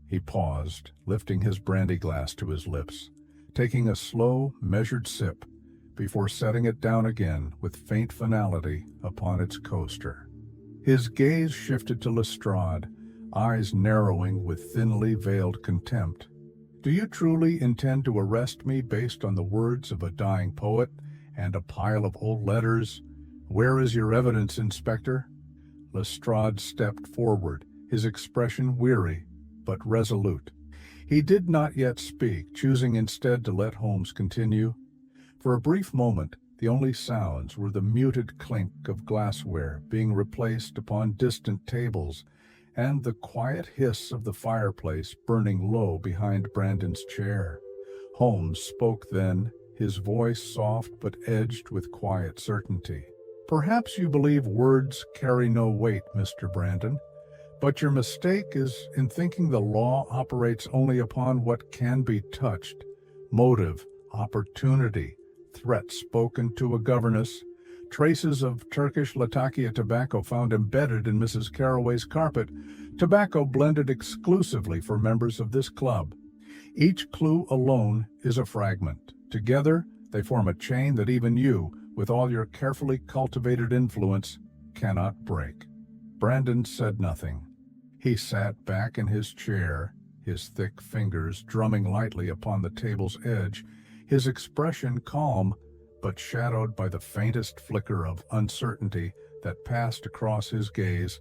He paused, lifting his brandy glass to his lips, taking a slow, measured sip before setting it down again with faint finality upon its coaster. His gaze shifted to Lestrade, eyes narrowing with thinly veiled contempt. Do you truly intend to arrest me based on the words of a dying poet and a pile of old letters? Where is your evidence, Inspector? Lestrade stepped forward, his expression weary but resolute. He did not yet speak, choosing instead to let Holmes continue. For a brief moment, the only sounds were the muted clink of glassware being replaced upon distant tables and the quiet hiss of the fireplace burning low behind Brandon's chair. Holmes spoke then, his voice soft but edged with quiet certainty. Perhaps you believe words carry no weight, Mr. Brandon, but your mistake is in thinking the law operates only upon what can be touched. Motive, opportunity, threat spoken to a governess, traces of Turkish Latakia tobacco found embedded in Mrs. Carroway's carpet, tobacco blended exclusively for members of this club. Each clue alone is a fragment. Together, they form a chain that even you, with all your carefully cultivated influence, cannot break. Brandon said nothing. He sat back in his chair, his thick fingers drumming lightly upon the table's edge, his expression calm but shadowed by the faintest flicker of uncertainty that passed across his gaze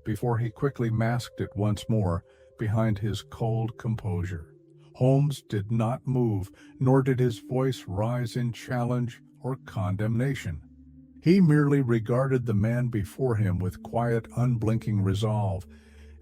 before he quickly masked it once more behind his cold composure. Holmes did not move, nor did his voice rise in challenge or condemnation. He merely regarded the man before him with quiet, unblinking resolve,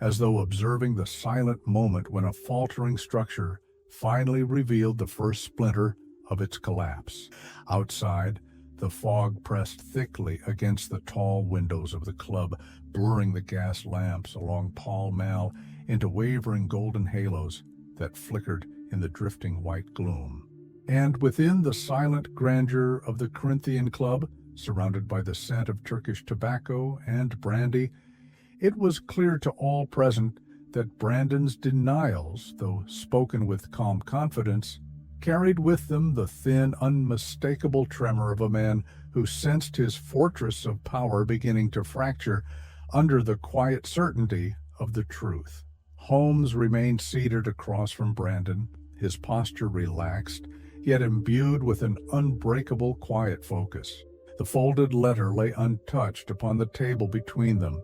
as though observing the silent moment when a faltering structure finally revealed the first splinter of its collapse. Outside, the fog pressed thickly against the tall windows of the club, blurring the gas lamps along Pall Mall into wavering golden halos that flickered in the drifting white gloom. And within the silent grandeur of the Corinthian Club, surrounded by the scent of Turkish tobacco and brandy, it was clear to all present that Brandon's denials, though spoken with calm confidence, carried with them the thin, unmistakable tremor of a man who sensed his fortress of power beginning to fracture under the quiet certainty of the truth. Holmes remained seated across from Brandon, his posture relaxed, yet imbued with an unbreakable quiet focus. The folded letter lay untouched upon the table between them,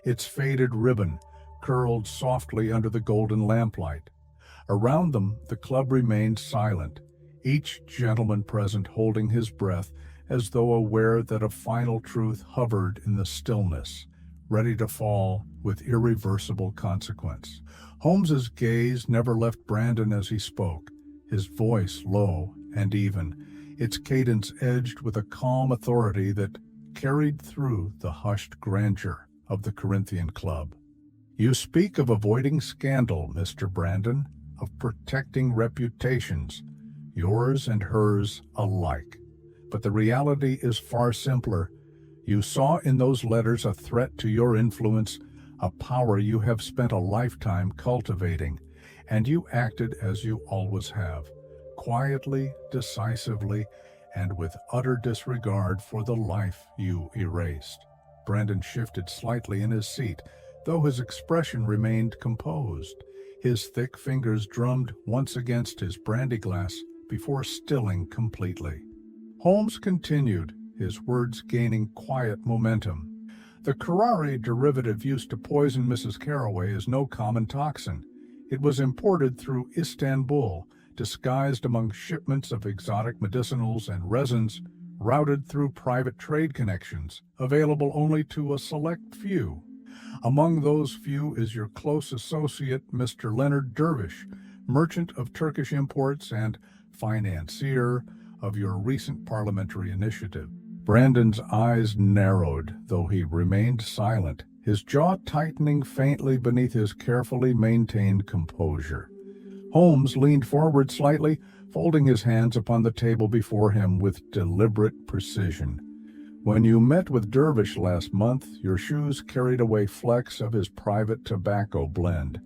its faded ribbon curled softly under the golden lamplight. Around them, the club remained silent, each gentleman present holding his breath as though aware that a final truth hovered in the stillness, ready to fall with irreversible consequence. Holmes's gaze never left Brandon as he spoke, his voice low and even, its cadence edged with a calm authority that carried through the hushed grandeur of the Corinthian Club. You speak of avoiding scandal, Mr. Brandon, of protecting reputations, yours and hers alike. But the reality is far simpler. You saw in those letters a threat to your influence, a power you have spent a lifetime cultivating, and you acted as you always have, quietly, decisively, and with utter disregard for the life you erased. Brandon shifted slightly in his seat, though his expression remained composed. His thick fingers drummed once against his brandy glass before stilling completely. Holmes continued, his words gaining quiet momentum. The curare derivative used to poison Mrs. Carroway is no common toxin. It was imported through Istanbul, disguised among shipments of exotic medicinals and resins, routed through private trade connections, available only to a select few. Among those few is your close associate, Mr. Leonard Dervish, merchant of Turkish imports and financier of your recent parliamentary initiative. Brandon's eyes narrowed, though he remained silent, his jaw tightening faintly beneath his carefully maintained composure. Holmes leaned forward slightly, folding his hands upon the table before him with deliberate precision. When you met with Dervish last month, your shoes carried away flecks of his private tobacco blend,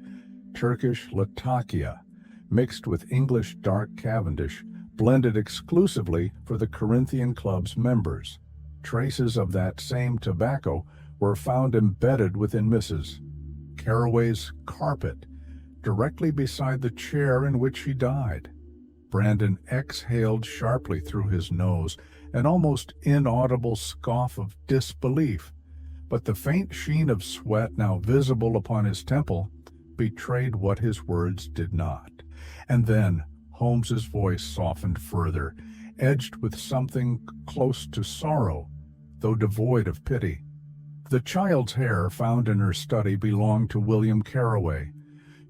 Turkish Latakia, mixed with English dark Cavendish, blended exclusively for the Corinthian Club's members. Traces of that same tobacco were found embedded within Mrs. Carroway's carpet, directly beside the chair in which she died. Brandon exhaled sharply through his nose, an almost inaudible scoff of disbelief, but the faint sheen of sweat now visible upon his temple betrayed what his words did not. And then Holmes's voice softened further, edged with something close to sorrow, though devoid of pity. The child's hair found in her study belonged to William Carroway.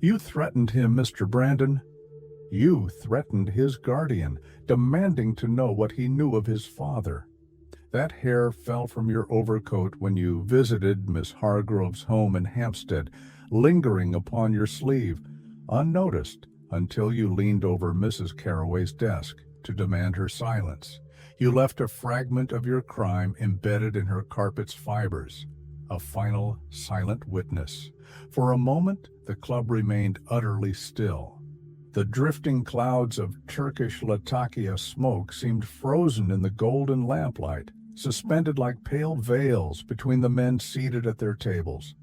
You threatened him, Mr. Brandon. You threatened his guardian, demanding to know what he knew of his father. That hair fell from your overcoat when you visited Miss Hargrove's home in Hampstead, lingering upon your sleeve, unnoticed, until you leaned over Mrs. Carroway's desk to demand her silence. You left a fragment of your crime embedded in her carpet's fibers, a final silent witness. For a moment, the club remained utterly still. The drifting clouds of Turkish Latakia smoke seemed frozen in the golden lamplight, suspended like pale veils between the men seated at their tables.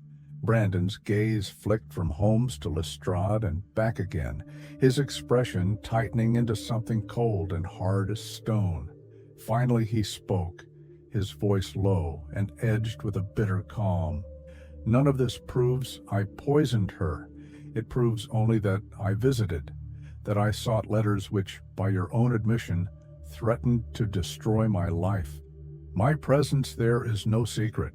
Brandon's gaze flicked from Holmes to Lestrade and back again, his expression tightening into something cold and hard as stone. Finally he spoke, his voice low and edged with a bitter calm. None of this proves I poisoned her. It proves only that I visited, that I sought letters which, by your own admission, threatened to destroy my life. My presence there is no secret,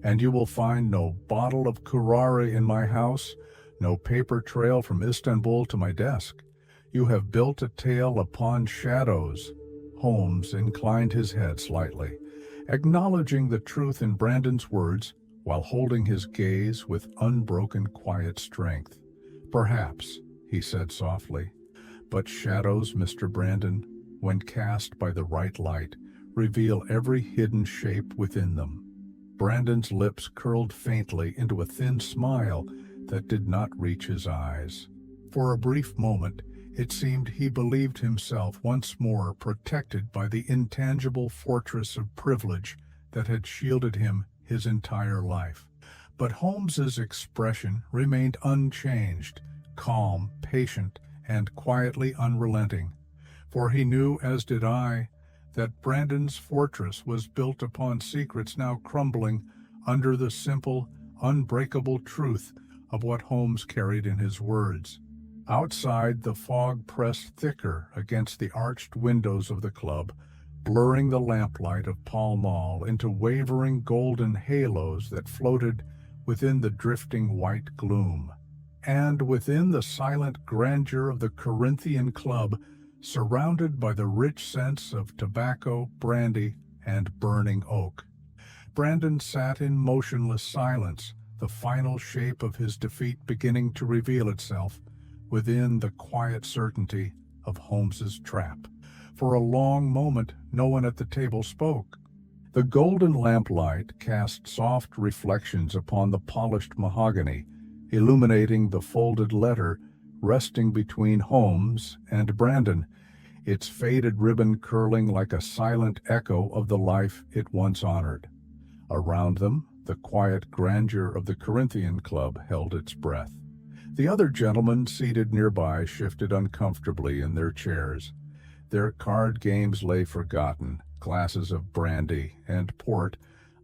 and you will find no bottle of curare in my house, no paper trail from Istanbul to my desk. You have built a tale upon shadows. Holmes inclined his head slightly, acknowledging the truth in Brandon's words while holding his gaze with unbroken quiet strength. Perhaps, he said softly, but shadows, Mr. Brandon, when cast by the right light, reveal every hidden shape within them. Brandon's lips curled faintly into a thin smile that did not reach his eyes. For a brief moment, it seemed he believed himself once more protected by the intangible fortress of privilege that had shielded him his entire life. But Holmes's expression remained unchanged, calm, patient, and quietly unrelenting. For he knew, as did I, that Brandon's fortress was built upon secrets now crumbling under the simple, unbreakable truth of what Holmes carried in his words. Outside, the fog pressed thicker against the arched windows of the club, blurring the lamplight of Pall Mall into wavering golden halos that floated within the drifting white gloom. And within the silent grandeur of the Corinthian Club, surrounded by the rich scents of tobacco, brandy, and burning oak, Brandon sat in motionless silence, the final shape of his defeat beginning to reveal itself within the quiet certainty of Holmes's trap. For a long moment, no one at the table spoke. The golden lamplight cast soft reflections upon the polished mahogany, illuminating the folded letter resting between Holmes and Brandon, its faded ribbon curling like a silent echo of the life it once honored. Around them, the quiet grandeur of the Corinthian Club held its breath. The other gentlemen seated nearby shifted uncomfortably in their chairs. Their card games lay forgotten, glasses of brandy and port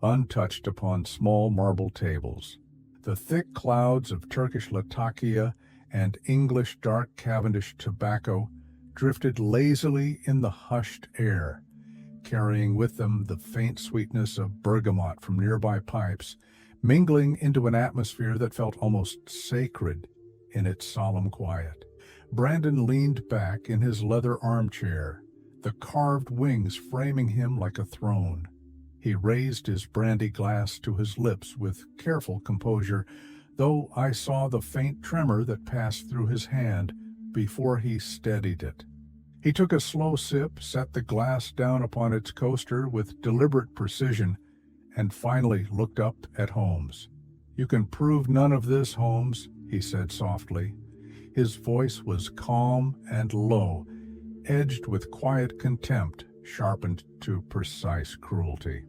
untouched upon small marble tables. The thick clouds of Turkish Latakia and English dark Cavendish tobacco drifted lazily in the hushed air, carrying with them the faint sweetness of bergamot from nearby pipes, mingling into an atmosphere that felt almost sacred in its solemn quiet. Brandon leaned back in his leather armchair, the carved wings framing him like a throne. He raised his brandy glass to his lips with careful composure, though I saw the faint tremor that passed through his hand before he steadied it. He took a slow sip, set the glass down upon its coaster with deliberate precision, and finally looked up at Holmes. "You can prove none of this, Holmes," he said softly. His voice was calm and low, edged with quiet contempt, sharpened to precise cruelty.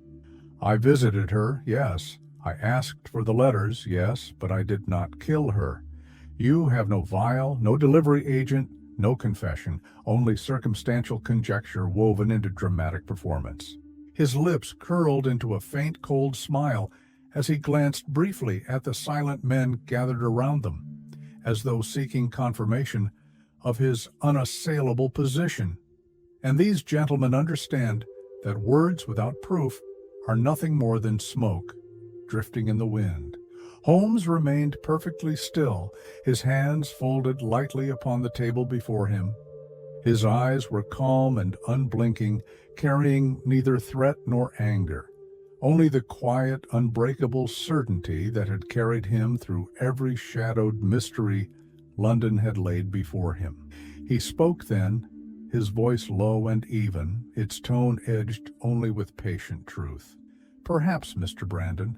"I visited her, yes. I asked for the letters, yes, but I did not kill her. You have no vial, no delivery agent, no confession, only circumstantial conjecture woven into dramatic performance." His lips curled into a faint, cold smile as he glanced briefly at the silent men gathered around them, as though seeking confirmation of his unassailable position. "And these gentlemen understand that words without proof are nothing more than smoke drifting in the wind." Holmes remained perfectly still, his hands folded lightly upon the table before him. His eyes were calm and unblinking, carrying neither threat nor anger, only the quiet, unbreakable certainty that had carried him through every shadowed mystery London had laid before him. He spoke then, his voice low and even, its tone edged only with patient truth. "Perhaps, Mr. Brandon,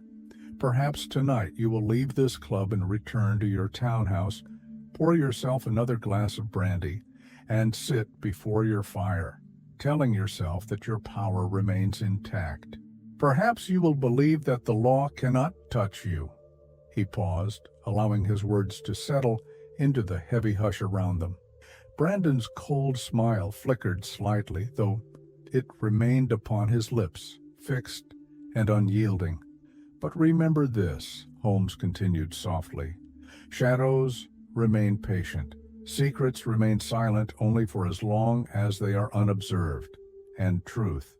perhaps tonight you will leave this club and return to your townhouse, pour yourself another glass of brandy, and sit before your fire, telling yourself that your power remains intact. Perhaps you will believe that the law cannot touch you." He paused, allowing his words to settle into the heavy hush around them. Brandon's cold smile flickered slightly, though it remained upon his lips, fixed and unyielding. "But remember this," Holmes continued softly. "Shadows remain patient. Secrets remain silent only for as long as they are unobserved. And truth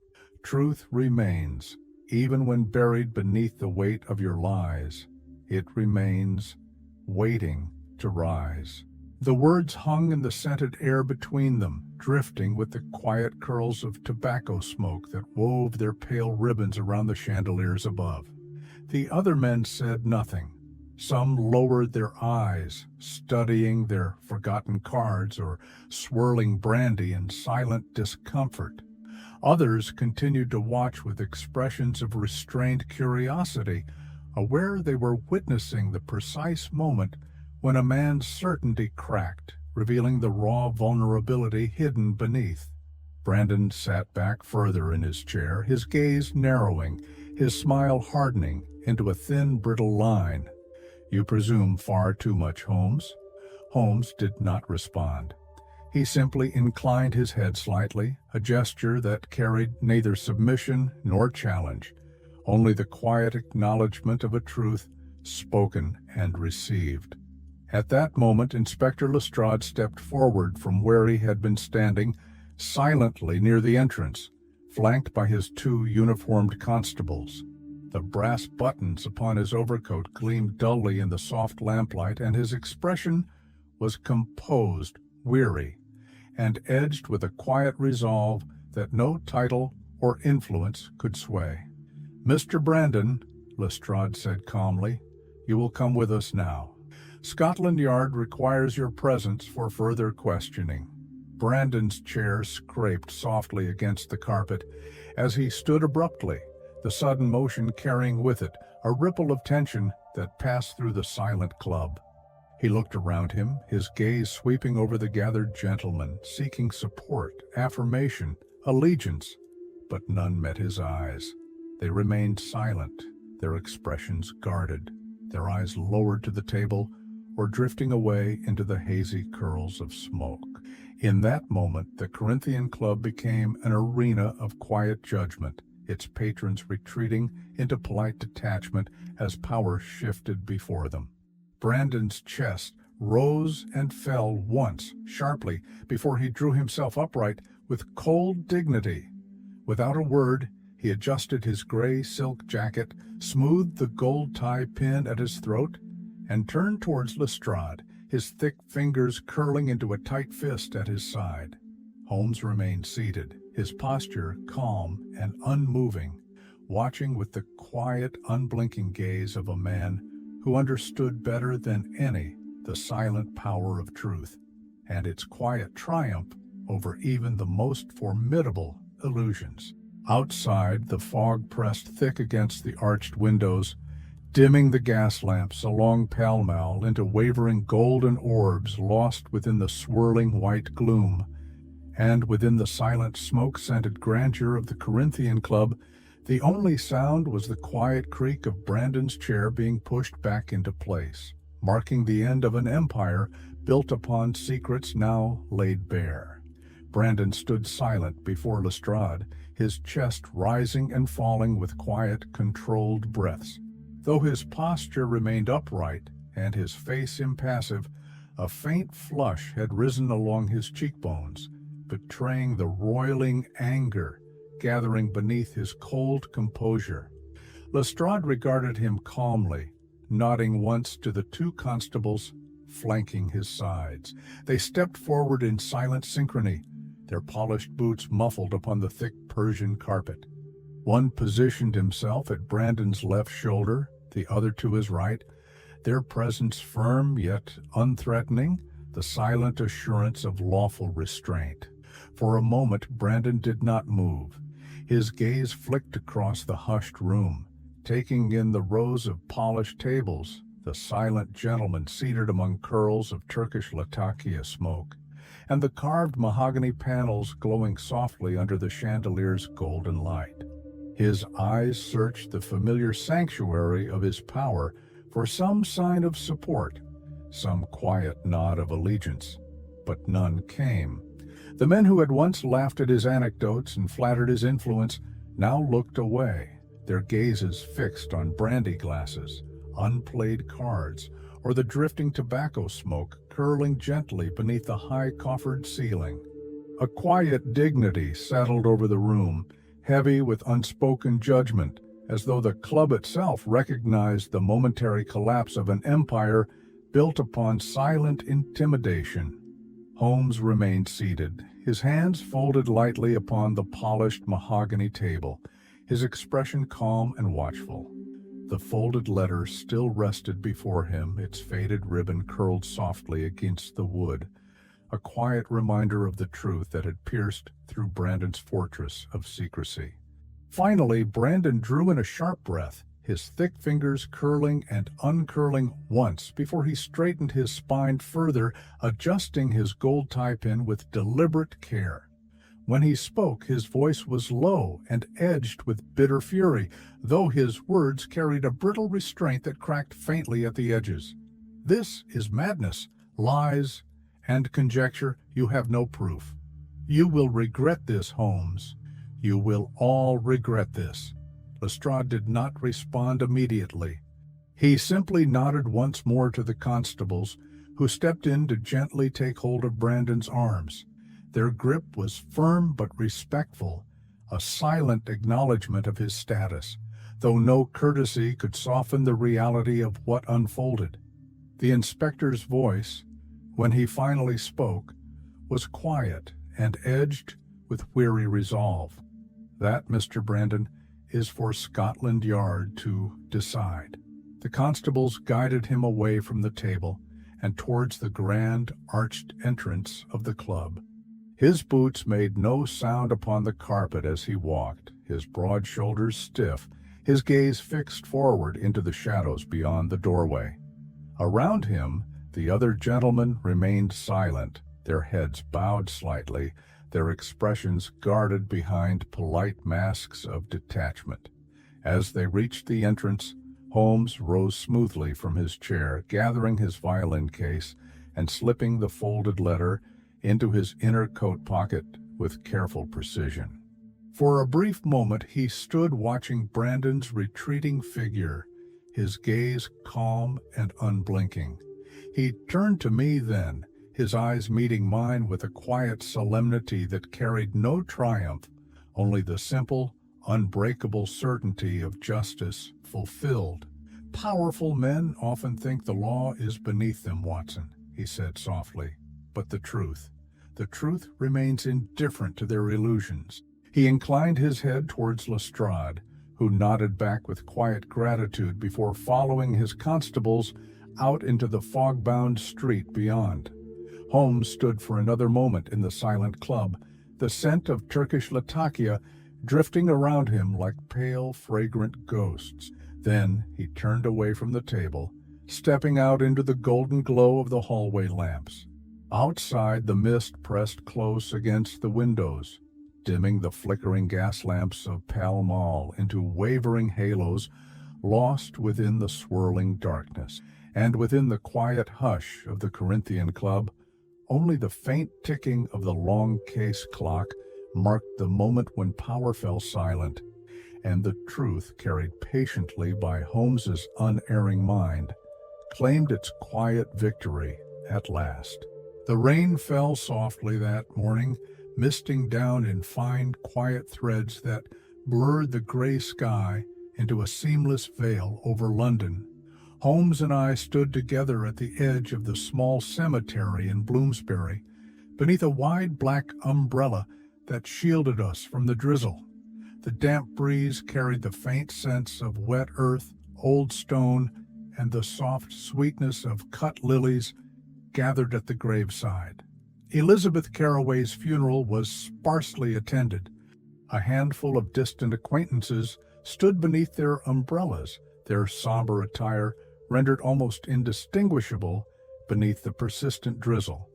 remains, even when buried beneath the weight of your lies. It remains, waiting to rise." The words hung in the scented air between them, drifting with the quiet curls of tobacco smoke that wove their pale ribbons around the chandeliers above. The other men said nothing. Some lowered their eyes, studying their forgotten cards or swirling brandy in silent discomfort. Others continued to watch with expressions of restrained curiosity, aware they were witnessing the precise moment when a man's certainty cracked, revealing the raw vulnerability hidden beneath. Brandon sat back further in his chair, his gaze narrowing, his smile hardening into a thin, brittle line. "You presume far too much, Holmes." Holmes did not respond. He simply inclined his head slightly, a gesture that carried neither submission nor challenge, only the quiet acknowledgement of a truth spoken and received. At that moment, Inspector Lestrade stepped forward from where he had been standing, silently near the entrance, flanked by his two uniformed constables. The brass buttons upon his overcoat gleamed dully in the soft lamplight, and his expression was composed, weary, and edged with a quiet resolve that no title or influence could sway. "Mr. Brandon," Lestrade said calmly, "you will come with us now. Scotland Yard requires your presence for further questioning." Brandon's chair scraped softly against the carpet as he stood abruptly, the sudden motion carrying with it a ripple of tension that passed through the silent club. He looked around him, his gaze sweeping over the gathered gentlemen, seeking support, affirmation, allegiance, but none met his eyes. They remained silent, their expressions guarded, their eyes lowered to the table or drifting away into the hazy curls of smoke. In that moment, the Corinthian Club became an arena of quiet judgment, its patrons retreating into polite detachment as power shifted before them. Brandon's chest rose and fell once, sharply, before he drew himself upright with cold dignity. Without a word, he adjusted his gray silk jacket, smoothed the gold tie pin at his throat, and turned towards Lestrade, his thick fingers curling into a tight fist at his side. Holmes remained seated, his posture calm and unmoving, watching with the quiet, unblinking gaze of a man who understood better than any the silent power of truth and its quiet triumph over even the most formidable illusions. Outside, the fog pressed thick against the arched windows, dimming the gas lamps along Pall Mall into wavering golden orbs lost within the swirling white gloom. And within the silent, smoke-scented grandeur of the Corinthian Club, the only sound was the quiet creak of Brandon's chair being pushed back into place, marking the end of an empire built upon secrets now laid bare. Brandon stood silent before Lestrade, his chest rising and falling with quiet, controlled breaths. Though his posture remained upright and his face impassive, a faint flush had risen along his cheekbones, betraying the roiling anger gathering beneath his cold composure. Lestrade regarded him calmly, nodding once to the two constables flanking his sides. They stepped forward in silent synchrony, their polished boots muffled upon the thick Persian carpet. One positioned himself at Brandon's left shoulder, the other to his right, their presence firm yet unthreatening, the silent assurance of lawful restraint. For a moment Brandon did not move. His gaze flicked across the hushed room, taking in the rows of polished tables, the silent gentleman seated among curls of Turkish Latakia smoke, and the carved mahogany panels glowing softly under the chandelier's golden light. His eyes searched the familiar sanctuary of his power for some sign of support, some quiet nod of allegiance, but none came. The men who had once laughed at his anecdotes and flattered his influence now looked away, their gazes fixed on brandy glasses, unplayed cards, or the drifting tobacco smoke curling gently beneath the high-coffered ceiling. A quiet dignity settled over the room, heavy with unspoken judgment, as though the club itself recognized the momentary collapse of an empire built upon silent intimidation. Holmes remained seated, his hands folded lightly upon the polished mahogany table, his expression calm and watchful. The folded letter still rested before him, its faded ribbon curled softly against the wood, a quiet reminder of the truth that had pierced through Brandon's fortress of secrecy. Finally, Brandon drew in a sharp breath, his thick fingers curling and uncurling once before he straightened his spine further, adjusting his gold tie pin with deliberate care. When he spoke, his voice was low and edged with bitter fury, though his words carried a brittle restraint that cracked faintly at the edges. "This is madness, lies, and conjecture. You have no proof. You will regret this, Holmes. You will all regret this." Lestrade did not respond immediately. He simply nodded once more to the constables, who stepped in to gently take hold of Brandon's arms. Their grip was firm but respectful, a silent acknowledgment of his status, though no courtesy could soften the reality of what unfolded. The inspector's voice, when he finally spoke, was quiet and edged with weary resolve. "That, Mr. Brandon, is for Scotland Yard to decide." The constables guided him away from the table and towards the grand arched entrance of the club. His boots made no sound upon the carpet as he walked, his broad shoulders stiff, his gaze fixed forward into the shadows beyond the doorway. Around him, the other gentlemen remained silent, their heads bowed slightly, their expressions guarded behind polite masks of detachment. As they reached the entrance, Holmes rose smoothly from his chair, gathering his violin case and slipping the folded letter into his inner coat pocket with careful precision. For a brief moment he stood watching Brandon's retreating figure, his gaze calm and unblinking. He turned to me then, his eyes meeting mine with a quiet solemnity that carried no triumph, only the simple, unbreakable certainty of justice fulfilled. "Powerful men often think the law is beneath them, Watson," he said softly. "But the truth remains indifferent to their illusions." He inclined his head towards Lestrade, who nodded back with quiet gratitude before following his constables out into the fog-bound street beyond. Holmes stood for another moment in the silent club, the scent of Turkish Latakia drifting around him like pale, fragrant ghosts. Then he turned away from the table, stepping out into the golden glow of the hallway lamps. Outside, the mist pressed close against the windows, dimming the flickering gas lamps of Pall Mall into wavering halos lost within the swirling darkness. And within the quiet hush of the Corinthian Club, only the faint ticking of the long case clock marked the moment when power fell silent, and the truth, carried patiently by Holmes's unerring mind, claimed its quiet victory at last. The rain fell softly that morning, misting down in fine, quiet threads that blurred the gray sky into a seamless veil over London. Holmes and I stood together at the edge of the small cemetery in Bloomsbury, beneath a wide black umbrella that shielded us from the drizzle. The damp breeze carried the faint scents of wet earth, old stone, and the soft sweetness of cut lilies gathered at the graveside. Elizabeth Carroway's funeral was sparsely attended. A handful of distant acquaintances stood beneath their umbrellas, their somber attire rendered almost indistinguishable beneath the persistent drizzle.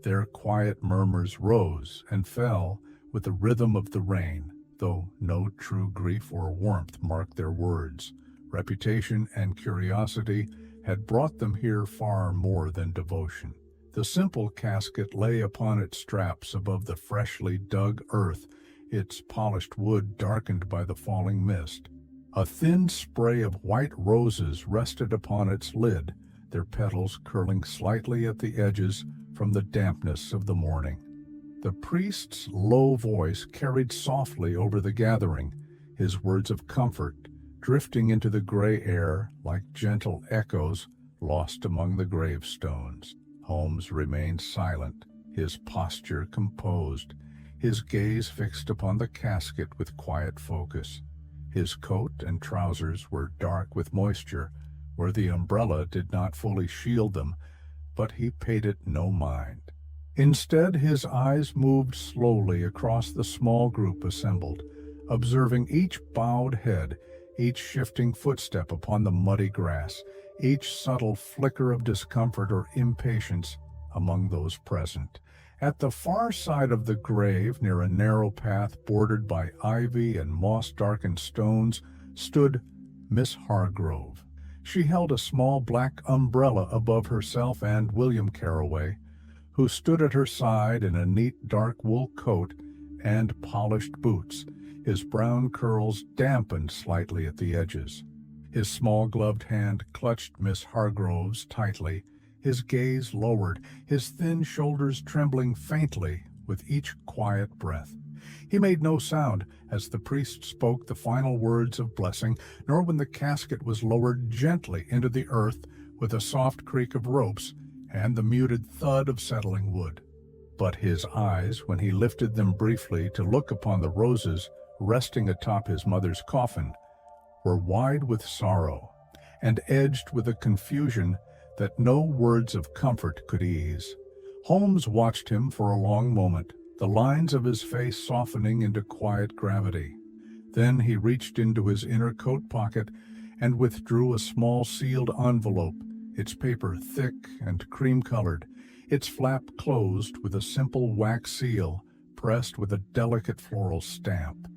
Their quiet murmurs rose and fell with the rhythm of the rain, though no true grief or warmth marked their words. Reputation and curiosity had brought them here far more than devotion. The simple casket lay upon its straps above the freshly dug earth, its polished wood darkened by the falling mist. A thin spray of white roses rested upon its lid, their petals curling slightly at the edges from the dampness of the morning. The priest's low voice carried softly over the gathering, his words of comfort drifting into the gray air like gentle echoes lost among the gravestones. Holmes remained silent, his posture composed, his gaze fixed upon the casket with quiet focus. His coat and trousers were dark with moisture, where the umbrella did not fully shield them, but he paid it no mind. Instead, his eyes moved slowly across the small group assembled, observing each bowed head, each shifting footstep upon the muddy grass, each subtle flicker of discomfort or impatience among those present. At the far side of the grave, near a narrow path bordered by ivy and moss-darkened stones, stood Miss Hargrove. She held a small black umbrella above herself and William Carroway, who stood at her side in a neat dark wool coat and polished boots, his brown curls dampened slightly at the edges. His small gloved hand clutched Miss Hargrove's tightly, his gaze lowered, his thin shoulders trembling faintly with each quiet breath. He made no sound as the priest spoke the final words of blessing, nor when the casket was lowered gently into the earth with a soft creak of ropes and the muted thud of settling wood. But his eyes, when he lifted them briefly to look upon the roses resting atop his mother's coffin, were wide with sorrow and edged with a confusion that no words of comfort could ease. Holmes watched him for a long moment, the lines of his face softening into quiet gravity. Then he reached into his inner coat pocket and withdrew a small sealed envelope, its paper thick and cream-colored, its flap closed with a simple wax seal pressed with a delicate floral stamp.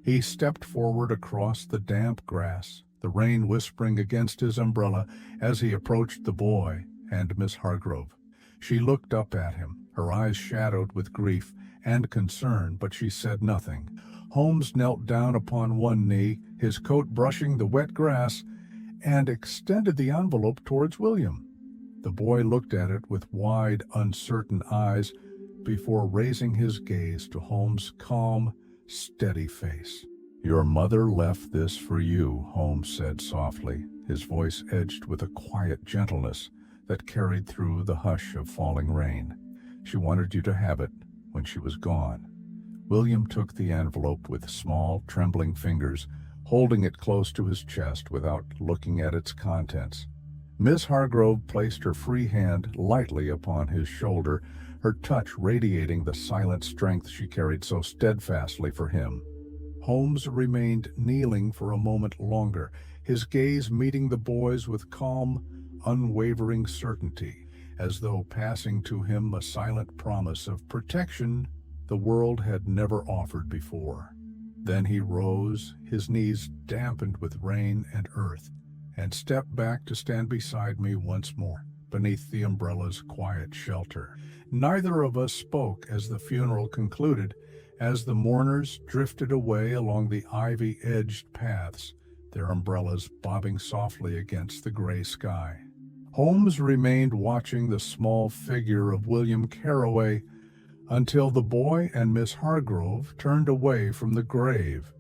He stepped forward across the damp grass, the rain whispering against his umbrella as he approached the boy and Miss Hargrove. She looked up at him, her eyes shadowed with grief and concern, but she said nothing. Holmes knelt down upon one knee, his coat brushing the wet grass, and extended the envelope towards William. The boy looked at it with wide, uncertain eyes before raising his gaze to Holmes' calm, steady face. "Your mother left this for you," Holmes said softly, his voice edged with a quiet gentleness that carried through the hush of falling rain. "She wanted you to have it when she was gone." William took the envelope with small, trembling fingers, holding it close to his chest without looking at its contents. Miss Hargrove placed her free hand lightly upon his shoulder, her touch radiating the silent strength she carried so steadfastly for him. Holmes remained kneeling for a moment longer, his gaze meeting the boy's with calm, unwavering certainty, as though passing to him a silent promise of protection the world had never offered before. Then he rose, his knees dampened with rain and earth, and stepped back to stand beside me once more, beneath the umbrella's quiet shelter. Neither of us spoke as the funeral concluded, as the mourners drifted away along the ivy-edged paths, their umbrellas bobbing softly against the gray sky. Holmes remained watching the small figure of William Carraway until the boy and Miss Hargrove turned away from the grave,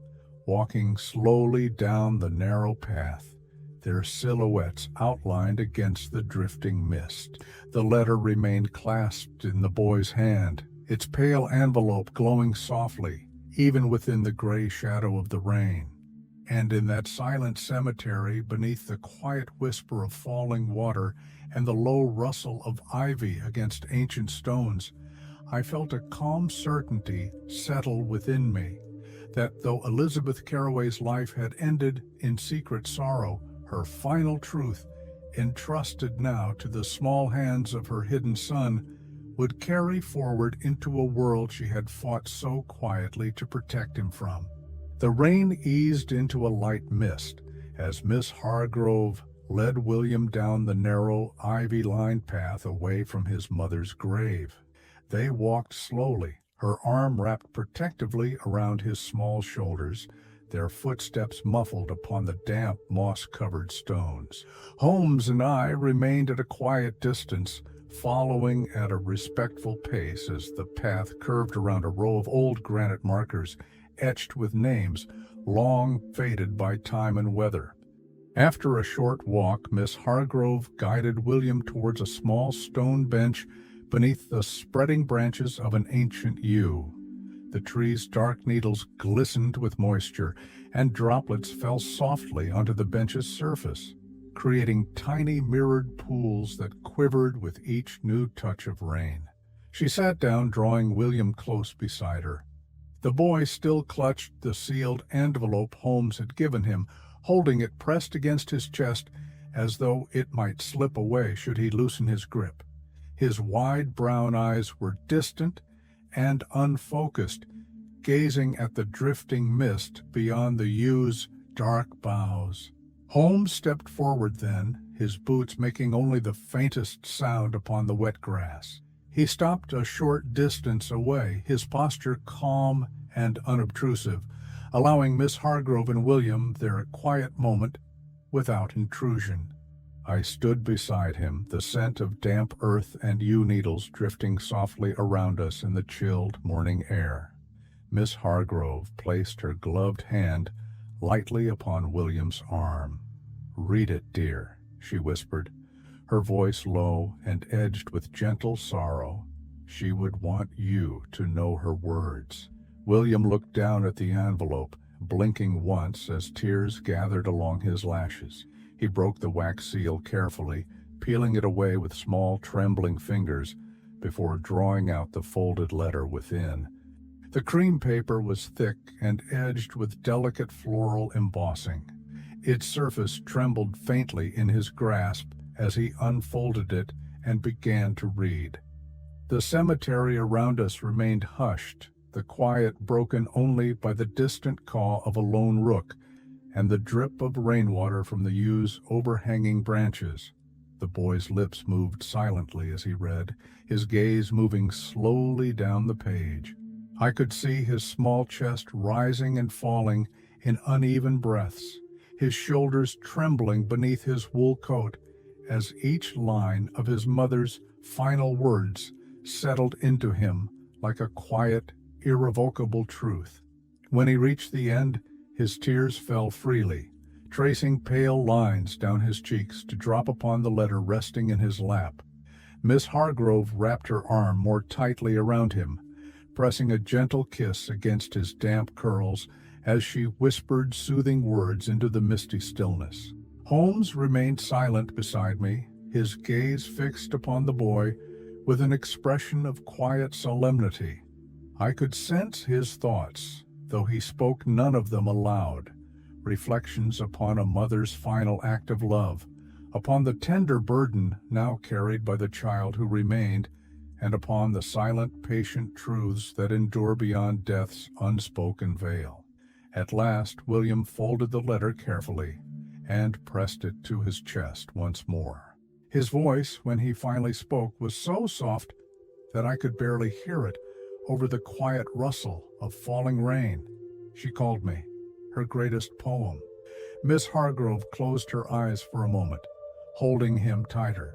walking slowly down the narrow path, their silhouettes outlined against the drifting mist. The letter remained clasped in the boy's hand, its pale envelope glowing softly, even within the gray shadow of the rain. And in that silent cemetery, beneath the quiet whisper of falling water and the low rustle of ivy against ancient stones, I felt a calm certainty settle within me, that though Elizabeth Carraway's life had ended in secret sorrow, her final truth, entrusted now to the small hands of her hidden son, would carry forward into a world she had fought so quietly to protect him from. The rain eased into a light mist as Miss Hargrove led William down the narrow, ivy-lined path away from his mother's grave. They walked slowly, her arm wrapped protectively around his small shoulders, their footsteps muffled upon the damp, moss-covered stones. Holmes and I remained at a quiet distance, following at a respectful pace as the path curved around a row of old granite markers etched with names long faded by time and weather. After a short walk, Miss Hargrove guided William towards a small stone bench beneath the spreading branches of an ancient yew. The tree's dark needles glistened with moisture, and droplets fell softly onto the bench's surface, creating tiny mirrored pools that quivered with each new touch of rain. She sat down, drawing William close beside her. The boy still clutched the sealed envelope Holmes had given him, holding it pressed against his chest as though it might slip away should he loosen his grip. His wide brown eyes were distant and unfocused, gazing at the drifting mist beyond the yew's dark boughs. Holmes stepped forward then, his boots making only the faintest sound upon the wet grass. He stopped a short distance away, his posture calm and unobtrusive, allowing Miss Hargrove and William their quiet moment without intrusion. I stood beside him, the scent of damp earth and yew needles drifting softly around us in the chilled morning air. Miss Hargrove placed her gloved hand lightly upon William's arm. "Read it, dear," she whispered, her voice low and edged with gentle sorrow. She would want you to know her words. William looked down at the envelope, blinking once as tears gathered along his lashes. He broke the wax seal carefully, peeling it away with small, trembling fingers before drawing out the folded letter within. The cream paper was thick and edged with delicate floral embossing. Its surface trembled faintly in his grasp as he unfolded it and began to read. The cemetery around us remained hushed, the quiet broken only by the distant caw of a lone rook and the drip of rainwater from the yew's overhanging branches. The boy's lips moved silently as he read, his gaze moving slowly down the page. I could see his small chest rising and falling in uneven breaths, his shoulders trembling beneath his wool coat as each line of his mother's final words settled into him like a quiet, irrevocable truth. When he reached the end, his tears fell freely, tracing pale lines down his cheeks to drop upon the letter resting in his lap. Miss Hargrove wrapped her arm more tightly around him, pressing a gentle kiss against his damp curls as she whispered soothing words into the misty stillness. Holmes remained silent beside me, his gaze fixed upon the boy with an expression of quiet solemnity. I could sense his thoughts, though he spoke none of them aloud, reflections upon a mother's final act of love, upon the tender burden now carried by the child who remained, and upon the silent, patient truths that endure beyond death's unspoken veil. At last, William folded the letter carefully and pressed it to his chest once more. His voice, when he finally spoke, was so soft that I could barely hear it over the quiet rustle of falling rain. She called me, her greatest poem. Miss Hargrove closed her eyes for a moment, holding him tighter.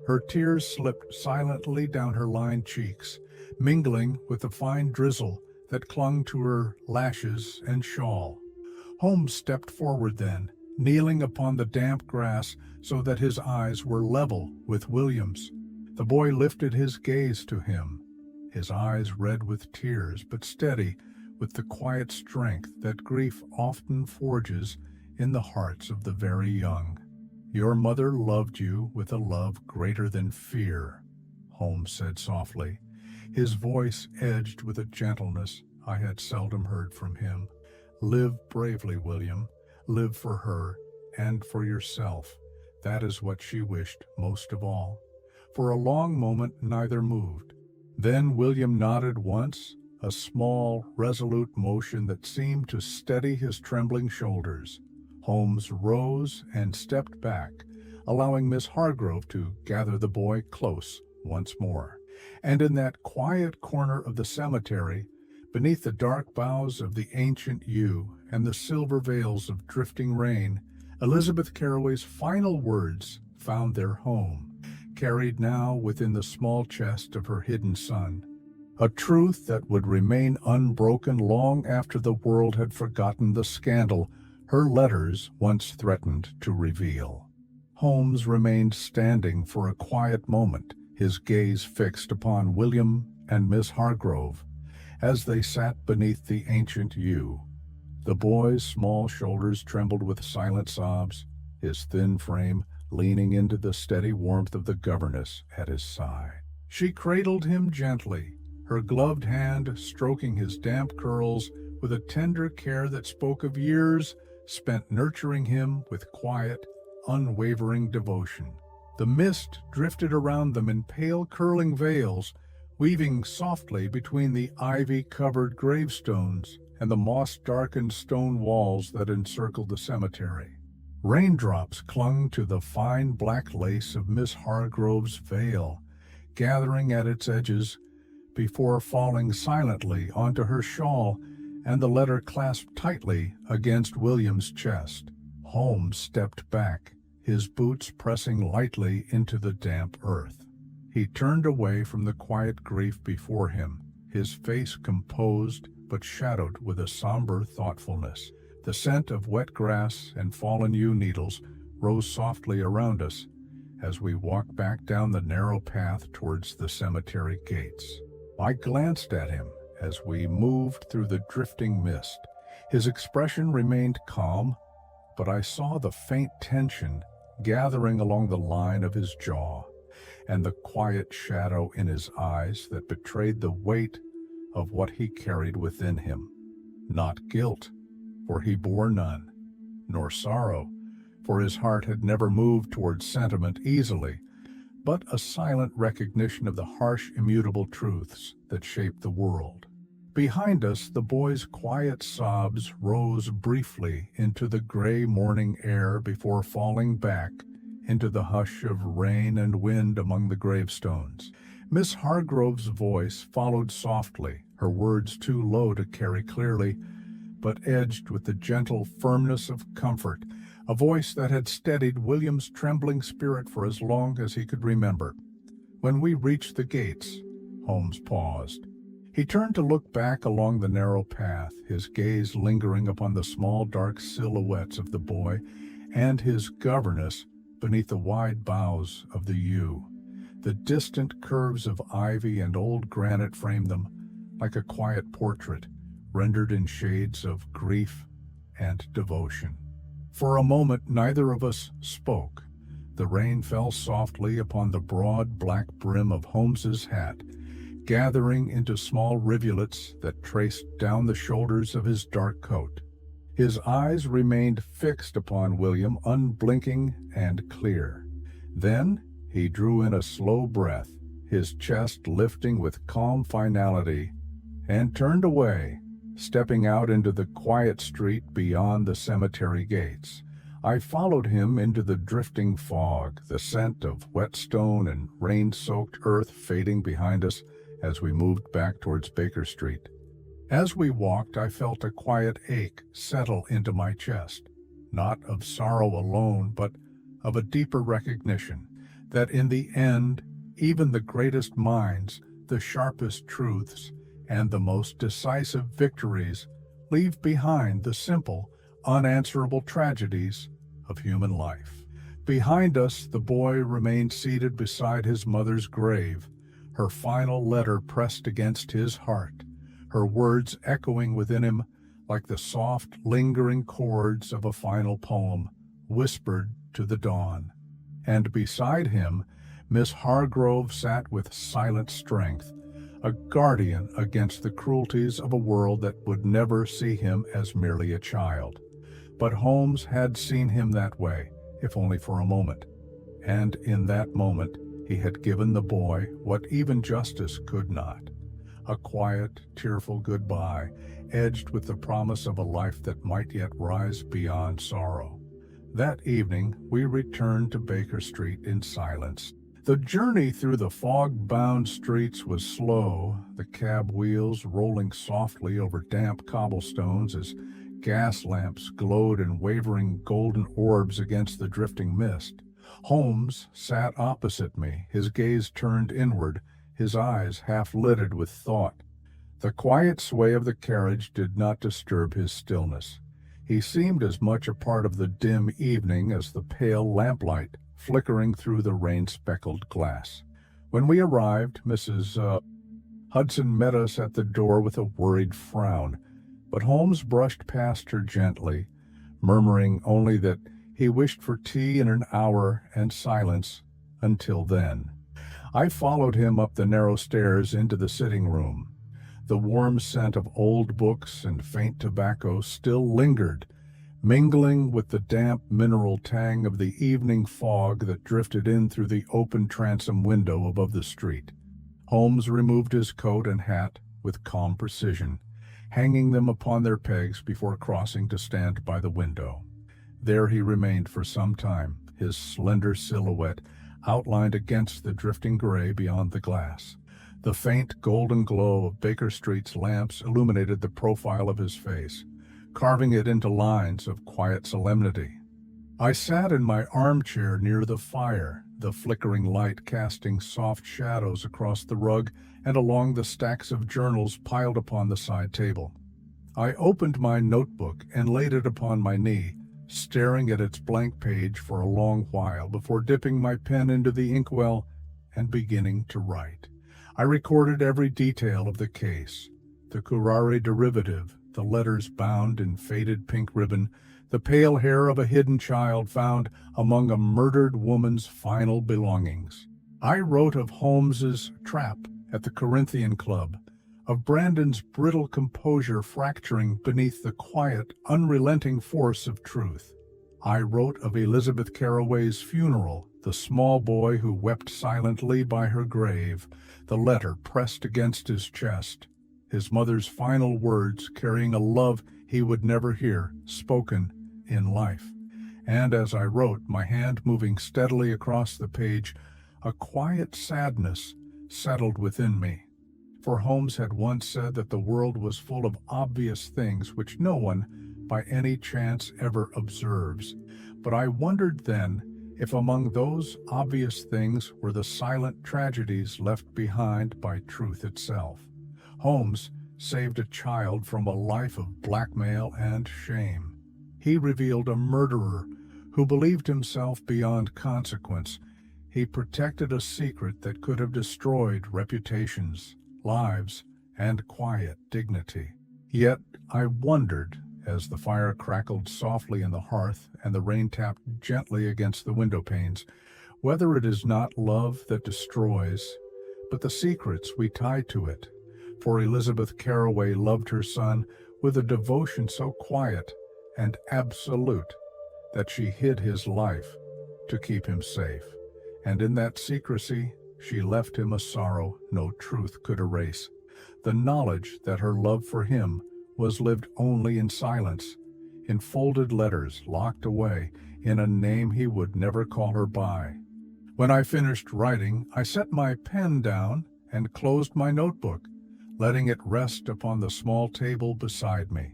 Her tears slipped silently down her lined cheeks, mingling with the fine drizzle that clung to her lashes and shawl. Holmes stepped forward then, kneeling upon the damp grass so that his eyes were level with William's. The boy lifted his gaze to him, his eyes red with tears, but steady with the quiet strength that grief often forges in the hearts of the very young. "Your mother loved you with a love greater than fear," Holmes said softly, his voice edged with a gentleness I had seldom heard from him. "Live bravely, William. Live for her and for yourself. That is what she wished most of all." For a long moment neither moved. Then William nodded once, a small, resolute motion that seemed to steady his trembling shoulders. Holmes rose and stepped back, allowing Miss Hargrove to gather the boy close once more. And in that quiet corner of the cemetery, beneath the dark boughs of the ancient yew and the silver veils of drifting rain, Elizabeth Carroway's final words found their home, carried now within the small chest of her hidden son. A truth that would remain unbroken long after the world had forgotten the scandal her letters once threatened to reveal. Holmes remained standing for a quiet moment, his gaze fixed upon William and Miss Hargrove as they sat beneath the ancient yew. The boy's small shoulders trembled with silent sobs, his thin frame leaning into the steady warmth of the governess at his side. She cradled him gently, her gloved hand stroking his damp curls with a tender care that spoke of years spent nurturing him with quiet, unwavering devotion. The mist drifted around them in pale curling veils, weaving softly between the ivy-covered gravestones and the moss-darkened stone walls that encircled the cemetery. Raindrops clung to the fine black lace of Miss Hargrove's veil, gathering at its edges before falling silently onto her shawl and the letter clasped tightly against William's chest. Holmes stepped back, his boots pressing lightly into the damp earth. He turned away from the quiet grief before him, his face composed but shadowed with a somber thoughtfulness. The scent of wet grass and fallen yew needles rose softly around us as we walked back down the narrow path towards the cemetery gates. I glanced at him as we moved through the drifting mist. His expression remained calm, but I saw the faint tension gathering along the line of his jaw and the quiet shadow in his eyes that betrayed the weight of what he carried within him. Not guilt, for he bore none, nor sorrow, for his heart had never moved towards sentiment easily, but a silent recognition of the harsh, immutable truths that shaped the world. Behind us, the boy's quiet sobs rose briefly into the gray morning air before falling back into the hush of rain and wind among the gravestones. Miss Hargrove's voice followed softly, her words too low to carry clearly, but edged with the gentle firmness of comfort, a voice that had steadied William's trembling spirit for as long as he could remember. When we reached the gates, Holmes paused. He turned to look back along the narrow path, his gaze lingering upon the small dark silhouettes of the boy and his governess beneath the wide boughs of the yew. The distant curves of ivy and old granite framed them like a quiet portrait, rendered in shades of grief and devotion. For a moment neither of us spoke. The rain fell softly upon the broad black brim of Holmes's hat, gathering into small rivulets that traced down the shoulders of his dark coat. His eyes remained fixed upon William, unblinking and clear. Then he drew in a slow breath, his chest lifting with calm finality, and turned away, stepping out into the quiet street beyond the cemetery gates. I followed him into the drifting fog, the scent of wet stone and rain-soaked earth fading behind us as we moved back towards Baker Street. As we walked, I felt a quiet ache settle into my chest, not of sorrow alone, but of a deeper recognition that in the end, even the greatest minds, the sharpest truths, and the most decisive victories leave behind the simple, unanswerable tragedies of human life. Behind us, the boy remained seated beside his mother's grave, her final letter pressed against his heart, her words echoing within him like the soft, lingering chords of a final poem, whispered to the dawn. And beside him, Miss Hargrove sat with silent strength, a guardian against the cruelties of a world that would never see him as merely a child. But Holmes had seen him that way, if only for a moment. And in that moment, he had given the boy what even justice could not. A quiet, tearful goodbye, edged with the promise of a life that might yet rise beyond sorrow. That evening, we returned to Baker Street in silence. The journey through the fog-bound streets was slow, the cab wheels rolling softly over damp cobblestones as gas lamps glowed in wavering golden orbs against the drifting mist. Holmes sat opposite me, his gaze turned inward, his eyes half-lidded with thought. The quiet sway of the carriage did not disturb his stillness. He seemed as much a part of the dim evening as the pale lamplight flickering through the rain-speckled glass. When we arrived, Mrs. Hudson met us at the door with a worried frown, but Holmes brushed past her gently, murmuring only that he wished for tea in an hour and silence until then. I followed him up the narrow stairs into the sitting room. The warm scent of old books and faint tobacco still lingered, mingling with the damp mineral tang of the evening fog that drifted in through the open transom window above the street. Holmes removed his coat and hat with calm precision, hanging them upon their pegs before crossing to stand by the window. There he remained for some time, his slender silhouette outlined against the drifting gray beyond the glass. The faint golden glow of Baker Street's lamps illuminated the profile of his face, carving it into lines of quiet solemnity. I sat in my armchair near the fire, the flickering light casting soft shadows across the rug and along the stacks of journals piled upon the side table. I opened my notebook and laid it upon my knee, staring at its blank page for a long while before dipping my pen into the inkwell and beginning to write. I recorded every detail of the case, the curare derivative, the letters bound in faded pink ribbon, the pale hair of a hidden child found among a murdered woman's final belongings. I wrote of Holmes's trap at the Corinthian Club, of Brandon's brittle composure fracturing beneath the quiet, unrelenting force of truth. I wrote of Elizabeth Carraway's funeral, the small boy who wept silently by her grave, the letter pressed against his chest, his mother's final words carrying a love he would never hear spoken in life. And as I wrote, my hand moving steadily across the page, a quiet sadness settled within me. For Holmes had once said that the world was full of obvious things which no one, by any chance, ever observes. But I wondered then if among those obvious things were the silent tragedies left behind by truth itself. Holmes saved a child from a life of blackmail and shame. He revealed a murderer who believed himself beyond consequence. He protected a secret that could have destroyed reputations, lives, and quiet dignity. Yet I wondered, as the fire crackled softly in the hearth and the rain tapped gently against the window panes, whether it is not love that destroys, but the secrets we tie to it. For Elizabeth Carraway loved her son with a devotion so quiet and absolute that she hid his life to keep him safe. And in that secrecy, she left him a sorrow no truth could erase. The knowledge that her love for him was lived only in silence, in folded letters locked away in a name he would never call her by. When I finished writing, I set my pen down and closed my notebook, letting it rest upon the small table beside me.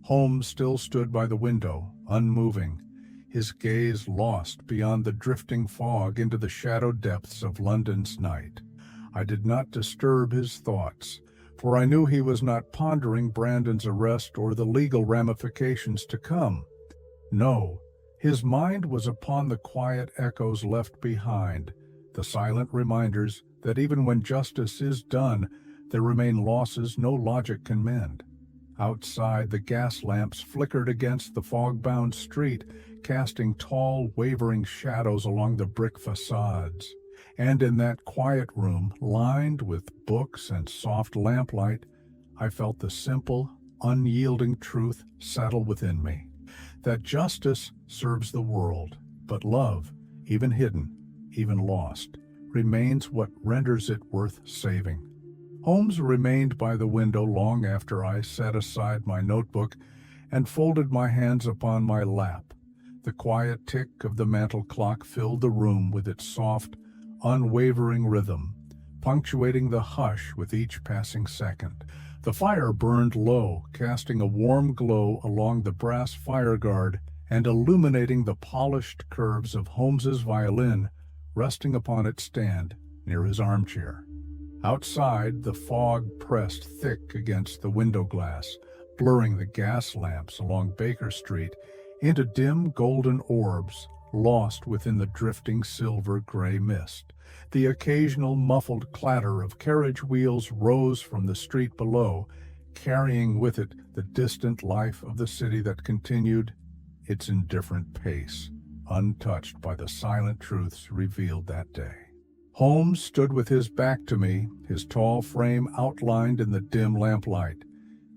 Holmes still stood by the window, unmoving, his gaze lost beyond the drifting fog into the shadowed depths of London's night. I did not disturb his thoughts, for I knew he was not pondering Brandon's arrest or the legal ramifications to come. No, his mind was upon the quiet echoes left behind, the silent reminders that even when justice is done, there remain losses no logic can mend. Outside, the gas lamps flickered against the fog-bound street, casting tall, wavering shadows along the brick facades. And in that quiet room, lined with books and soft lamplight, I felt the simple, unyielding truth settle within me, that justice serves the world, but love, even hidden, even lost, remains what renders it worth saving. Holmes remained by the window long after I set aside my notebook and folded my hands upon my lap. The quiet tick of the mantel clock filled the room with its soft, unwavering rhythm, punctuating the hush with each passing second. The fire burned low, casting a warm glow along the brass fireguard and illuminating the polished curves of Holmes's violin resting upon its stand near his armchair. Outside, the fog pressed thick against the window glass, blurring the gas lamps along Baker Street into dim golden orbs lost within the drifting silver-gray mist. The occasional muffled clatter of carriage wheels rose from the street below, carrying with it the distant life of the city that continued its indifferent pace, untouched by the silent truths revealed that day. Holmes stood with his back to me, his tall frame outlined in the dim lamplight,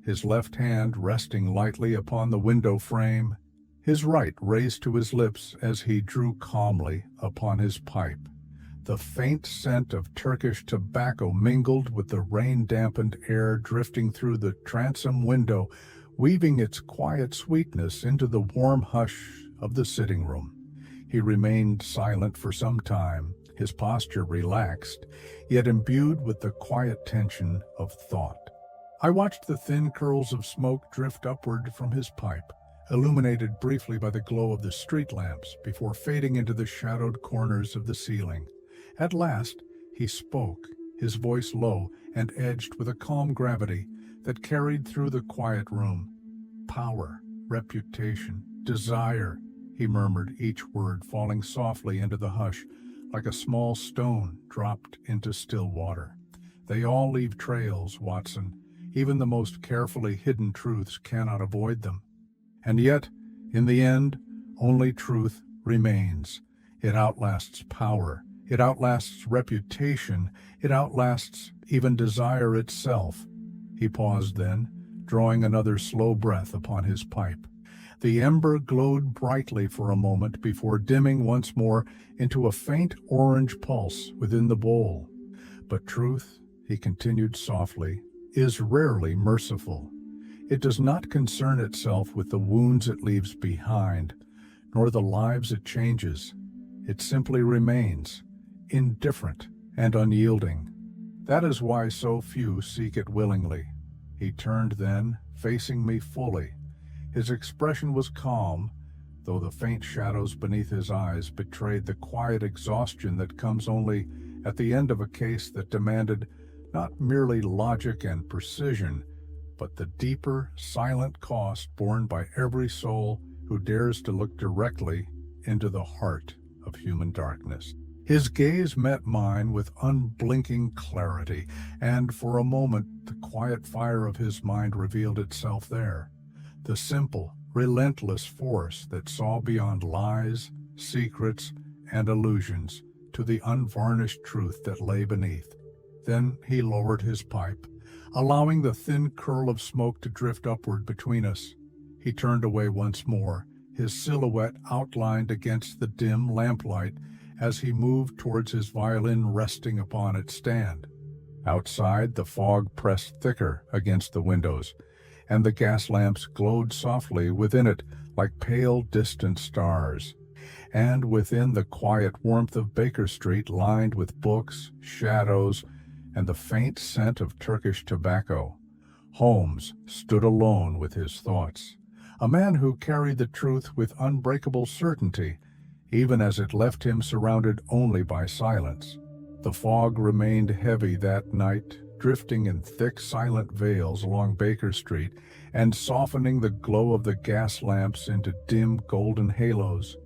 his left hand resting lightly upon the window frame, his right raised to his lips as he drew calmly upon his pipe. The faint scent of Turkish tobacco mingled with the rain-dampened air drifting through the transom window, weaving its quiet sweetness into the warm hush of the sitting room. He remained silent for some time, his posture relaxed, yet imbued with the quiet tension of thought. I watched the thin curls of smoke drift upward from his pipe, illuminated briefly by the glow of the street lamps before fading into the shadowed corners of the ceiling. At last, he spoke, his voice low and edged with a calm gravity that carried through the quiet room. "Power, reputation, desire," he murmured, each word falling softly into the hush, like a small stone dropped into still water. "They all leave trails, Watson. Even the most carefully hidden truths cannot avoid them. And yet, in the end, only truth remains. It outlasts power. It outlasts reputation. It outlasts even desire itself." He paused then, drawing another slow breath upon his pipe. The ember glowed brightly for a moment before dimming once more into a faint orange pulse within the bowl. "But truth," he continued softly, "is rarely merciful. It does not concern itself with the wounds it leaves behind, nor the lives it changes. It simply remains, indifferent and unyielding. That is why so few seek it willingly." He turned then, facing me fully. His expression was calm, though the faint shadows beneath his eyes betrayed the quiet exhaustion that comes only at the end of a case that demanded not merely logic and precision, but the deeper, silent cost borne by every soul who dares to look directly into the heart of human darkness. His gaze met mine with unblinking clarity, and for a moment the quiet fire of his mind revealed itself there. The simple, relentless force that saw beyond lies, secrets, and illusions to the unvarnished truth that lay beneath. Then he lowered his pipe, allowing the thin curl of smoke to drift upward between us. He turned away once more, his silhouette outlined against the dim lamplight as he moved towards his violin resting upon its stand. Outside, the fog pressed thicker against the windows, and the gas lamps glowed softly within it like pale, distant stars. And within the quiet warmth of Baker Street, lined with books, shadows, and the faint scent of Turkish tobacco, Holmes stood alone with his thoughts, a man who carried the truth with unbreakable certainty, even as it left him surrounded only by silence. The fog remained heavy that night, drifting in thick, silent veils along Baker Street and softening the glow of the gas lamps into dim, golden halos.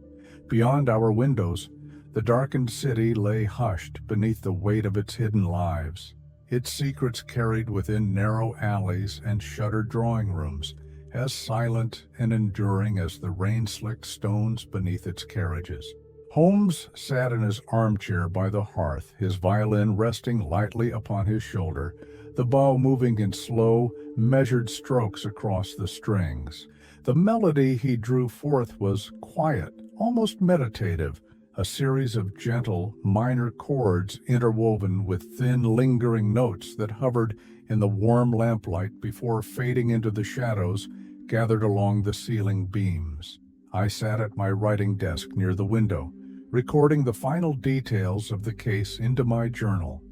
Beyond our windows, the darkened city lay hushed beneath the weight of its hidden lives, its secrets carried within narrow alleys and shuttered drawing rooms, as silent and enduring as the rain-slicked stones beneath its carriages. Holmes sat in his armchair by the hearth, his violin resting lightly upon his shoulder, the bow moving in slow, measured strokes across the strings. The melody he drew forth was quiet, almost meditative, a series of gentle, minor chords interwoven with thin, lingering notes that hovered in the warm lamplight before fading into the shadows gathered along the ceiling beams. I sat at my writing desk near the window, recording the final details of the case into my journal.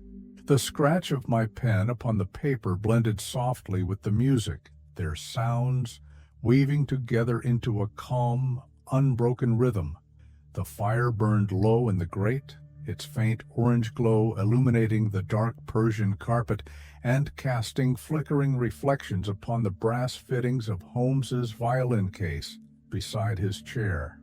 The scratch of my pen upon the paper blended softly with the music, their sounds weaving together into a calm, unbroken rhythm. The fire burned low in the grate, its faint orange glow illuminating the dark Persian carpet and casting flickering reflections upon the brass fittings of Holmes's violin case beside his chair.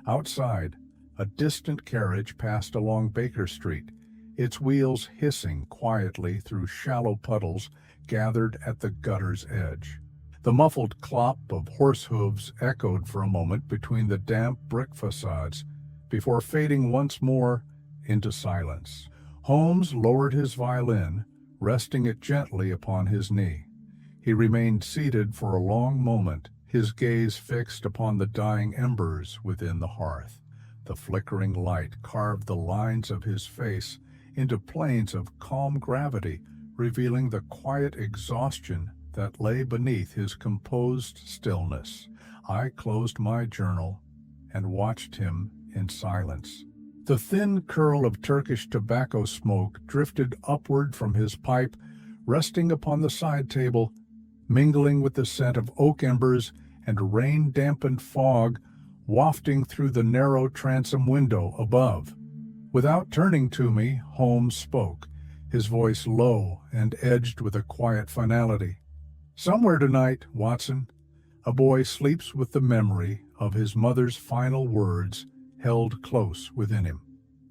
Outside, a distant carriage passed along Baker Street, its wheels hissing quietly through shallow puddles gathered at the gutter's edge. The muffled clop of horse hooves echoed for a moment between the damp brick facades before fading once more into silence. Holmes lowered his violin, resting it gently upon his knee. He remained seated for a long moment, his gaze fixed upon the dying embers within the hearth. The flickering light carved the lines of his face into planes of calm gravity, revealing the quiet exhaustion that lay beneath his composed stillness. I closed my journal and watched him in silence. The thin curl of Turkish tobacco smoke drifted upward from his pipe, resting upon the side table, mingling with the scent of oak embers and rain-dampened fog wafting through the narrow transom window above. Without turning to me, Holmes spoke, his voice low and edged with a quiet finality. "Somewhere tonight, Watson, a boy sleeps with the memory of his mother's final words held close within him.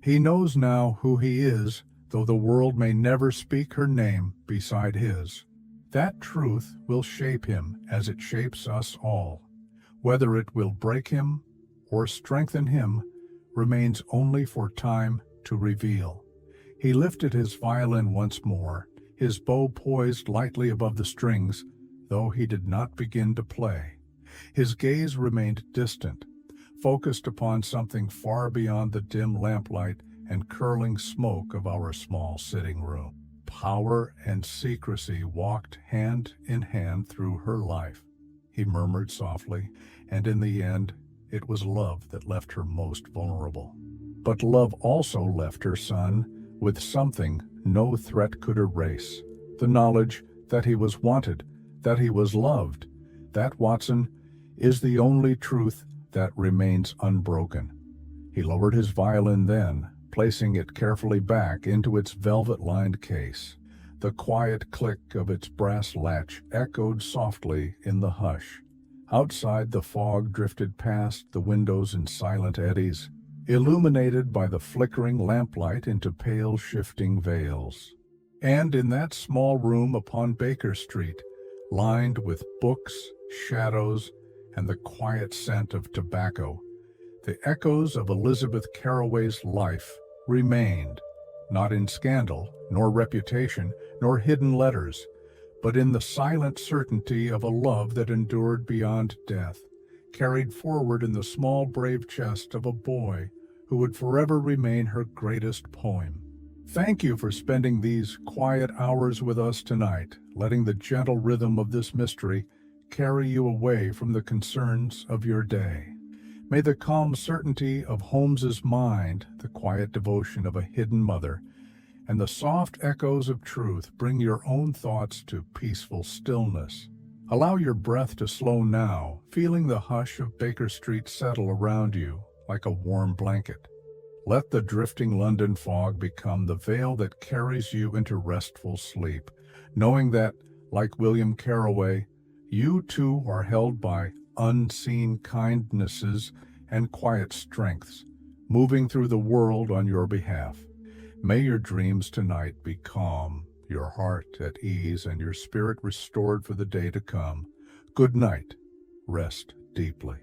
He knows now who he is, though the world may never speak her name beside his. That truth will shape him as it shapes us all. Whether it will break him or strengthen him remains only for time to reveal." He lifted his violin once more, his bow poised lightly above the strings, though he did not begin to play. His gaze remained distant, focused upon something far beyond the dim lamplight and curling smoke of our small sitting room. Power and secrecy walked hand in hand through her life, he murmured softly, and in the end, it was love that left her most vulnerable. But love also left her son with something no threat could erase, the knowledge that he was wanted, that he was loved. That, Watson, is the only truth that remains unbroken. He lowered his violin then, placing it carefully back into its velvet-lined case. The quiet click of its brass latch echoed softly in the hush. Outside, the fog drifted past the windows in silent eddies, illuminated by the flickering lamplight into pale shifting veils. And in that small room upon Baker Street, lined with books, shadows, and the quiet scent of tobacco, the echoes of Elizabeth Carraway's life remained, not in scandal, nor reputation, nor hidden letters, but in the silent certainty of a love that endured beyond death, carried forward in the small brave chest of a boy who would forever remain her greatest poem. Thank you for spending these quiet hours with us tonight, letting the gentle rhythm of this mystery carry you away from the concerns of your day. May the calm certainty of Holmes's mind, the quiet devotion of a hidden mother, and the soft echoes of truth bring your own thoughts to peaceful stillness. Allow your breath to slow now, feeling the hush of Baker Street settle around you like a warm blanket. Let the drifting London fog become the veil that carries you into restful sleep, knowing that, like William Carraway, you too are held by unseen kindnesses and quiet strengths, moving through the world on your behalf. May your dreams tonight be calm, your heart at ease, and your spirit restored for the day to come. Good night. Rest deeply.